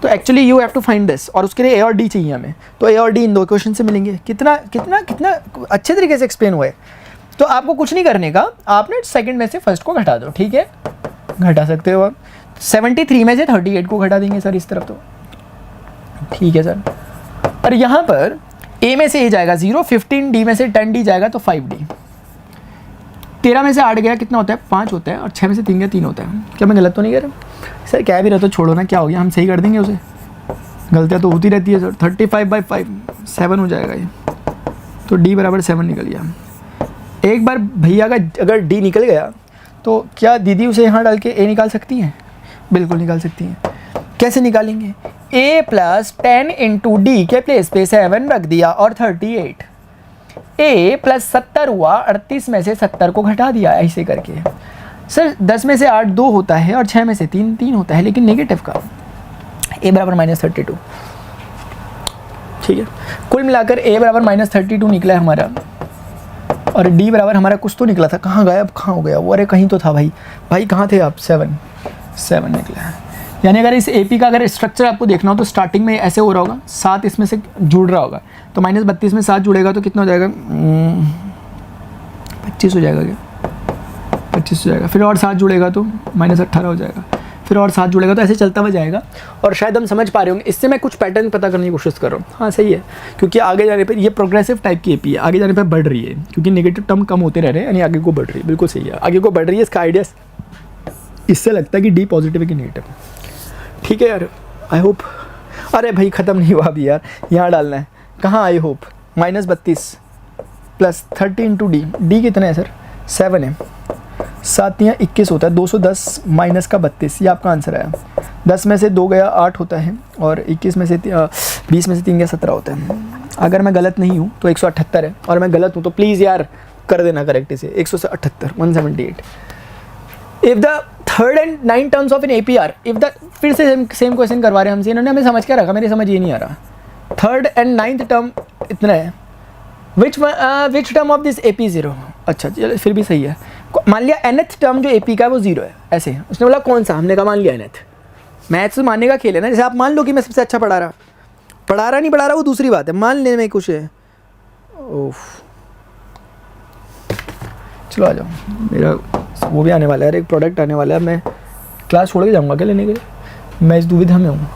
[SPEAKER 1] तो actually you have to find this, और उसके लिए ए और डी चाहिए हमें। तो ए और डी इन 2 इक्वेशन से मिलेंगे। कितना कितना कितना अच्छे तरीके से एक्सप्लेन हुआ है। तो आपको कुछ नहीं करने का, आपने सेकंड में से फर्स्ट को घटा दो, ठीक है, घटा सकते हो आप। 73 में से 38 को घटा देंगे सर इस तरफ, तो ठीक है सर। और यहाँ पर ए में से ए जाएगा 0, 15 डी में से 10 डी जाएगा तो 5 डी। 13 में से 8 गया कितना होता है? 5 होता है, और 6 में से 3 गया 3 होता है। क्या मैं गलत तो नहीं कह रहा सर? क्या भी रहा तो छोड़ो ना, क्या हो गया, हम सही कर देंगे उसे, गलतियाँ तो होती रहती है सर। 35/5 7 हो जाएगा ये, तो डी बराबर 7 निकल गया। एक बार भैया का अगर डी निकल गया तो क्या दीदी उसे यहाँ डाल के ए निकाल सकती हैं? बिल्कुल निकाल सकती हैं। कैसे निकालेंगे? ए प्लस 10 इंटू डी के प्लेस पे 7 रख दिया और 38, ए प्लस 70 हुआ, 38 में से 70 को घटा दिया, ऐसे करके। सर 10 में से 8 2 होता है, और 6 में से 3 3 होता है, लेकिन नेगेटिव का। ए बराबर -32, ठीक है। कुल मिलाकर ए बराबर -32 निकला है हमारा, और डी बराबर हमारा कुछ तो निकला था, कहाँ गायब, कहाँ हो गया वो? अरे कहीं तो था भाई, भाई कहाँ थे आप? 7 निकला है। यानी अगर इस एपी का अगर स्ट्रक्चर आपको देखना हो तो स्टार्टिंग में ऐसे हो रहा होगा, 7 इसमें से जुड़ रहा होगा, तो -32 में 7 जुड़ेगा तो कितना हो जाएगा? 25 हो जाएगा क्या? 25 हो जाएगा। फिर और 7 जुड़ेगा तो -18 हो जाएगा, फिर और 7 जुड़ेगा, तो ऐसे चलता हुआ जाएगा। और शायद हम समझ पा रहे होंगे, इससे मैं कुछ पैटर्न पता करने की कोशिश कर रहा हूँ। हाँ सही है, क्योंकि आगे जाने पर ये प्रोग्रेसिव टाइप की एपी है, आगे जाने पर बढ़ रही है, क्योंकि नेगेटिव टर्म कम होते रह रहे हैं, यानी आगे को बढ़ रही है। बिल्कुल सही है, आगे को बढ़ रही है। इसका आइडिया इससे लगता है कि डी पॉजिटिव है कि नेगेटिव। ठीक है यार, आई होप। अरे भाई ख़त्म नहीं हुआ अभी यार, यहाँ डालना है। कहाँ? I hope -32 plus 30 into D. D कितना है सर? 7 है। 7 या 21 होता है, 210 माइनस का 32, ये आपका आंसर आया। 10 में से 2 गया 8 होता है, और 21 में से 20 में से 3 गया 17 होता है। अगर मैं गलत नहीं हूँ तो 178 है, और मैं गलत हूँ तो प्लीज़ यार कर देना करेक्ट इसे। 178 178। If the third and 9 terms of an APR, if the, फिर से सेम क्वेश्चन करवा रहे हैं हमसे, इन्होंने हमें समझ क्या रखा, मेरी समझ ये नहीं आ रहा। थर्ड एंड 9th टर्म इतना है, विच टर्म ऑफ दिस AP 0? अच्छा चलो फिर भी सही है। मान लिया nth टर्म जो AP का है वो 0 है, ऐसे। उसने बोला कौन सा? हमने कहा मान लिया nth। मैथ्स मानने का खेल है ना, जैसे आप मान लो कि मैं सबसे अच्छा पढ़ा रहा नहीं पढ़ा रहा वो दूसरी बात है, मान लेने में कुछ है। ओफ, चलो आ जाओ, मेरा वो भी आने वाला है, एक प्रोडक्ट आने वाला है, मैं क्लास छोड़ के जाऊँगा क्या लेने के लिए? मैं इस दुविधा में हूँ।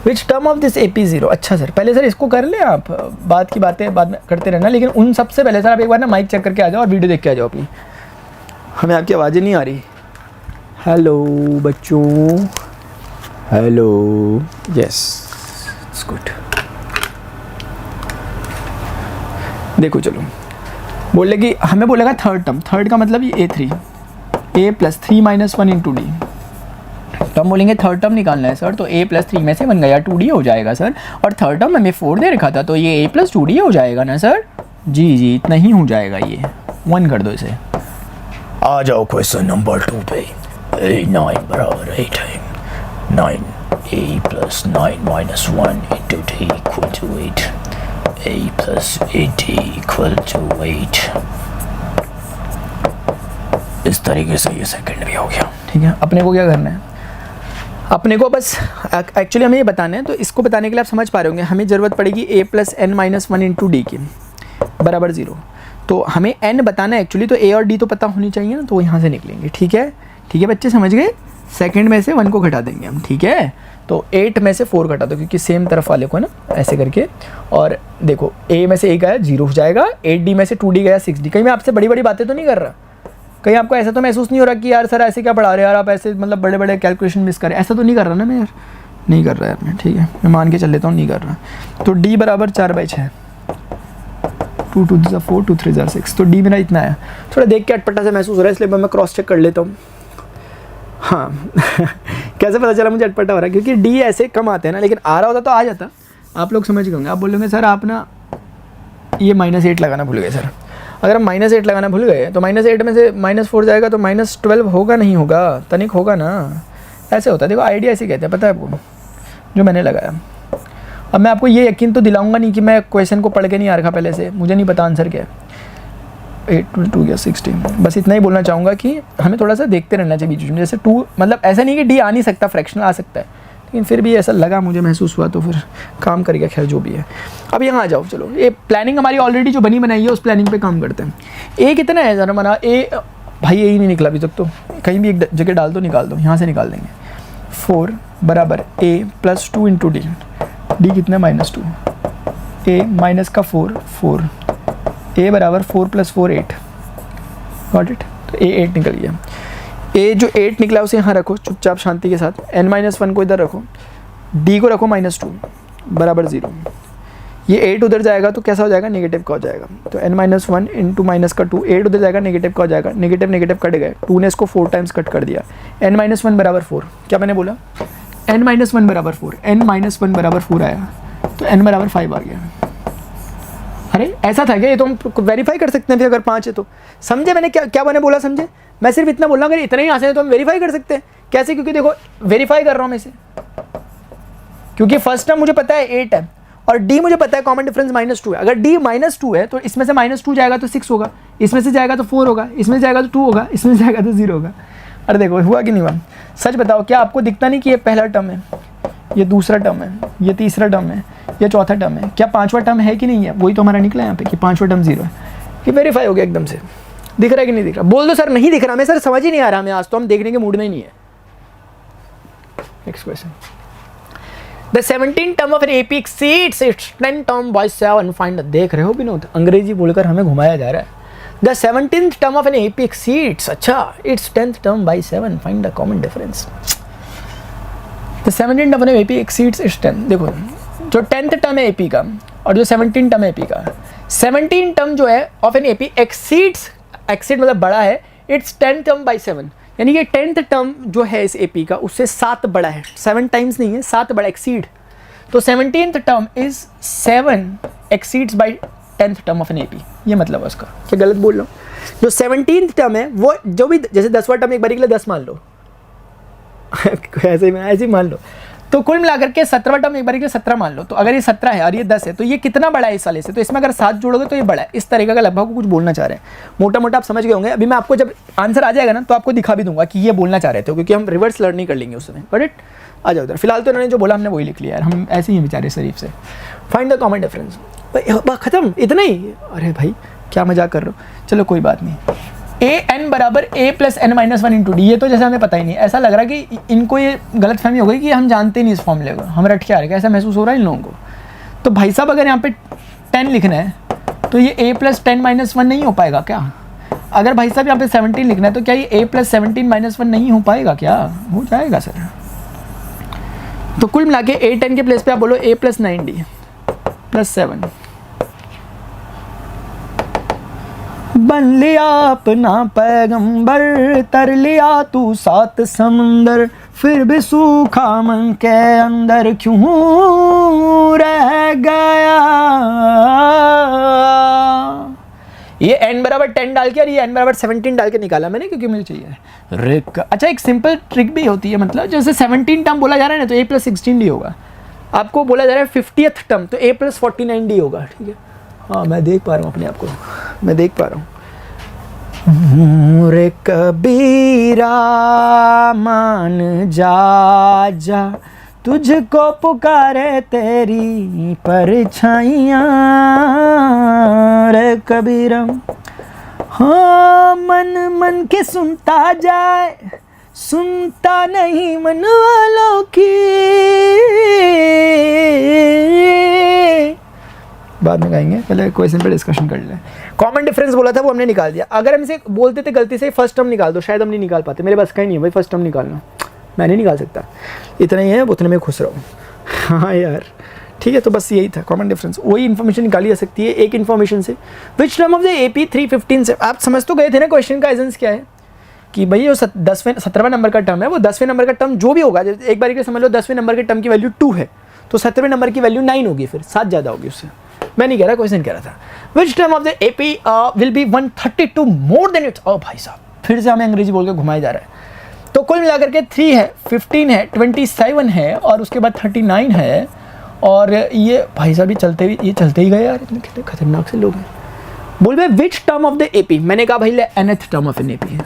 [SPEAKER 1] विच टर्म ऑफ दिस AP 0? अच्छा सर, पहले सर इसको कर लें आप, बात की बातें बाद में करते रहना, लेकिन उन सबसे पहले सर आप एक बार ना माइक चेक करके आ जाओ और वीडियो देख के आ जाओ अपनी। हमें आपकी आवाज़ें नहीं आ रही। हेलो बच्चों, हेलो, यस इट्स गुड। देखो चलो, बोले कि हमें बोलेगा थर्ड टर्म, थर्ड का मतलब ये A3, A plus 3 minus 1 into D. तो हम बोलेंगे थर्ड टर्म निकालना है सर, तो A प्लस 3 में से बन गया 2D हो जाएगा सर, और थर्ड टर्म हमें 4 दे रखा था, तो ये A प्लस 2D हो जाएगा ना सर? जी इतना ही हो जाएगा, ये 1 कर दो इसे। आ जाओ क्वेश्चन नंबर 2 पे। 9 बराबर 8 है, 9 A plus 9 minus 1 into D equal to 8, A plus 8D equal to 8। इस तरीके से ये सेकंड भी हो गया। ठीक है, अपने को क्या करना है? अपने को बस एक्चुअली हमें ये बताना है, तो इसको बताने के लिए आप समझ पा रहे होंगे, हमें ज़रूरत पड़ेगी A plus n minus 1 into D की बराबर 0। तो हमें n बताना है एक्चुअली, तो A और D तो पता होनी चाहिए ना, तो यहाँ से निकलेंगे। ठीक है, ठीक है बच्चे, समझ गए? सेकंड में से 1 को घटा देंगे हम। ठीक है, तो 8 में से 4 घटा दो, क्योंकि सेम तरफ वाले को है ना, ऐसे करके। और देखो A में से 1 गया 0 हो जाएगा, 8D में से 2D गया 6D। कहीं मैं आपसे बड़ी बड़ी बातें तो नहीं कर रहा, कहीं आपको ऐसा तो महसूस नहीं हो रहा कि यार सर ऐसे क्या पढ़ा रहे हैं यार आप, ऐसे मतलब बड़े बड़े कैलकुलेशन मिस कर रहे हैं, ऐसा तो नहीं कर रहा ना मैं यार, नहीं कर रहा है आपने, ठीक है, मैं मान के चल लेता हूँ नहीं कर रहा। तो D बराबर 4/6, 2 2 4 2 3 6, तो D मेरा इतना है। थोड़ा देख के अटपटा से महसूस हो रहा है, इसलिए मैं क्रॉस चेक कर लेता हूँ। हाँ कैसे पता चला मुझे अटपटा हो रहा है, क्योंकि D ऐसे कम आते हैं ना, लेकिन आ रहा होता तो आ जाता, आप लोग समझ गए होंगे। आप बोलोगे सर आप ना ये -8 लगाना भूल गए सर। अगर हम -8 लगाना भूल गए तो -8 में से -4 जाएगा तो -12 होगा नहीं होगा, तनिक होगा ना, ऐसे होता है। देखो आइडिया ऐसे कहते हैं, पता है आपको, जो मैंने लगाया। अब मैं आपको ये यकीन तो दिलाऊंगा नहीं कि मैं क्वेश्चन को पढ़ के नहीं आ रखा पहले से, मुझे नहीं पता आंसर क्या है। 8 2 या 16, बस इतना ही बोलना चाहूँगा कि हमें थोड़ा सा देखते रहना चाहिए बीच में। जैसे 2 मतलब ऐसा नहीं कि D आ नहीं सकता, फ्रैक्शनल आ सकता है, लेकिन फिर भी ऐसा लगा मुझे, महसूस हुआ, तो फिर काम करेगा। खैर जो भी है, अब यहाँ आ जाओ, चलो ये प्लानिंग हमारी ऑलरेडी जो बनी बनाई है उस प्लानिंग पे काम करते हैं। A कितना है ज़रा हमारा, A भाई यही नहीं निकला अभी तक, तो कहीं भी एक जगह डाल दो, निकाल दो, यहाँ से निकाल देंगे। 4 बराबर A + 2 × D, D कितना है -2, A माइनस का 4 4, A बराबर 4 + 4 8, गॉट इट। तो A 8 निकल गया। A जो 8 निकला उसे यहाँ रखो चुपचाप शांति के साथ, n-1 को इधर रखो, D को रखो -2 बराबर 0। ये 8 उधर जाएगा तो कैसा हो जाएगा, नेगेटिव का हो जाएगा। तो n-1 × -2, 8 उधर जाएगा नेगेटिव का हो जाएगा, नेगेटिव नेगेटिव कट गए, 2 ने इसको 4 टाइम्स कट कर दिया। n-1 बराबर 4, क्या मैंने बोला, n-1 बराबर 4, n-1 बराबर 4 आया तो n बराबर 5 आ गया। अरे ऐसा था क्या, ये तो हम वेरीफाई कर सकते हैं फिर, अगर 5 है तो। समझे मैंने क्या क्या मैंने बोला, समझे? मैं सिर्फ इतना बोल रहा हूँ, अगर इतना ही आसान है तो हम वेरीफाई कर सकते हैं। कैसे? क्योंकि देखो वेरीफाई कर रहा हूँ मैं इसे, क्योंकि फर्स्ट टर्म मुझे पता है 8 है और D मुझे पता है कॉमन डिफरेंस -2 है। अगर D -2 है तो इसमें से -2 जाएगा तो 6 होगा, इसमें से जाएगा तो 4 होगा, इसमें से जाएगा तो 2 होगा, इसमें से जाएगा तो 0 होगा। अरे देखो हुआ कि नहीं हुआ, सच बताओ, क्या आपको दिखता नहीं कि ये पहला टर्म है, ये दूसरा टर्म है, ये तीसरा टर्म है, ये चौथा टर्म है, क्या पांचवा टर्म है कि नहीं है? वही तो हमारा निकला यहाँ पे कि पांचवा टर्म 0 है। ये वेरीफाई हो गया एकदम से। दिख रहा है कि नहीं दिख रहा? बोल दो सर नहीं दिख रहा, मैं सर समझ ही नहीं आ रहा, मैं आज तो हम देखने के मूड में ही नहीं है। Next question, the 17 term of an AP exceeds its 10 term by 7, find. देख रहे हो विनोद, अंग्रेजी बोलकर हमें घुमाया जा रहा है। The 17th term of an AP exceeds, अच्छा, its 10th टर्म by 7, find the common difference. The 17th term of an AP exceeds its 10, देखो जो 10th टर्म है AP का और जो 17 टर्म है AP का, 17 टर्म जो है of an AP exceeds, exceed मतलब बड़ा है, इट्स 10 टर्म बाई 7, यानी कि 10th टर्म जो है इस AP का उससे 7 बड़ा है, 7 टाइम्स नहीं है, 7 बड़ा, एक्सीड। तो 17th term is 7 exceeds by 10th term of an AP, ये मतलब है उसका। क्या गलत बोल रहा हूँ? जो 17th टर्म है वो जो भी, जैसे 10वां टर्म एक बार के लिए 10 मान लो ऐसे ही मान लो, तो कुल मिलाकर के 17वां टर्म एक बार के लिए 17 मान लो। तो अगर ये 17 है और ये 10 है तो ये कितना बड़ा है इस वाले से, तो इसमें अगर 7 जोड़ोगे तो ये बड़ा है। इस तरीके का लगभग कुछ बोलना चाह रहे हैं, मोटा मोटा आप समझ गए होंगे। अभी मैं आपको जब आंसर आ जाएगा ना तो आपको दिखा भी दूंगा कि ये बोलना चाह रहे थे, क्योंकि हम रिवर्स लर्निंग कर लेंगे उस समय। बट इट आ जाओ उधर, फिलहाल तो इन्होंने जो बोला हमने वही लिख लिया यार, हम ऐसे ही बेचारे शरीफ से। फाइंड द कॉमन डिफरेंस, खत्म, इतना ही। अरे भाई क्या मजाक कर रहे हो, चलो कोई बात नहीं। an बराबर a + n-1 × D, ये तो जैसे हमें पता ही नहीं, ऐसा लग रहा है कि इनको ये गलत फहमी हो गई कि हम जानते नहीं इस फॉर्मूले को, हम रट के आ रहे हैं, ऐसा महसूस हो रहा है इन लोगों को। तो भाई साहब अगर यहाँ पे 10 लिखना है तो ये a + 10-1 नहीं हो पाएगा क्या? अगर भाई साहब यहाँ पे 17 लिखना है तो क्या ये a + 17-1 नहीं हो पाएगा क्या? हो जाएगा सर। तो कुल मिला के a10 के प्लेस पे आप बोलो a + 9D + 7, बन लिया अपना पैगंबर, तर लिया तू 7 समंदर, फिर भी सूखा मन के अंदर क्यों रह गया। ये n बराबर 10 डाल के और ये n बराबर 17 डाल के निकाला मैंने, क्योंकि मुझे चाहिए। अच्छा एक सिंपल ट्रिक भी होती है, मतलब जैसे 17 टर्म बोला जा रहा है ना तो a + 16D होगा। आपको बोला जा रहा है 50th टर्म तो a + 49D होगा, ठीक है। हाँ मैं देख पा रहा हूँ अपने आप को, मैं देख पा रहा हूँ। रे कबीरा मान जा जा, तुझको पुकारे तेरी परछाइयाँ। रे कबीरा हाँ मन मन के सुनता जाए, सुनता नहीं मन वालों की, बाद में गाएंगे, पहले क्वेश्चन पे डिस्कशन कर लें। कॉमन डिफरेंस बोला था वो हमने निकाल दिया। अगर हम इसे बोलते थे गलती से फर्स्ट टर्म निकाल दो, शायद हम नहीं निकाल पाते, मेरे बस का ही नहीं है भाई फर्स्ट टर्म निकालना, मैं नहीं निकाल सकता, इतना ही है, उतने में खुश रहो। हाँ यार ठीक है, तो बस यही था कॉमन डिफरेंस, वही इन्फॉर्मेशन निकाली जा सकती है एक इन्फॉर्मेशन से। विच टर्म ऑफ द AP 315 से, आप समझ तो गए थे ना क्वेश्चन का एसेंस क्या है, कि भाई जो 17वें नंबर का टर्म है वो 10वें नंबर का टर्म जो भी होगा, एक बार के समझ लो 10वें नंबर के टर्म की वैल्यू 2 है तो 17वें नंबर की वैल्यू 9 होगी, फिर 7 ज़्यादा होगी उससे। मैं नहीं कह रहा, क्वेश्चन कह रहा था। Which term of the AP will be 132 more than it's, ओ भाई साहब फिर से हमें अंग्रेजी बोल के घुमाया जा रहा है। तो कुल मिलाकर के 3 है, 15 है, 27 है और उसके बाद 39 है, और ये भाई साहब ये चलते ही गए यार, इतने कितने खतरनाक से लोग हैं। बोल भाई which term of the AP, मैंने कहा भाई nth term of an AP है,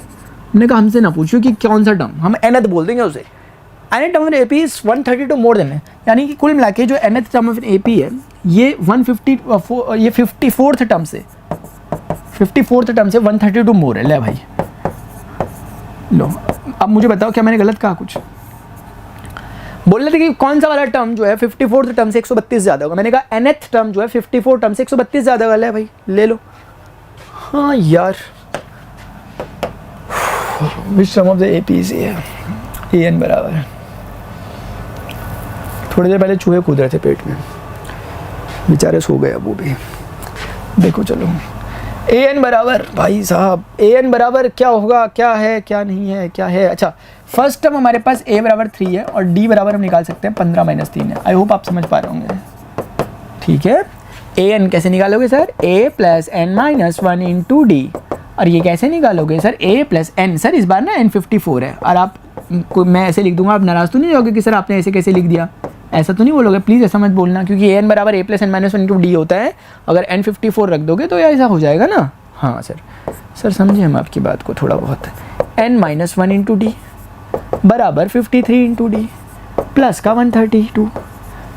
[SPEAKER 1] मैंने कहा हमसे ना पूछो कि कौन सा टर्म, हम nth बोल देंगे उसे। nth term of AP is 132 more then है, यानी कि कुल मिला के जो nth टर्म ऑफ AP है ये 54th टर्म से 132 मोर है। ले भाई लो, अब मुझे बताओ क्या मैंने गलत कहा कुछ? बोल रहे थे कि कौन सा वाला टर्म जो है 54th टर्म से 132 ज़्यादा होगा, मैंने कहा nth टर्म जो है 54 टर्म से 132 ज़्यादा होगा। ले भाई ले लो। हाँ यार विच टर्म ऑफ द AP है AN बराबर, थोड़ी देर पहले चूहे कूद रहे थे पेट में, बेचारे सो गए अब वो भी। देखो चलो AN बराबर, भाई साहब AN बराबर क्या होगा, क्या है क्या नहीं है क्या है। अच्छा फर्स्ट टर्म हमारे पास A बराबर 3 है और D बराबर हम निकाल सकते हैं 15 - 3 है। आई होप आप समझ पा रहे होंगे, ठीक है। AN कैसे निकालोगे सर, A + n - 1 × D, और ये कैसे निकालोगे सर, A + n, सर इस बार ना n 54 है, और आप मैं ऐसे लिख दूंगा, आप नाराज़ तो नहीं होगे कि सर आपने ऐसे कैसे लिख दिया, ऐसा तो नहीं बोलोगे, प्लीज़ ऐसा मत बोलना, क्योंकि AN बराबर A + n - 1 × D होता है, अगर n 54 रख दोगे तो ऐसा हो जाएगा ना। हाँ सर समझे हम आपकी बात को थोड़ा बहुत। n - 1 × D बराबर 53 × D प्लस का 132।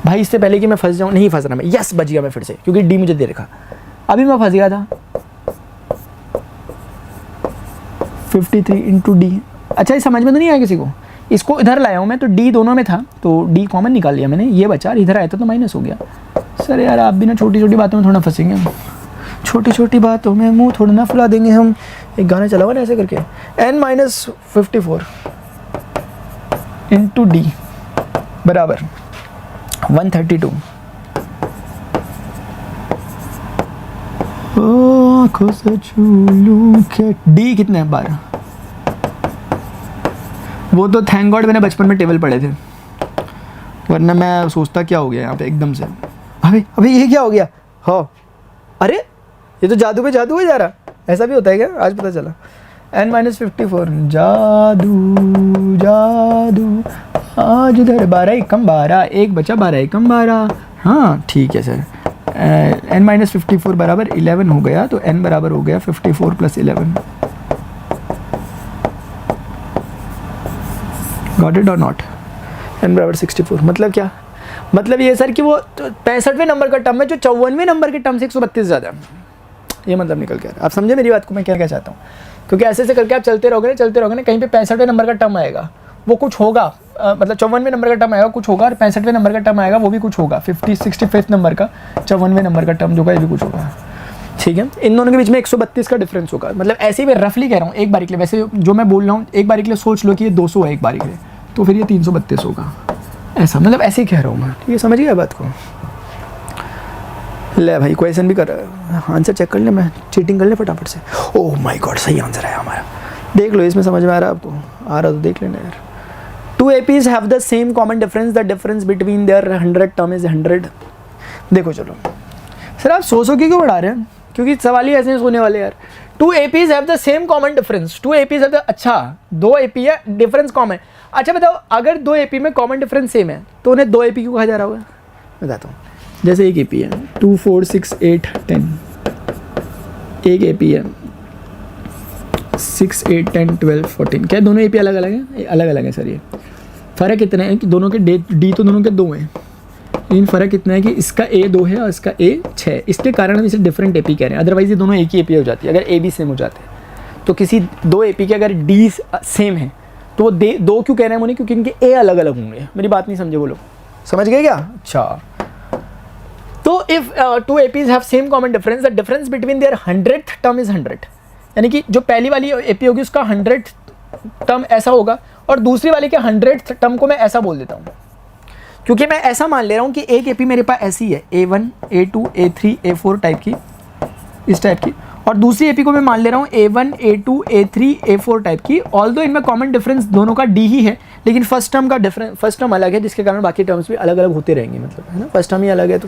[SPEAKER 1] भाई इससे पहले कि मैं फंस जाऊँ, नहीं फंस रहा मैं, यस बच गया मैं फिर से, क्योंकि D मुझे दे रखा, अभी मैं फंस गया था। 53 × D, अच्छा ये समझ में तो नहीं आया किसी को, इसको इधर लाया हूँ मैं तो D दोनों में था तो D कॉमन निकाल लिया मैंने, ये बचा, इधर आया था तो माइनस हो गया। सर यार आप भी ना छोटी छोटी बातों में थोड़ा फंसेंगे, छोटी छोटी बातों में मुंह थोड़ा ना फुला देंगे हम। एक गाना चला हुआ ना ऐसे करके, n - 54 × D बराबर 132। आँखों से छू लूं क्या, D कितना है 12, वो तो थैंक गॉड मैंने बचपन में टेबल पढ़े थे, वरना मैं सोचता क्या हो गया यहाँ पे एकदम से। अभी ये क्या हो गया, हाँ अरे ये तो जादू पे जादू हो जा रहा, ऐसा भी होता है क्या, आज पता चला। n - 54 जादू जादू आज उधर 12 × 12, एक बचा 12 × 12, हाँ ठीक है सर। n - 54 बराबर 11 हो गया, तो n बराबर हो गया 54 + 11। गॉट इट और नॉट, n बराबर 64। मतलब क्या, मतलब ये सर कि वो 65वें नंबर का टर्म है जो 54वें नंबर के टर्म से 132 ज़्यादा है, ये मतलब निकल के आप समझे मेरी बात को मैं क्या चाहता हूँ। क्योंकि ऐसे ऐसे करके आप चलते रहोगे ना, कहीं पे 65वें नंबर का टर्म आएगा वो कुछ होगा, मतलब 54वें नंबर का टर्म आएगा कुछ होगा, और 65वें नंबर का टर्म आएगा वो भी कुछ होगा, 65th नंबर का 54वें नंबर का टर्म जो होगा ये भी कुछ होगा, ठीक है। इन दोनों के बीच में 132 का डिफरेंस होगा, मतलब ऐसे ही मैं रफली कह रहा हूँ एक बारी के लिए, वैसे जो मैं बोल रहा हूँ एक बारी के लिए सोच लो कि ये 200 है एक बारी के लिए, तो फिर ये 332 होगा, ऐसा मतलब ऐसे ही कह रहा हूँ मैं, ठीक है, समझ गया बात को। ले भाई क्वेश्चन भी कर, आंसर चेक कर ले, मैं चीटिंग कर ले फटाफट से। ओह माय गॉड सही आंसर है हमारा, देख लो इसमें समझ में आ रहा है आपको, आ रहा तो देख लेना यार। 2 APs have the same common difference, the difference between their 100 term is 100। देखो चलो सर आप सो क्यों बढ़ा रहे हैं, क्योंकि सवाल ही ऐसे सोने वाले यार। 2 APs have the same common difference, 2 APs have the, अच्छा 2 AP है डिफरेंस कॉमन है, अच्छा बताओ अगर 2 AP में कॉमन डिफरेंस सेम है तो उन्हें 2 AP क्यों कहा जा रहा होगा, बताता हूँ। जैसे एक AP है 2 4 6 8 10, एक AP है 6 8 10 12 14, क्या दोनों AP अलग अलग हैं, अलग अलग है सर। ये फ़र्क इतना है कि दोनों के D तो दोनों के 2 हैं, लेकिन फ़र्क इतना है कि इसका A 2 है और इसका A 6 है, इसके कारण हम इसे डिफरेंट AP कह रहे हैं, अदरवाइज़ ये दोनों एक ही AP हो जाती है। अगर A B सेम हो जाते हैं तो किसी 2 AP के अगर D सेम है तो वो दो क्यों कह रहे हैं मुझे, क्योंकि इनके ए अलग अलग होंगे। मेरी बात नहीं समझे वो लोग, समझ गए क्या? अच्छा, तो if two APs have same common difference, the difference between their 100th term is 100, यानी कि जो पहली वाली एपी होगी उसका 100th टर्म ऐसा होगा और दूसरी वाली के 100th टर्म को मैं ऐसा बोल देता हूँ, क्योंकि मैं ऐसा मान ले रहा हूँ कि एक एपी मेरे पास ऐसी है A1, A2, A3, A4 type की, इस टाइप की, और दूसरी एपी को मैं मान ले रहा हूँ A1, A2, A3, A4 type की। ऑल्दो इनमें कॉमन डिफरेंस दोनों का D ही है, लेकिन फर्स्ट टर्म का डिफरेंस, फर्स्ट टर्म अलग है, जिसके कारण बाकी टर्म्स भी अलग अलग होते रहेंगे, मतलब है ना, फर्स्ट टर्म ही अलग है,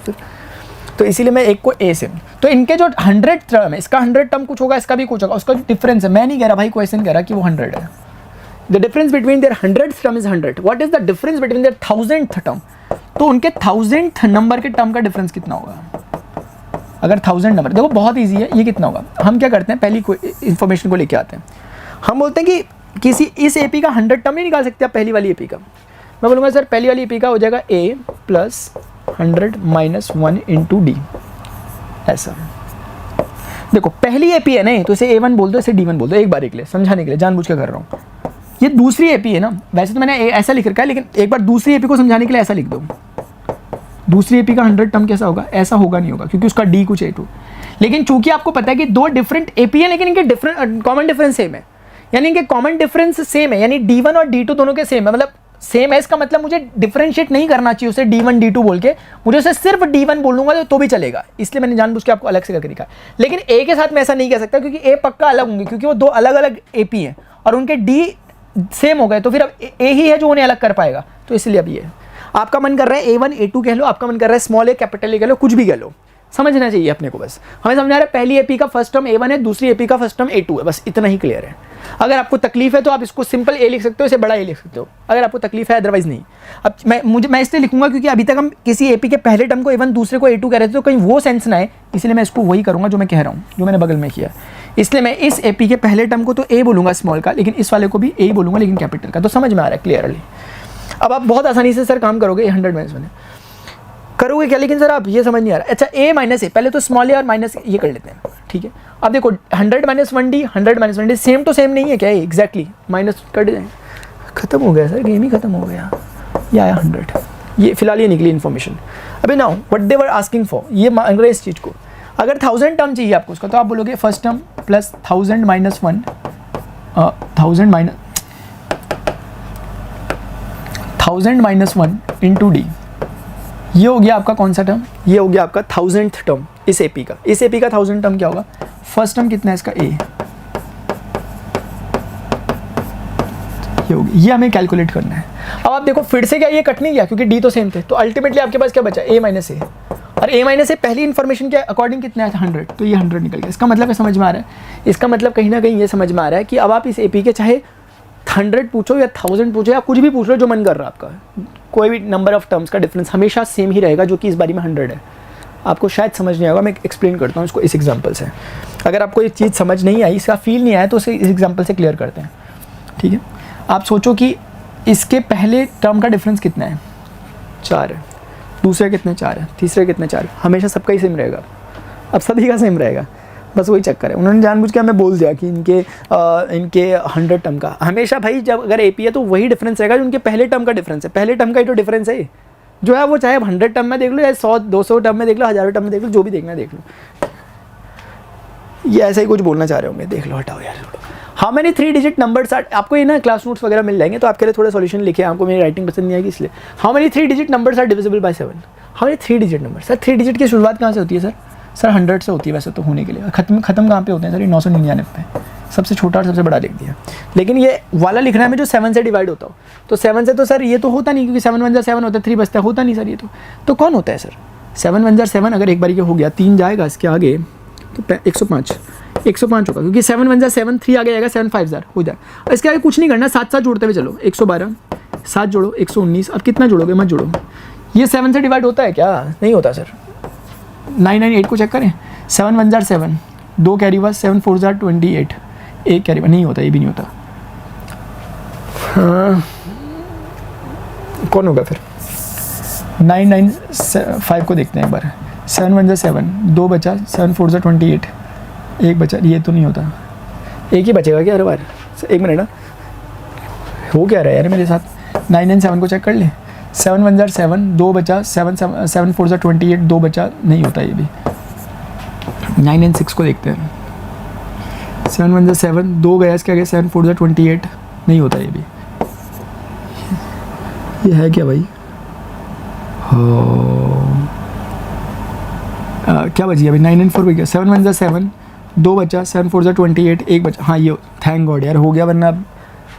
[SPEAKER 1] तो इसीलिए मैं एक को A से, तो इनके जो 100 टर्म है, इसका 100 टर्म कुछ होगा, इसका भी कुछ होगा, उसका जो डिफरेंस है, मैं नहीं कह रहा भाई, क्वेश्चन कह रहा कि वो 100 है। The difference between their 100th term is 100, what is the difference between their 1000th term, तो उनके 1000th नंबर के टर्म का डिफरेंस कितना होगा? अगर 1000 नंबर, देखो बहुत इजी है, ये कितना होगा? हम क्या करते हैं, पहली इन्फॉर्मेशन को लेके आते हैं, हम बोलते हैं कि किसी इस एपी का 100 टर्म नहीं निकाल सकते आप पहली वाली एपी का। मैं बोलूँगा सर पहली वाली एपी का हो जाएगा A + 100 - 1 × D, ऐसा। देखो पहली एपी है नहीं, तो इसे A1 बोल दो, इसे D1 बोल दो, एक बार के लिए समझाने के लिए जानबूझ के कर रहा हूँ। ये दूसरी एपी है ना, वैसे तो मैंने ऐसा लिख रखा है, लेकिन एक बार दूसरी एपी को समझाने के लिए ऐसा लिख दो। दूसरी एपी का 100 टर्म कैसा होगा? ऐसा होगा नहीं होगा, क्योंकि उसका D कुछ A2, लेकिन चूंकि आपको पता है कि दो डिफरेंट एपी है, लेकिन इनके डिफरेंट कॉमन डिफरेंस सेम है, यानी इनके कॉमन डिफरेंस सेम है, यानी D1 और D2 दोनों के सेम है, मतलब सेम है, इसका मतलब मुझे डिफरेंशिएट नहीं करना चाहिए उसे D1 D2 बोल के, मुझे उसे सिर्फ D1 बोल दूंगा तो भी चलेगा, इसलिए मैंने जानबूझ के आपको अलग से करके दिखा। लेकिन A के साथ मैं ऐसा नहीं कह सकता, क्योंकि A पक्का अलग होंगे, क्योंकि वो दो अलग अलग एपी हैं और उनके D सेम हो गए, तो फिर अब A ही है जो उन्हें अलग कर पाएगा, तो इसलिए अब ये आपका मन कर रहा है A1 A2 कह लो, आपका मन कर रहा है स्मॉल A कैपिटल A कह लो, कुछ भी कह लो, समझना चाहिए अपने को, बस हमें समझ आ रहा है पहली एपी का फर्स्ट टर्म A1 है, दूसरी एपी का फर्स्ट टर्म A2 है, बस इतना ही क्लियर है। अगर आपको तकलीफ है तो आप इसको सिंपल A लिख सकते हो, इसे बड़ा A लिख सकते हो अगर आपको तकलीफ है, अदरवाइज नहीं। अब मैं इसलिए लिखूंगा क्योंकि अभी तक हम किसी एपी के पहले टर्म को A1 दूसरे को A2 कह रहे थे, तो कहीं वो सेंस ना है, इसलिए मैं इसको वही करूंगा जो मैं कह रहा हूँ, जो मैंने बगल में किया। इसलिए मैं इस एपी के पहले टर्म को तो A बोलूंगा स्मॉल का, लेकिन इस वाले को भी A बोलूंगा, लेकिन कैपिटल का। तो समझ में आ रहा है क्लियरली? अब आप बहुत आसानी से सर काम करोगे, 100 - 1 करोगे क्या, लेकिन सर आप ये समझ नहीं आ रहा। अच्छा A - A, पहले तो स्मॉल A और माइनस ये कर लेते हैं, ठीक है। अब देखो 100 - 1D, 100 - 1D सेम तो सेम नहीं है क्या? एग्जैक्टली माइनस कर दें, खत्म हो गया सर, गेम ही खत्म हो गया। ये आया 100, ये फिलहाल ये निकली इन्फॉर्मेशन। अभी now what they were asking for, ये मांग रहे इस चीज़ को। अगर 1000 टर्म चाहिए आपको उसका, तो आप बोलोगे फर्स्ट टर्म प्लस 1000 - 1 1000 - 1 × D, ये हो गया आपका कौन सा टर्म? ये हो गया आपका 1000th टर्म इस एपी का। इस एपी का 1000 टर्म क्या होगा? फर्स्ट टर्म कितना है इसका? A, ये होगी, ये हमें कैलकुलेट करना है। अब आप देखो फिर से क्या ये कट नहीं गया, क्योंकि D तो सेम थे, तो अल्टीमेटली आपके पास क्या बचा? A - A, और A - A पहली इन्फॉर्मेशन के अकॉर्डिंग कितना है? 100, तो ये 100 निकल गया। इसका मतलब समझ में आ रहा है? इसका मतलब कहीं ना कहीं ये समझ में आ रहा है कि अब आप इस एपी के चाहे 100 पूछो या 1000 पूछो या कुछ भी पूछ लो, जो मन कर रहा है आपका, कोई भी नंबर ऑफ टर्म्स का डिफरेंस हमेशा सेम ही रहेगा, जो कि इस बारी में 100 है। आपको शायद समझ नहीं आएगा, मैं एक्सप्लेन करता हूँ इसको इस एग्जांपल से। अगर आपको ये चीज़ समझ नहीं आई, इसका फील नहीं आया, तो उसे इस एग्जांपल से क्लियर करते हैं, ठीक है। आप सोचो कि इसके पहले टर्म का डिफरेंस कितना है? 4 है, दूसरे कितने? 4 है, तीसरे कितने? 4। हमेशा सबका ही सेम रहेगा, अब सभी का सेम रहेगा, बस वही चक्कर है। उन्होंने जानबूझ के हमें बोल दिया कि इनके 100 टर्म का हमेशा भाई, जब अगर एपी है तो वही डिफरेंस रहेगा जो उनके पहले टर्म का डिफरेंस है। पहले टर्म का ही तो डिफरेंस है जो है, वो चाहे 100 टर्म में देख लो या 100-200 टर्म में देख लो, 1000 टर्म में देख लो, जो भी देखना देख लो। ये ऐसा ही कुछ बोलना चाह रहे होंगे, देख लो, हटाओ यार। How many 3 digit numbers are, आपको ये ना क्लास नोट्स वगैरह मिल जाएंगे, तो आपके लिए थोड़ा सॉल्यूशन लिखे, आपको मेरी राइटिंग पसंद नहीं आएगी इसलिए। How many 3 digit numbers are divisible by 7? How many 3 digit number? Sir 3 digit की शुरुआत कहाँ से होती है सर 100 से होती है वैसे तो होने के लिए। खत्म कहाँ पे होते हैं सर? ये 999 पे, सबसे छोटा और सबसे बड़ा लिख दिया। लेकिन ये वाला लिखना है में जो 7 से डिवाइड होता हो, तो 7 से तो सर ये तो होता नहीं, क्योंकि 7 × 1 = 7 होता है, 3 बचता है, होता नहीं सर ये तो कौन होता है सर? 7 × 1 = 7, अगर एक बार ये हो गया 3 जाएगा इसके आगे तो 105 होगा, क्योंकि 7 × 1 = 7, 3 आगे आएगा, 7 × 5 = 1000 हो जाए। इसके आगे कुछ नहीं करना, 7 जोड़ते हुए चलो, 112, 7 जोड़ो 119। अब कितना जोड़ोगे? मत जोड़ो। ये 7 से डिवाइड होता है क्या? नहीं होता सर। 998 को चेक करें, 7 × 1 = 7, 2 कैरी हुआ, 7 × 4 = 28, 1 कैरी हुआ, नहीं होता, ये भी नहीं होता। हाँ, कौन होगा फिर? 995 को देखते हैं एक बार। 7 × 1 = 7, 2 बचा, 7 × 4 = 28, 1 बचा, ये तो नहीं होता, एक ही बचेगा क्या हर बार? एक मिनट ना, हो क्या रहा है यार मेरे साथ, 9 एंड 7 को चेक कर ले, 7 1 जार 7, 2 बचा, 7 4 जार 28, 2 बचा, नहीं होता ये भी। 9 एंड 6 को देखते हैं, 7 1 जार 7, 2 गया इसके आगे, 7 4 जार 28, नहीं होता ये भी। ये है क्या भाई, क्या बची अभी, 9 एंड 4 बच गया, 7 1 जार 7, 2 बचा, 7 4 जार 28, 1 बचा, हाँ ये थैंक गॉड यार हो गया, वरना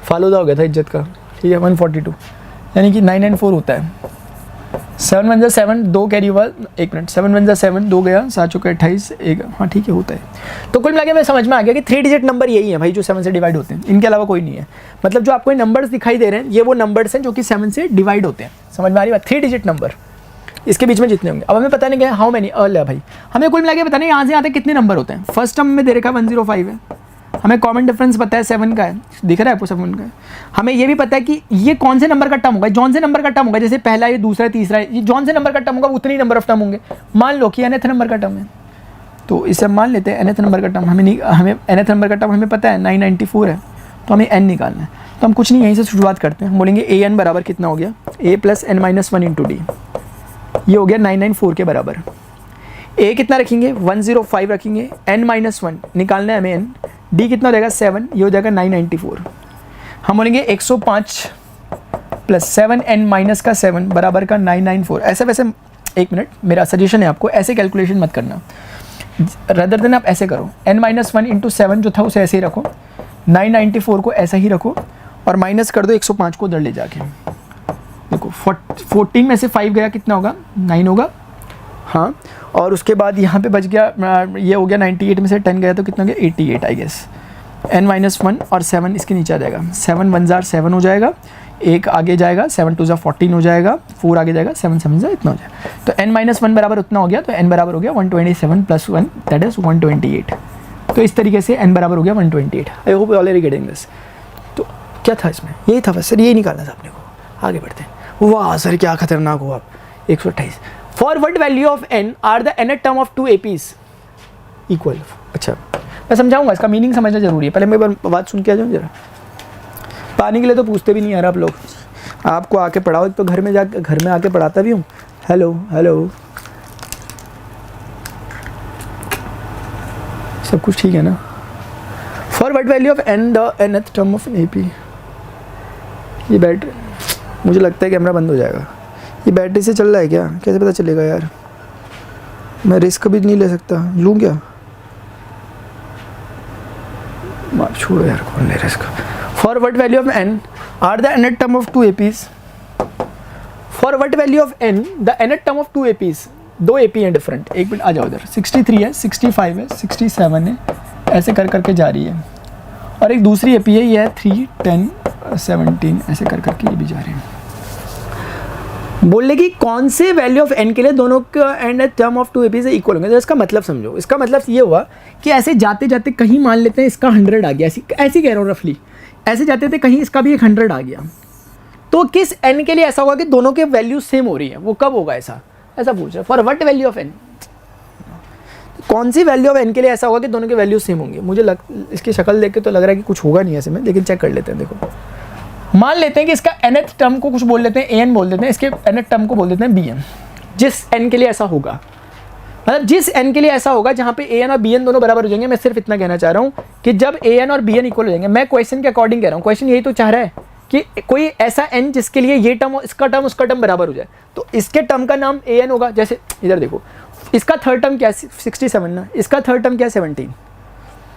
[SPEAKER 1] फालूदा हो गया था इज्जत का। ठीक है 142, यानी कि 9 एंड 4 होता है। 7 1 जार 7, 2 कैरी हुआ, 1 मिनट, 7 1 जार 7, 2 गया, 7 चौका 28, 1, हाँ ठीक है होता है। तो कुल मिला के मैं समझ में आ गया कि 3 डिजिट नंबर यही है भाई जो 7 से डिवाइड होते हैं, इनके अलावा कोई नहीं है। मतलब जो आपको ये नंबर्स दिखाई दे रहे हैं ये वो नंबर्स हैं जो कि 7 से डिवाइड होते हैं। समझ में आ रही बात, 3 डिजिट नंबर इसके बीच में जितने होंगे। अब हमें पता नहीं क्या हाउ मेनी अर्ल है भाई, हमें कुल मिला के पता नहीं यहाँ से यहाँ तक कितने नंबर होते हैं। फर्स्ट टर्म में दे रखा 105 है, हमें कॉमन डिफरेंस पता है 7 का है, दिख रहा है आपको 7 का है। हमें ये भी पता है कि ये कौन से नंबर का टर्म होगा, जौन से नंबर का टर्म होगा, जैसे पहला ये दूसरा तीसरा ये जौन से नंबर का टर्म होगा उतनी नंबर ऑफ टर्म होंगे। मान लो कि nth नंबर का टर्म है, तो इसे मान लेते हैं nth नंबर का टर्म, हमें nth नंबर का टर्म हमें पता है 994 है, तो हमें n निकालना है। तो हम कुछ नहीं यहीं से शुरुआत करते हैं, हम बोलेंगे an बराबर कितना हो गया, a plus n minus 1 into D, ये हो गया 994 के बराबर। a कितना रखेंगे 105 रखेंगे, n माइनस 1 निकालना है हमें n, d कितना हो जाएगा 7, ये हो जाएगा 994। हम बोलेंगे 105 प्लस 7n माइनस का 7 बराबर का 994। ऐसे वैसे एक मिनट, मेरा सजेशन है आपको ऐसे कैलकुलेशन मत करना, रदर देन आप ऐसे करो, n माइनस 1 इंटू 7 जो था उसे ऐसे ही रखो, 994 को ऐसा ही रखो और माइनस कर दो 105 को उधर ले जाके। देखो 14 में से 5 गया कितना होगा 9 होगा, हाँ, और उसके बाद यहाँ पे बच गया ये हो गया 98 में से 10 गया तो कितना हो गया 88 आई गेस। n माइनस 1 और 7 इसके नीचे आ जाएगा, 7 1 जार 7 हो जाएगा, एक आगे जाएगा 7 2 जार 14 हो जाएगा, 4 आगे जाएगा 7 7 जार इतना हो जाएगा। तो n माइनस 1 बराबर उतना हो गया, तो n बराबर हो गया 127 प्लस 1 दैट इज 128। तो इस तरीके से n बराबर हो गया 128। आई hope you already getting this. तो क्या था इसमें, यही था बस सर, यही निकालना था अपने को। आगे बढ़ते हैं। वाह सर क्या खतरनाक हुआ, 128। For what value of n are the nth term of 2 APs equal. अच्छा मैं समझाऊंगा, इसका मीनिंग समझना जरूरी है, पहले मैं एक बार बात सुन के आ जाऊँ जरा। पानी के लिए तो पूछते भी नहीं यार आप लोग, आपको आके पढ़ाओ, तो घर में जाके घर में आके पढ़ाता भी हूँ। हेलो हेलो सब कुछ ठीक है ना। For what value of n the nth term of an AP। ये बैटरी, मुझे लगता है कैमरा बंद हो जाएगा, ये बैटरी से चल रहा है क्या, कैसे पता चलेगा यार, मैं रिस्क भी नहीं ले सकता, लूँ क्या, माफ छोड़ो यार, कौन ले risk. For what value of n are the nth term of 2 APs। For what value of n the nth term of 2 APs, 2 AP हैं डिफरेंट। एक मिनट आ जाओ इधर, 63 है, 65 है, 67 है, ऐसे कर करके जा रही है, और एक दूसरी AP है, ये है 3 10 17, ऐसे कर करके ये भी जा रही है। बोलने की कौन से वैल्यू ऑफ n के लिए दोनों का nth term of 2 APs equal होंगे। तो इसका मतलब समझो, इसका मतलब ये हुआ कि ऐसे जाते जाते कहीं मान लेते हैं इसका 100 आ गया, ऐसी कह रहा हूँ रफली, ऐसे जाते थे कहीं इसका भी एक 100 आ गया, तो किस n के लिए ऐसा होगा कि दोनों के वैल्यू सेम हो रही है, वो कब होगा ऐसा पूछ रहा है। For what value of n, कौन सी वैल्यू ऑफ n के लिए ऐसा होगा कि दोनों के वैल्यू सेम होंगे। मुझे इसकी शक्ल देख के तो लग रहा है कि कुछ होगा नहीं ऐसे में, लेकिन चेक कर लेते हैं। देखो मान लेते हैं कि इसका nth टर्म को कुछ बोल देते हैं an बोल देते हैं, इसके nth टर्म को बोल देते हैं bn। जिस n के लिए ऐसा होगा, मतलब जिस n के लिए ऐसा होगा जहाँ पे an और bn दोनों बराबर हो जाएंगे। मैं सिर्फ इतना कहना चाह रहा हूँ कि जब an और bn इक्वल हो जाएंगे, मैं क्वेश्चन के अकॉर्डिंग कह रहा हूँ, क्वेश्चन यही तो चाह रहा है कि कोई ऐसा n जिसके लिए ये टर्म इसका टर्म उसका टर्म बराबर हो जाए, तो इसके टर्म का नाम an होगा। जैसे इधर देखो, इसका थर्ड टर्म क्या है 67 ना, इसका थर्ड टर्म क्या है 17।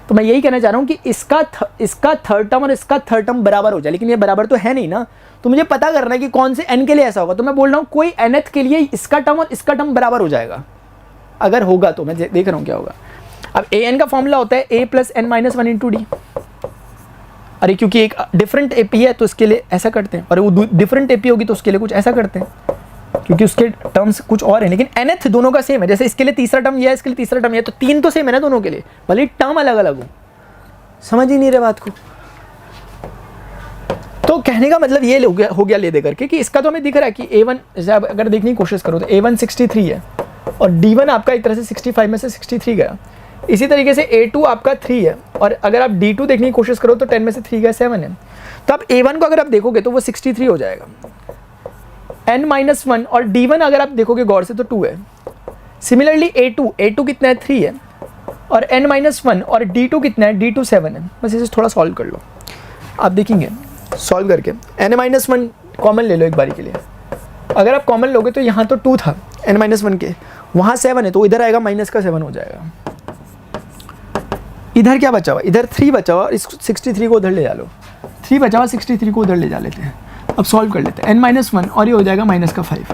[SPEAKER 1] तो मैं यही कहना चाह रहा हूँ कि इसका थर्ड टर्म और इसका थर्ड टर्म बराबर हो जाए, लेकिन ये बराबर तो है नहीं ना, तो मुझे पता करना है कि कौन से n के लिए ऐसा होगा। तो मैं बोल रहा हूँ कोई nth के लिए इसका टर्म और इसका टर्म बराबर हो जाएगा, अगर होगा तो मैं देख रहा हूँ क्या होगा। अब an का फॉर्मूला होता है a plus n minus 1 into D. अरे क्योंकि एक डिफरेंट AP है तो इसके लिए ऐसा करते हैं, और वो डिफरेंट AP होगी तो उसके लिए कुछ ऐसा करते हैं, क्योंकि उसके टर्म्स कुछ और हैं, लेकिन nth दोनों का सेम है। जैसे इसके लिए तीसरा टर्म ये है, इसके लिए तीसरा टर्म ये है, तो 3 तो सेम है ना दोनों के लिए, भले टर्म अलग अलग हो। समझ ही नहीं रहे बात को। तो कहने का मतलब ये हो गया ले दे करके कि इसका तो हमें दिख रहा है कि A1 अगर देखने की कोशिश करो तो A1 63 है और D1 आपका एक तरह से 65 में से 63 गया। इसी तरीके से A2 आपका 3 है, और अगर आप D2 देखने की कोशिश करो तो 10 में से 3 गया 7 है। तो आप A1 को अगर आप देखोगे तो वो 63 हो जाएगा, n-1, और D1 अगर आप देखोगे गौर से तो 2 है। सिमिलरली A2 कितना है 3 है, और n-1 और D2 कितना है, D2 7 है। बस इसे थोड़ा सॉल्व कर लो, आप देखेंगे सॉल्व करके n-1 कॉमन ले लो एक बारी के लिए। अगर आप कॉमन लोगे तो यहाँ तो 2 था n-1 के, वहाँ 7 है, तो इधर आएगा -7 हो जाएगा। इधर क्या बचा हुआ, इधर 3 बचा हुआ, इस 63 को उधर ले जा लो, 3 बचा हुआ 63 को उधर ले जा लेते हैं। अब सॉल्व कर लेते हैं, n-1 और ये हो जाएगा -5,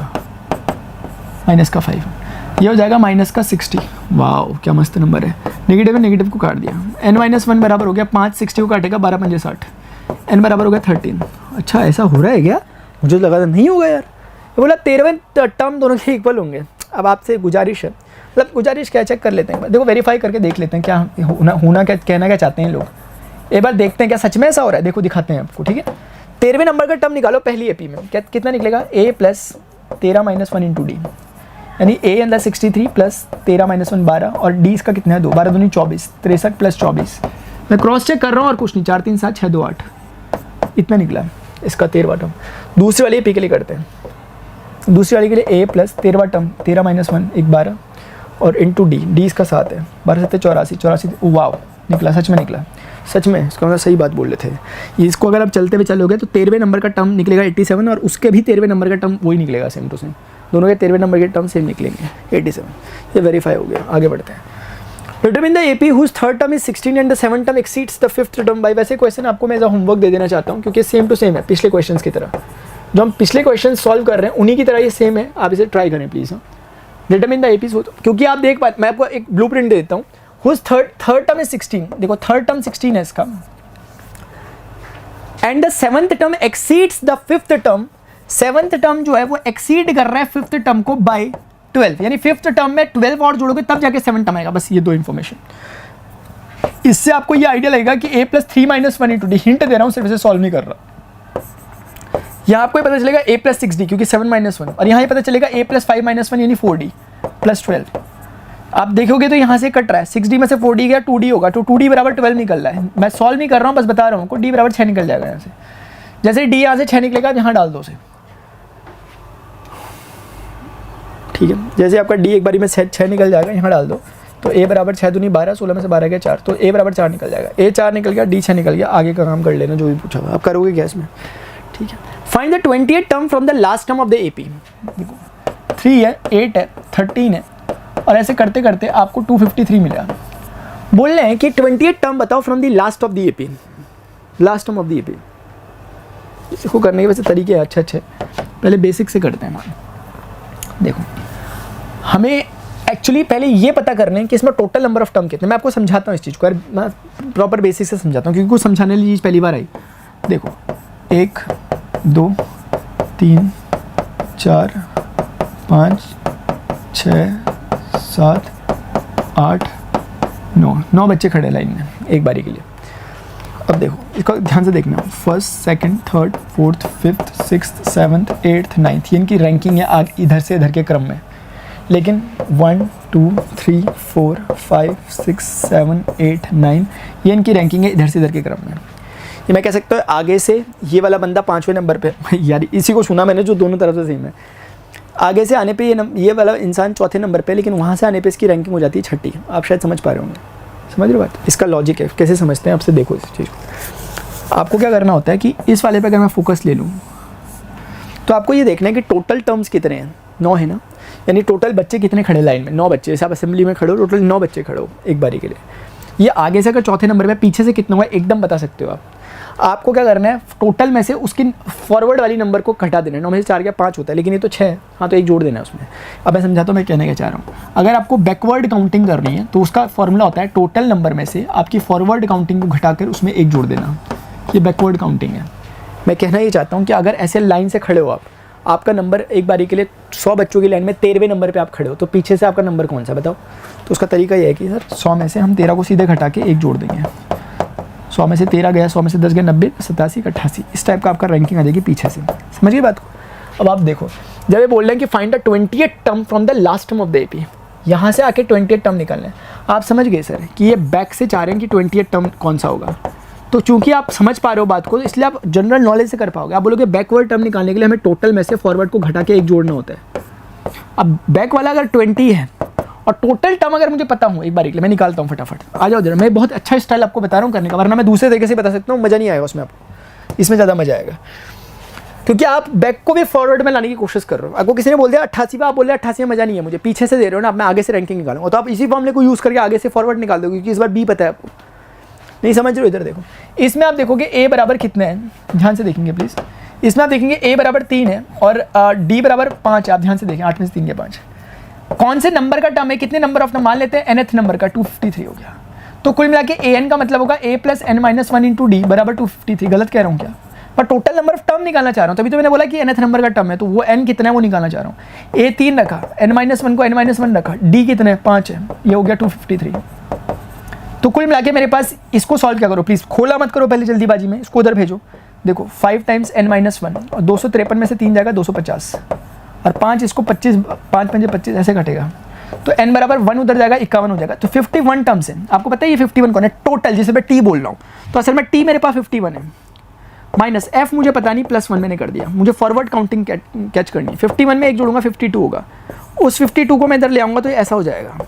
[SPEAKER 1] ये हो जाएगा -60। वाह क्या मस्त नंबर है, नेगेटिव है, नेगेटिव को काट दिया। n-1 बराबर हो गया 5, 60 को काटेगा 12 पंजे 60, n बराबर हो गया 13। अच्छा ऐसा हो रहा है क्या, मुझे लगा था नहीं होगा यार। ये बोला 13वें टर्म दोनों के इक्वल होंगे। अब आपसे गुजारिश है, मतलब गुजारिश क्या, चेक कर लेते हैं, देखो वेरीफाई करके देख लेते हैं क्या होना क्या, कहना क्या चाहते हैं लोग। एक बार देखते हैं क्या सच में ऐसा हो रहा है, देखो दिखाते हैं आपको, ठीक है। 13वें नंबर का टर्म निकालो पहली एपी में, क्या कितना निकलेगा, a + 13 - 1 × d, यानी a अंदर 63 + 13 - 1 12, और d इसका कितना है 2, 12 दूनी 24, 63 + 24। मैं क्रॉस चेक कर रहा हूँ और कुछ नहीं, 4 3 7 6 2 8 इतना निकला इसका 13वां टर्म। दूसरी वाली एपी के लिए करते हैं, दूसरी वाली के लिए a + 13वां टर्म 13 - 1 1 12, और इंटू d इसका 7 है, 12 7 84 84, वाव निकला, सच में निकला, सच में, इसका मतलब सही बात बोल रहे थे। इसको अगर आप चलते हुए चलोगे तो 13वें नंबर का टर्म निकलेगा 87, और उसके भी 13वें नंबर का टर्म वही निकलेगा, सेम टू सेम, दोनों के 13वें नंबर के टर्म सेम निकलेंगे 87। ये वेरीफाई हो गया, आगे बढ़ते हैं। Determine the AP whose third term is 16 and the seven term exceeds the fifth term by. वैसे क्वेश्चन आपको मैं एज अ होमवर्क दे देना चाहता हूँ, क्योंकि सेम टू सेम है पिछले क्वेश्चन की तरह, जो हम पिछले क्वेश्चन सॉल्व कर रहे हैं उन्हीं की तरह ये सेम है, आप इसे ट्राई करें प्लीज़। डिटरमिन द एपीज हो, क्योंकि आप देख पाते, मैं आपको एक ब्लूप्रिंट दे देता हूँ। हुज थर्ड टर्म इज 16, देखो थर्ड टर्म 16 है इसका, and the seventh term exceeds the fifth term. Seventh term जो है वो एक्सीड कर रहा है फिफ्थ टर्म को बाय 12, यानी फिफ्थ टर्म में 12 और जोड़ोगे तब जाके 7 टर्म आएगा। बस ये दो इन्फॉर्मेशन, इससे आपको ये आइडिया लगेगा कि a + 3 - 1 × d, हिंट दे रहा हूँ, सिर्फ इसे सॉल्व नहीं कर रहा। यहाँ आपको पता चलेगा a + 6d क्योंकि 7 - 1, और यहाँ पता चलेगा a + 5 - 1 यानी 4d + 12। आप देखोगे तो यहाँ से कट रहा है, 6d में से 4d गया 2d होगा, तो 2d बराबर 12 निकल रहा है। मैं सॉल्व नहीं कर रहा हूँ, बस बता रहा हूँ, d बराबर 6 निकल जाएगा यहाँ से। जैसे d यहाँ से 6 निकलेगा, यहाँ डाल दो उसे, ठीक है। जैसे आपका d एक बारी में 6 निकल जाएगा, यहाँ डाल दो, तो a बराबर 6 दूनी 12, 16 में से 12 गया 4, तो a बराबर 4 निकल जाएगा। a 4 निकल गया, d 6 निकल गया, आगे का काम कर लेना जो भी पूछा हुआ, आप करोगे क्या इसमें, ठीक है। Find the 28th term from the last term of the AP. 3 है, 8 है, 13 है, और ऐसे करते करते आपको 253 मिला। बोल रहे हैं कि 28th टर्म बताओ from the last of the AP, last term of the AP. इसको करने के वैसे तरीके हैं अच्छे अच्छे, पहले बेसिक से करते हैं। देखो हमें एक्चुअली पहले ये पता करना है कि इसमें टोटल नंबर ऑफ टर्म कितने। मैं आपको समझाता हूँ इस चीज़ को, मैं प्रॉपर बेसिक से समझाता हूँ, क्योंकि कुछ समझाने वाली चीज़ पहली बार आई। देखो 1 2 3 4 5 6 7 8 9 बच्चे खड़े लाइन में एक बारी के लिए। अब देखो इसको ध्यान से देखना, first second third fourth fifth sixth seventh eighth ninth, ये इनकी रैंकिंग है इधर से इधर के क्रम में। लेकिन 1 2 3 4 5 6 7 8 9 ये इनकी रैंकिंग है इधर से इधर के क्रम में। ये मैं कह सकता हूँ आगे से ये वाला बंदा 5वें नंबर पे, यार इसी को सुना मैंने जो दोनों तरफ से सेम है। आगे से आने पे ये वाला इंसान 4थे नंबर पे, लेकिन वहाँ से आने पे इसकी रैंकिंग हो जाती है 6ठी। आप शायद समझ पा रहे होंगे, समझ रहे हो बात, इसका लॉजिक है, कैसे समझते हैं आपसे। देखो इस चीज़ को आपको क्या करना होता है कि इस वाले पे अगर मैं फोकस ले लूँ तो आपको ये देखना है कि टोटल टर्म्स कितने हैं, 9 है ना, यानी टोटल बच्चे कितने खड़े लाइन में, 9 बच्चे। जैसे आप असेंबली में खड़े हो, टोटल 9 बच्चे खड़े हो एक बारी के लिए। ये आगे से अगर 4थे नंबर पे, पीछे से कितना हुआ एकदम बता सकते हो आप। आपको क्या करना है, टोटल में से उसकी फॉरवर्ड वाली नंबर को घटा देना है। 9 में से 4 गया 5 होता है, लेकिन ये तो 6 है, हाँ तो 1 जोड़ देना है उसमें। अब मैं समझाता हूँ मैं कहने क्या चाह रहा हूँ। अगर आपको बैकवर्ड काउंटिंग करनी है तो उसका फॉर्मूला होता है टोटल नंबर में से आपकी फॉरवर्ड काउंटिंग को घटाकर उसमें 1 जोड़ देना, ये बैकवर्ड काउंटिंग है। मैं कहना ये चाहता हूँ कि अगर ऐसे लाइन से खड़े हो आप, आपका नंबर एक बारी के लिए 100 बच्चों की लाइन में 13वें नंबर पे आप खड़े हो, तो पीछे से आपका नंबर कौन सा बताओ। तो उसका तरीका ये है कि सर 100 में से हम 13 को सीधे घटा के 1 जोड़ देंगे। 100 में से 13 गया, 100 में से 10 गया, 90 87 88, इस टाइप का आपका रैंकिंग आ जाएगी पीछे से। समझिए बात को। अब आप देखो जब ये बोल रहे हैं कि find the 28th term from the last term of the AP, यहाँ से आके 28 टर्म निकालना है। आप समझ गए सर कि ये बैक से चाह रहे हैं कि 28 टर्म कौन सा होगा। तो चूंकि आप समझ पा रहे हो बात को, इसलिए आप जनरल नॉलेज से कर पाओगे। आप बोलोगे बैकवर्ड टर्म निकालने के लिए हमें टोटल में से फॉरवर्ड को घटा के एक जोड़ना होता है। अब बैक वाला अगर 20 है और टोटल टर्म अगर मुझे पता हो, एक बार मैं निकालता हूँ फटाफट, आ जाओ जरा। मैं बहुत अच्छा स्टाइल आपको बता रहा हूँ करने का, वरना मैं दूसरे तरीके से बता सकता हूँ, मज़ा नहीं आएगा उसमें आपको, इसमें ज़्यादा मज़ा आएगा। क्योंकि आप बैक को भी फॉरवर्ड में लाने की कोशिश कर रहे हो। आपको किसी ने बोल दिया 88 पे, आप बोल रहे 88 में मज़ा नहीं है मुझे, पीछे से दे रहे हो ना, मैं आगे से रैंकिंग निकालूंगा, तो आप इसी फॉर्मूले को यूज़ करके आगे से फॉरवर्ड निकाल दोगे, क्योंकि इस बार बी पता है आपको। नहीं समझ रहे हो, इधर देखो, इसमें आप देखोगे ए बराबर कितने हैं, ध्यान से देखेंगे प्लीज़। इसमें आप देखेंगे ए बराबर 3 है और डी बराबर 5 है। आप ध्यान से देखें, 8 में से 3 के 5 कौन से नंबर का टर्म है, कितने नंबर ऑफ मान लेते हैं, nth नंबर का 253 हो गया। तो कुल मिला के an का मतलब होगा a plus n minus 1 into D बराबर 253। गलत कह रहा हूँ क्या? पर टोटल नंबर ऑफ टर्म निकालना चाह रहा हूँ, तभी तो मैंने बोला कि nth नंबर का टर्म है, तो वो n कितना है वो निकालना चाह रहा हूँ। a 3 रखा, n माइनस 1 को n माइनस 1 रखा, d कितने 5 है, ये हो गया 253। तो कुल मिला के मेरे पास, इसको सॉल्व क्या करो प्लीज़, खोला मत करो पहले जल्दीबाजी में, इसको उधर भेजो। देखो 5 टाइम्स n माइनस 1 और 253 में से 3 जाएगा 250 और 5 इसको 25, 5 पंजे 25 ऐसे कटेगा, तो n बराबर 1 उधर जाएगा 51 हो जाएगा। तो 51 टर्म्स हैं। आपको पता है ये 51 कौन है टोटल, जिसे मैं t बोल रहा हूँ, तो असल में t मेरे पास 51 है, माइनस f मुझे पता नहीं, +1 मैंने कर दिया, मुझे फॉरवर्ड काउंटिंग कैच करनी है। 51 में एक जोड़ूंगा 52 होगा, उस 52 को मैं इधर ले आऊँगा तो ऐसा हो जाएगा।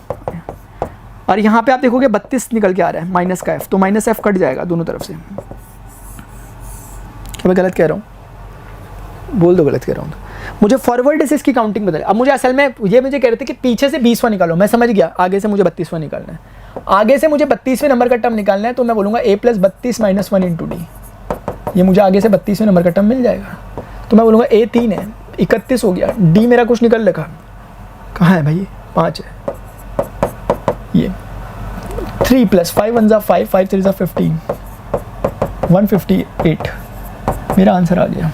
[SPEAKER 1] और यहाँ पे आप देखोगे 32 निकल के आ रहा है माइनस का f, तो माइनस f कट जाएगा दोनों तरफ से। क्या मैं गलत कह रहा हूँ? बोल दो गलत कह रहा हूँ तो। मुझे फॉरवर्ड से इसकी काउंटिंग बता। अब मुझे असल में ये मुझे कह रहे थे कि पीछे से 20वां निकालो, मैं समझ गया, आगे से मुझे 32वां निकालना है। आगे से मुझे 32वें नंबर का टर्म निकालना है, तो मैं बोलूँगा a plus 32 minus 1 into D, ये मुझे आगे से 32वें नंबर का टर्म मिल जाएगा। तो मैं बोलूँगा a 3 है, 31 हो गया, d मेरा कुछ निकल रखा, कहाँ है भाई, 5 है, ये 3 प्लस 5 1 5 5 3 15 158 मेरा आंसर आ गया।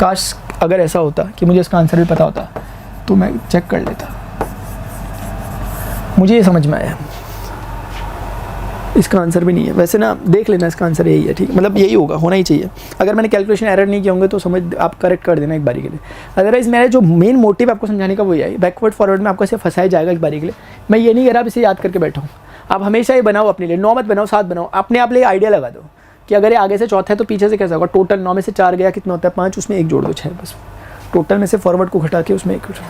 [SPEAKER 1] काश अगर ऐसा होता कि मुझे इसका आंसर भी पता होता तो मैं चेक कर लेता। मुझे ये समझ में आया, इसका आंसर भी नहीं है। वैसे ना देख लेना, इसका आंसर यही है, ठीक, मतलब यही होगा, होना ही चाहिए। अगर मैंने कैलकुलेशन एरर नहीं किए होंगे तो समझ आप करेक्ट कर देना एक बारी के लिए। अदरवाइज मेरा जो मेन मोटिव आपको समझाने का वही है, बैकवर्ड फॉरवर्ड में आपको ऐसे फंसाया जाएगा एक बारी के लिए। मैं ये नहीं कह रहा आप इसे याद करके बैठो, आप हमेशा ये बनाओ अपने लिए, 9 मत बनाओ 7 बनाओ, अपने आप लिए आइडिया लगा दो कि अगर ये आगे से चौथा है तो पीछे से कैसा होगा। टोटल 9 में से 4 गया, कितना होता है 5, उसमें 1 जोड़ दो 6, बस टोटल में से फॉरवर्ड को घटा के उसमें 1।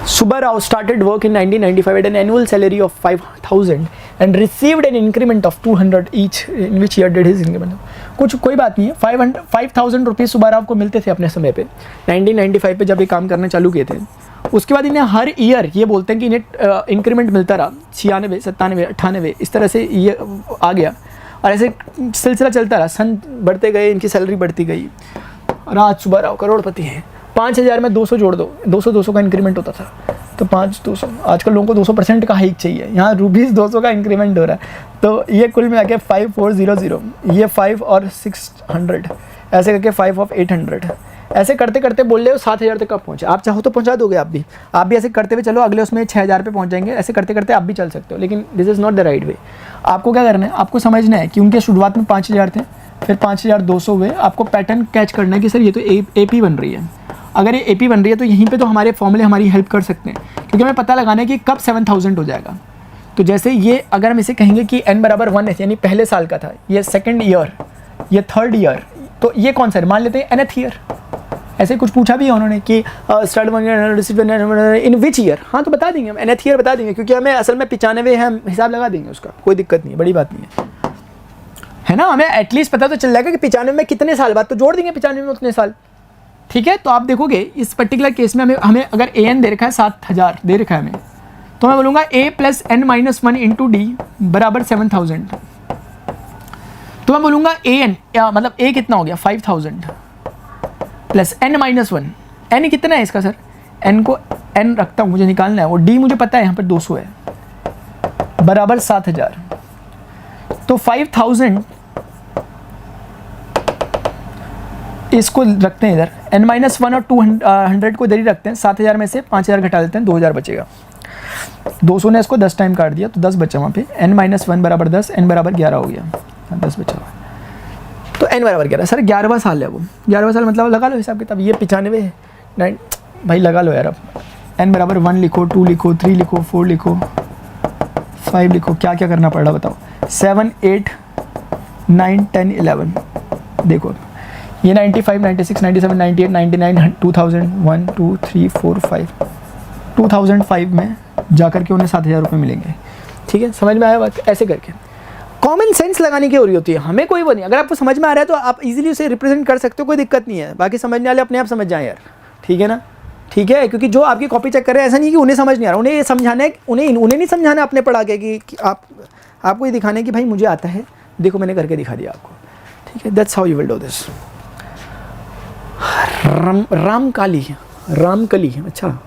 [SPEAKER 1] Subba Rao started work in 1995 at an annual salary of 5,000 and received an increment of 200 each. In which year did his increment? कोई बात नहीं है, 5,000 रुपये सुब्बा राव को मिलते थे अपने समय पे 1995 पे जब ये काम करना चालू किए थे। उसके बाद इन्हें हर ईयर ये बोलते हैं कि इन्हें इंक्रीमेंट मिलता रहा, 96, 97, 98 इस तरह से ये आ गया और ऐसे सिलसिला चलता रहा। सन बढ़ते गए, इनकी सैलरी बढ़ती गई और आज सुब्बा राव करोड़पति हैं। 5,000 में 200 जोड़ दो, 200 का इंक्रीमेंट होता था, तो 5-200, आजकल लोगों को 200% का हाइक चाहिए, यहाँ रुपीज़ 200 का इंक्रीमेंट हो रहा है। तो ये कुल मिला के 5400, ये 5 और 600, ऐसे करके 5 ऑफ 800, ऐसे करते करते बोल रहे हो 7,000 तक कब पहुँचे। आप चाहो तो पहुँचा दोगे, आप भी ऐसे करते हुए चलो, अगले उसमें 6,000 पे पहुँच जाएंगे। ऐसे करते करते आप भी चल सकते हो, लेकिन this is not the right way. आपको क्या करना है, आपको समझना है कि उनके शुरुआत में 5,000 थे, फिर 5,200 हुए। आपको पैटर्न कैच करना है कि सर ये तो AP बन रही है। अगर ये AP बन रही है तो यहीं पे तो हमारे फॉर्मूले हमारी हेल्प कर सकते हैं, क्योंकि हमें पता लगाना है कि कब 7,000 हो जाएगा। तो जैसे ये अगर हम इसे कहेंगे कि n बराबर 1 है, यानी पहले साल का था, ये सेकंड ईयर, ये थर्ड ईयर, तो ये कौन सा है, मान लेते हैं nth ईयर। ऐसे कुछ पूछा भी है उन्होंने कि स्टार्ट इन विच ईयर, हाँ तो बता देंगे हम, nth ईयर बता देंगे, क्योंकि हमें असल में 95 है, हम हिसाब लगा देंगे उसका, कोई दिक्कत नहीं है, बड़ी बात नहीं है ना। हमें एटलीस्ट पता तो चल जाएगा कि 95 में कितने साल बाद, तो जोड़ देंगे 95 में उतने साल, ठीक है। तो आप देखोगे इस पर्टिकुलर केस में हमें अगर an दे रखा है 7,000 दे रखा है हमें, तो मैं बोलूँगा a plus n minus 1 into D बराबर 7,000। तो मैं बोलूँगा an मतलब a कितना हो गया 5,000 प्लस n माइनस 1, n कितना है इसका सर, n को n रखता हूँ, मुझे निकालना है, वो d मुझे पता है यहाँ पर 200 है, बराबर 7,000। तो 5,000 इसको रखते हैं इधर, n माइनस 1 और 200 को इधर ही रखते हैं। 7,000 में से 5,000 घटा देते हैं, 2,000 बचेगा। 200 ने इसको 10 टाइम काट दिया तो 10 बचा वहाँ पे, n माइनस 1 बराबर 10, n बराबर 11 हो गया, 10 बचा हुआ, तो n बराबर 11। सर 11वां साल है वो, 11वां साल मतलब लगा लो हिसाब किताब, ये 95 है, भाई लगा लो यार, अब n बराबर 1 लिखो, 2 लिखो, 3 लिखो, 4 लिखो, 5 लिखो, क्या क्या करना पड़ रहा बताओ। 7, 8, 9, 10, 11, देखो ये 95, 96, 97, 98, 99, 2000, 1, 2, 3, 4, 5, 2005 में जाकर के उन्हें 7,000 रुपये मिलेंगे। ठीक है, समझ में आया बात? ऐसे करके कॉमन सेंस लगाने की हो रही होती है, हमें कोई वो नहीं। अगर आपको समझ में आ रहा है तो आप इजीली उसे रिप्रेजेंट कर सकते हो, कोई दिक्कत नहीं है। बाकी समझने वाले अपने आप समझ जाएं यार, ठीक है ना? ठीक है, क्योंकि जो आपकी कॉपी चेक कर रहे हैं ऐसा नहीं कि उन्हें समझ नहीं आ रहा, उन्हें ये समझाना है, उन्हें नहीं समझाना अपने पढ़ा के कि आपको ये दिखाना है कि भाई मुझे आता है, देखो मैंने करके दिखा दिया आपको। ठीक है, that's how you will do this. Ramkali, अच्छा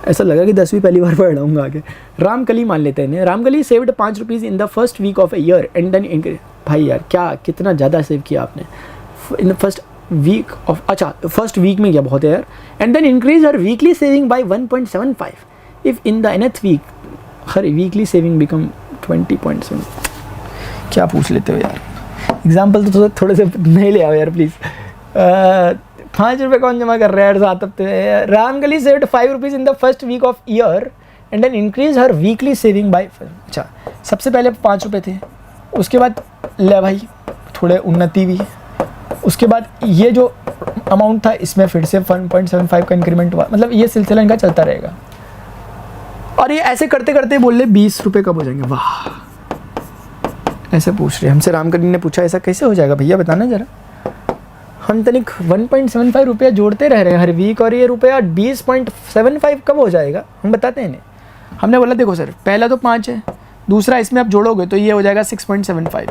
[SPEAKER 1] ऐसा लगा कि 10वीं पहली बार पढ़ रहा हूँ आगे। रामकली मान लेते हैं। Ramkali saved 5 rupees in the first week of a year and then increase. भाई यार क्या कितना ज़्यादा सेव किया आपने in the first week of, अच्छा फर्स्ट वीक में क्या बहुत है यार। And then increase her weekly saving by 1.75 if in the nth week her weekly saving become 20.7। क्या पूछ लेते हो यार, एग्जाम्पल तो थोड़े से नहीं ले आओ यार प्लीज़। 5 रुपये कौन जमा कर रहा है यार 7 हफ्ते। Ramkali saved 5 rupees in the first week of year and then increase her weekly saving by, अच्छा सबसे पहले 5 रुपये थे, उसके बाद ले भाई थोड़े उन्नति हुई, उसके बाद ये जो अमाउंट था इसमें फिर से 1.75 का इंक्रीमेंट हुआ। मतलब ये सिलसिला इनका चलता रहेगा। और ये ऐसे करते करते बोल रहे 20 रुपये कब हो जाएंगे। वाह, ऐसे पूछ रहे हमसे। रामकली ने पूछा ऐसा कैसे हो जाएगा भैया बताना ज़रा। हम तनिक 1.75 रुपया जोड़ते रह रहे हैं हर वीक, और ये रुपया 20.75 कब हो जाएगा हम बताते हैं इन्हें। हमने बोला देखो सर पहला तो 5 है, दूसरा इसमें आप जोड़ोगे तो ये हो जाएगा 6.75,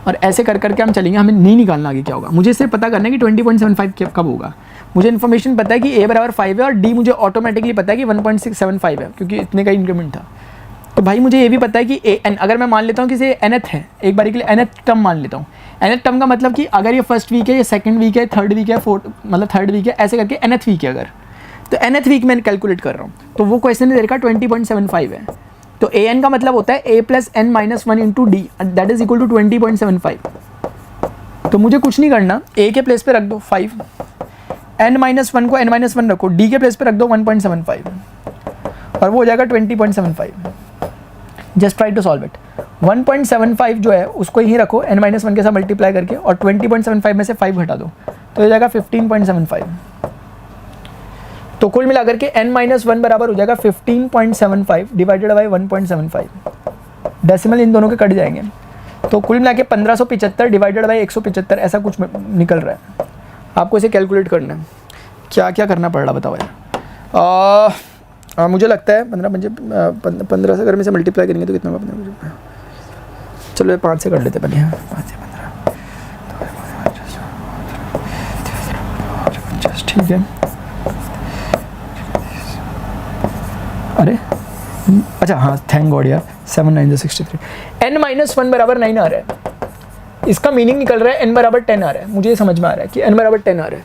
[SPEAKER 1] और ऐसे कर करके हम चलेंगे। हमें नहीं निकालना आगे क्या होगा, मुझे सिर्फ पता करना है कि 20.75 कब होगा। मुझे इन्फॉर्मेशन पता है कि a बराबर 5 है और d मुझे ऑटोमेटिकली पता है कि 1.675 है क्योंकि इतने का इंक्रीमेंट था। तो भाई मुझे ये भी पता है कि an, अगर मैं मान लेता हूँ कि इसे nth है, एक बारी के लिए nth टर्म मान लेता हूँ। nth टर्म का मतलब कि अगर ये फर्स्ट वीक है, ये सेकंड वीक है, थर्ड वीक है, फोर्थ मतलब थर्ड वीक है, ऐसे करके nth वीक है अगर, तो nth वीक में कैलकुलेट कर रहा हूँ। तो वो क्वेश्चन दे रखा 20.75 है, तो an का मतलब होता है a plus n minus 1 into D, that is equal to 20.75। तो मुझे कुछ नहीं करना, a के प्लेस पे रख दो 5, n माइनस 1 को n माइनस 1 रखो, d के प्लेस पे रख दो 1.75 और वो हो जाएगा 20.75। Just try to solve it. 1.75 जो है उसको यहीं रखो n माइनस 1 के साथ मल्टीप्लाई करके, और 20.75 में से 5 घटा दो तो हो जाएगा 15.75। तो कुल मिलाकर के n माइनस 1 बराबर हो जाएगा 15.75 डिवाइडेड बाई 1.75। डेसिमल इन दोनों के कट जाएंगे, तो कुल मिला के 1575 डिवाइडेड बाई 175 ऐसा कुछ निकल रहा है। आपको इसे कैलकुलेट करना है। क्या क्या करना पड़ रहा बताओ यार। मुझे लगता है 15 से अगर में से मल्टीप्लाई करेंगे तो कितना होगा 15। चलो 5 से कर लेते पहले, 5 से 15 ठीक है। अरे अच्छा हाँ, थैंक गॉड यार, 7 9 63। n माइनस 1 बराबर 9 आ रहा है, इसका मीनिंग निकल रहा है n बराबर 10 आ रहा है। मुझे ये समझ में आ रहा है कि n बराबर 10 आ रहा है।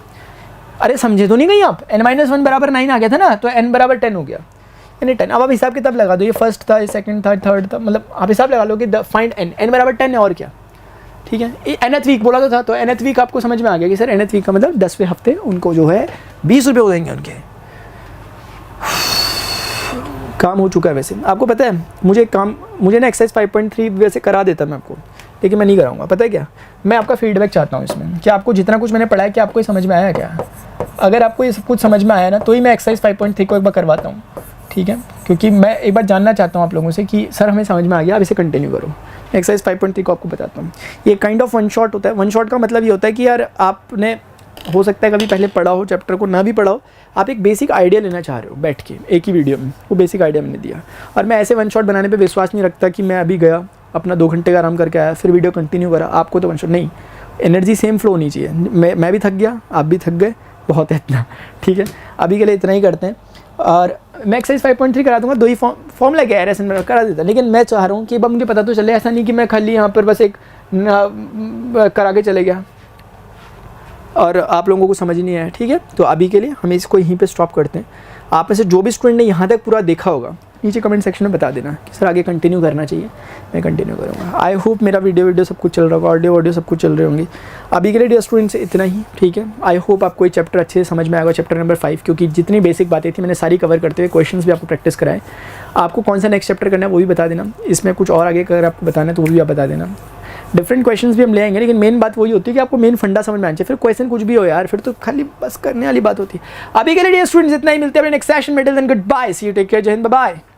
[SPEAKER 1] अरे समझे तो नहीं गई आप, n माइनस 1 बराबर 9 आ गया था ना, तो n बराबर 10 हो गया, यानी 10। अब आप हिसाब किताब लगा दो, ये फर्स्ट था, ये सेकंड था, थर्ड था, मतलब आप हिसाब लगा लो कि फाइंड n बराबर 10 है और क्या। ठीक है, nth वीक बोला तो था, तो nth वीक आपको समझ में आ गया कि सर nth वीक का मतलब 10वें हफ्ते उनको जो है 20 रुपये हो जाएंगे उनके। काम हो चुका है। वैसे आपको पता है मुझे ना एक्सरसाइज 5.3 वैसे करा देता मैं आपको, लेकिन मैं नहीं कराऊंगा। पता है क्या, मैं आपका फीडबैक चाहता हूँ इसमें कि आपको जितना कुछ मैंने पढ़ा है कि आपको ये समझ में आया क्या। अगर आपको ये सब कुछ समझ में आया ना तो ही मैं एक्सरसाइज 5.3 को एक बार करवाता हूँ। ठीक है, क्योंकि मैं एक बार जानना चाहता हूँ आप लोगों से कि सर हमें समझ में आ गया, अब इसे कंटिन्यू करो। एक्सरसाइज 5.3 को आपको बताता हूँ। ये काइंड ऑफ वन शॉट होता है। वन शॉट का मतलब ये होता है कि यार आपने हो सकता है कभी पहले पढ़ा हो चैप्टर को, ना भी पढ़ा हो, आप एक बेसिक आइडिया लेना चाह रहे हो बैठ के एक ही वीडियो में, वो बेसिक आइडिया मैंने दिया। और मैं ऐसे वन शॉट बनाने पे विश्वास नहीं रखता कि मैं अभी गया अपना 2 घंटे का आराम करके आया फिर वीडियो कंटिन्यू करा। आपको तो वन शॉट नहीं, एनर्जी सेम फ्लो होनी चाहिए। मैं भी थक गया, आप भी थक गए, बहुत है इतना। ठीक है, अभी के लिए इतना ही करते हैं। और मैं एक्सरसाइज 5.3 करा दूंगा, 2 ही फॉर्म लगे यार, ऐसे में करा देता। लेकिन मैं चाह रहा हूँ कि अब मुझे पता तो चले, ऐसा नहीं कि मैं खाली यहाँ पर बस एक करा के चले गया। और आप लोगों को समझ नहीं आया, ठीक है। तो अभी के लिए हम इसको यहीं पे स्टॉप करते हैं। आप में से जो भी स्टूडेंट ने यहाँ तक पूरा देखा होगा नीचे कमेंट सेक्शन में बता देना कि सर आगे कंटिन्यू करना चाहिए, मैं कंटिन्यू करूँगा। आई होप मेरा वीडियो सब कुछ चल रहा होगा, ऑडियो सब कुछ चल रहे होंगे। अभी के लिए डियर स्टूडेंट्स इतना ही, ठीक है। आई होप आपको ये चैप्टर अच्छे से समझ में आएगा, चैप्टर नंबर 5, क्योंकि जितनी बेसिक बातें थी मैंने सारी कवर करते हुए क्वेश्चंस भी आपको प्रैक्टिस कराए। आपको कौन सा नेक्स्ट चैप्टर करना है वो भी बता देना, इसमें कुछ और आगे अगर आपको बताना है तो वो भी आप बता देना। डिफरेंट क्वेश्चंस भी हम ले आएंगे, लेकिन मेन बात वही होती है कि आपको मेन फंडा समझ में आना चाहिए। फिर क्वेश्चन कुछ भी हो यार, फिर तो खाली बस करने वाली बात होती है। अभी के लिए डियर स्टूडेंट्स इतना ही, मिलते हैं अपने नेक्स्ट सेशन में। Till then good bye, see you, take care, जय हिंद, बाय बाय।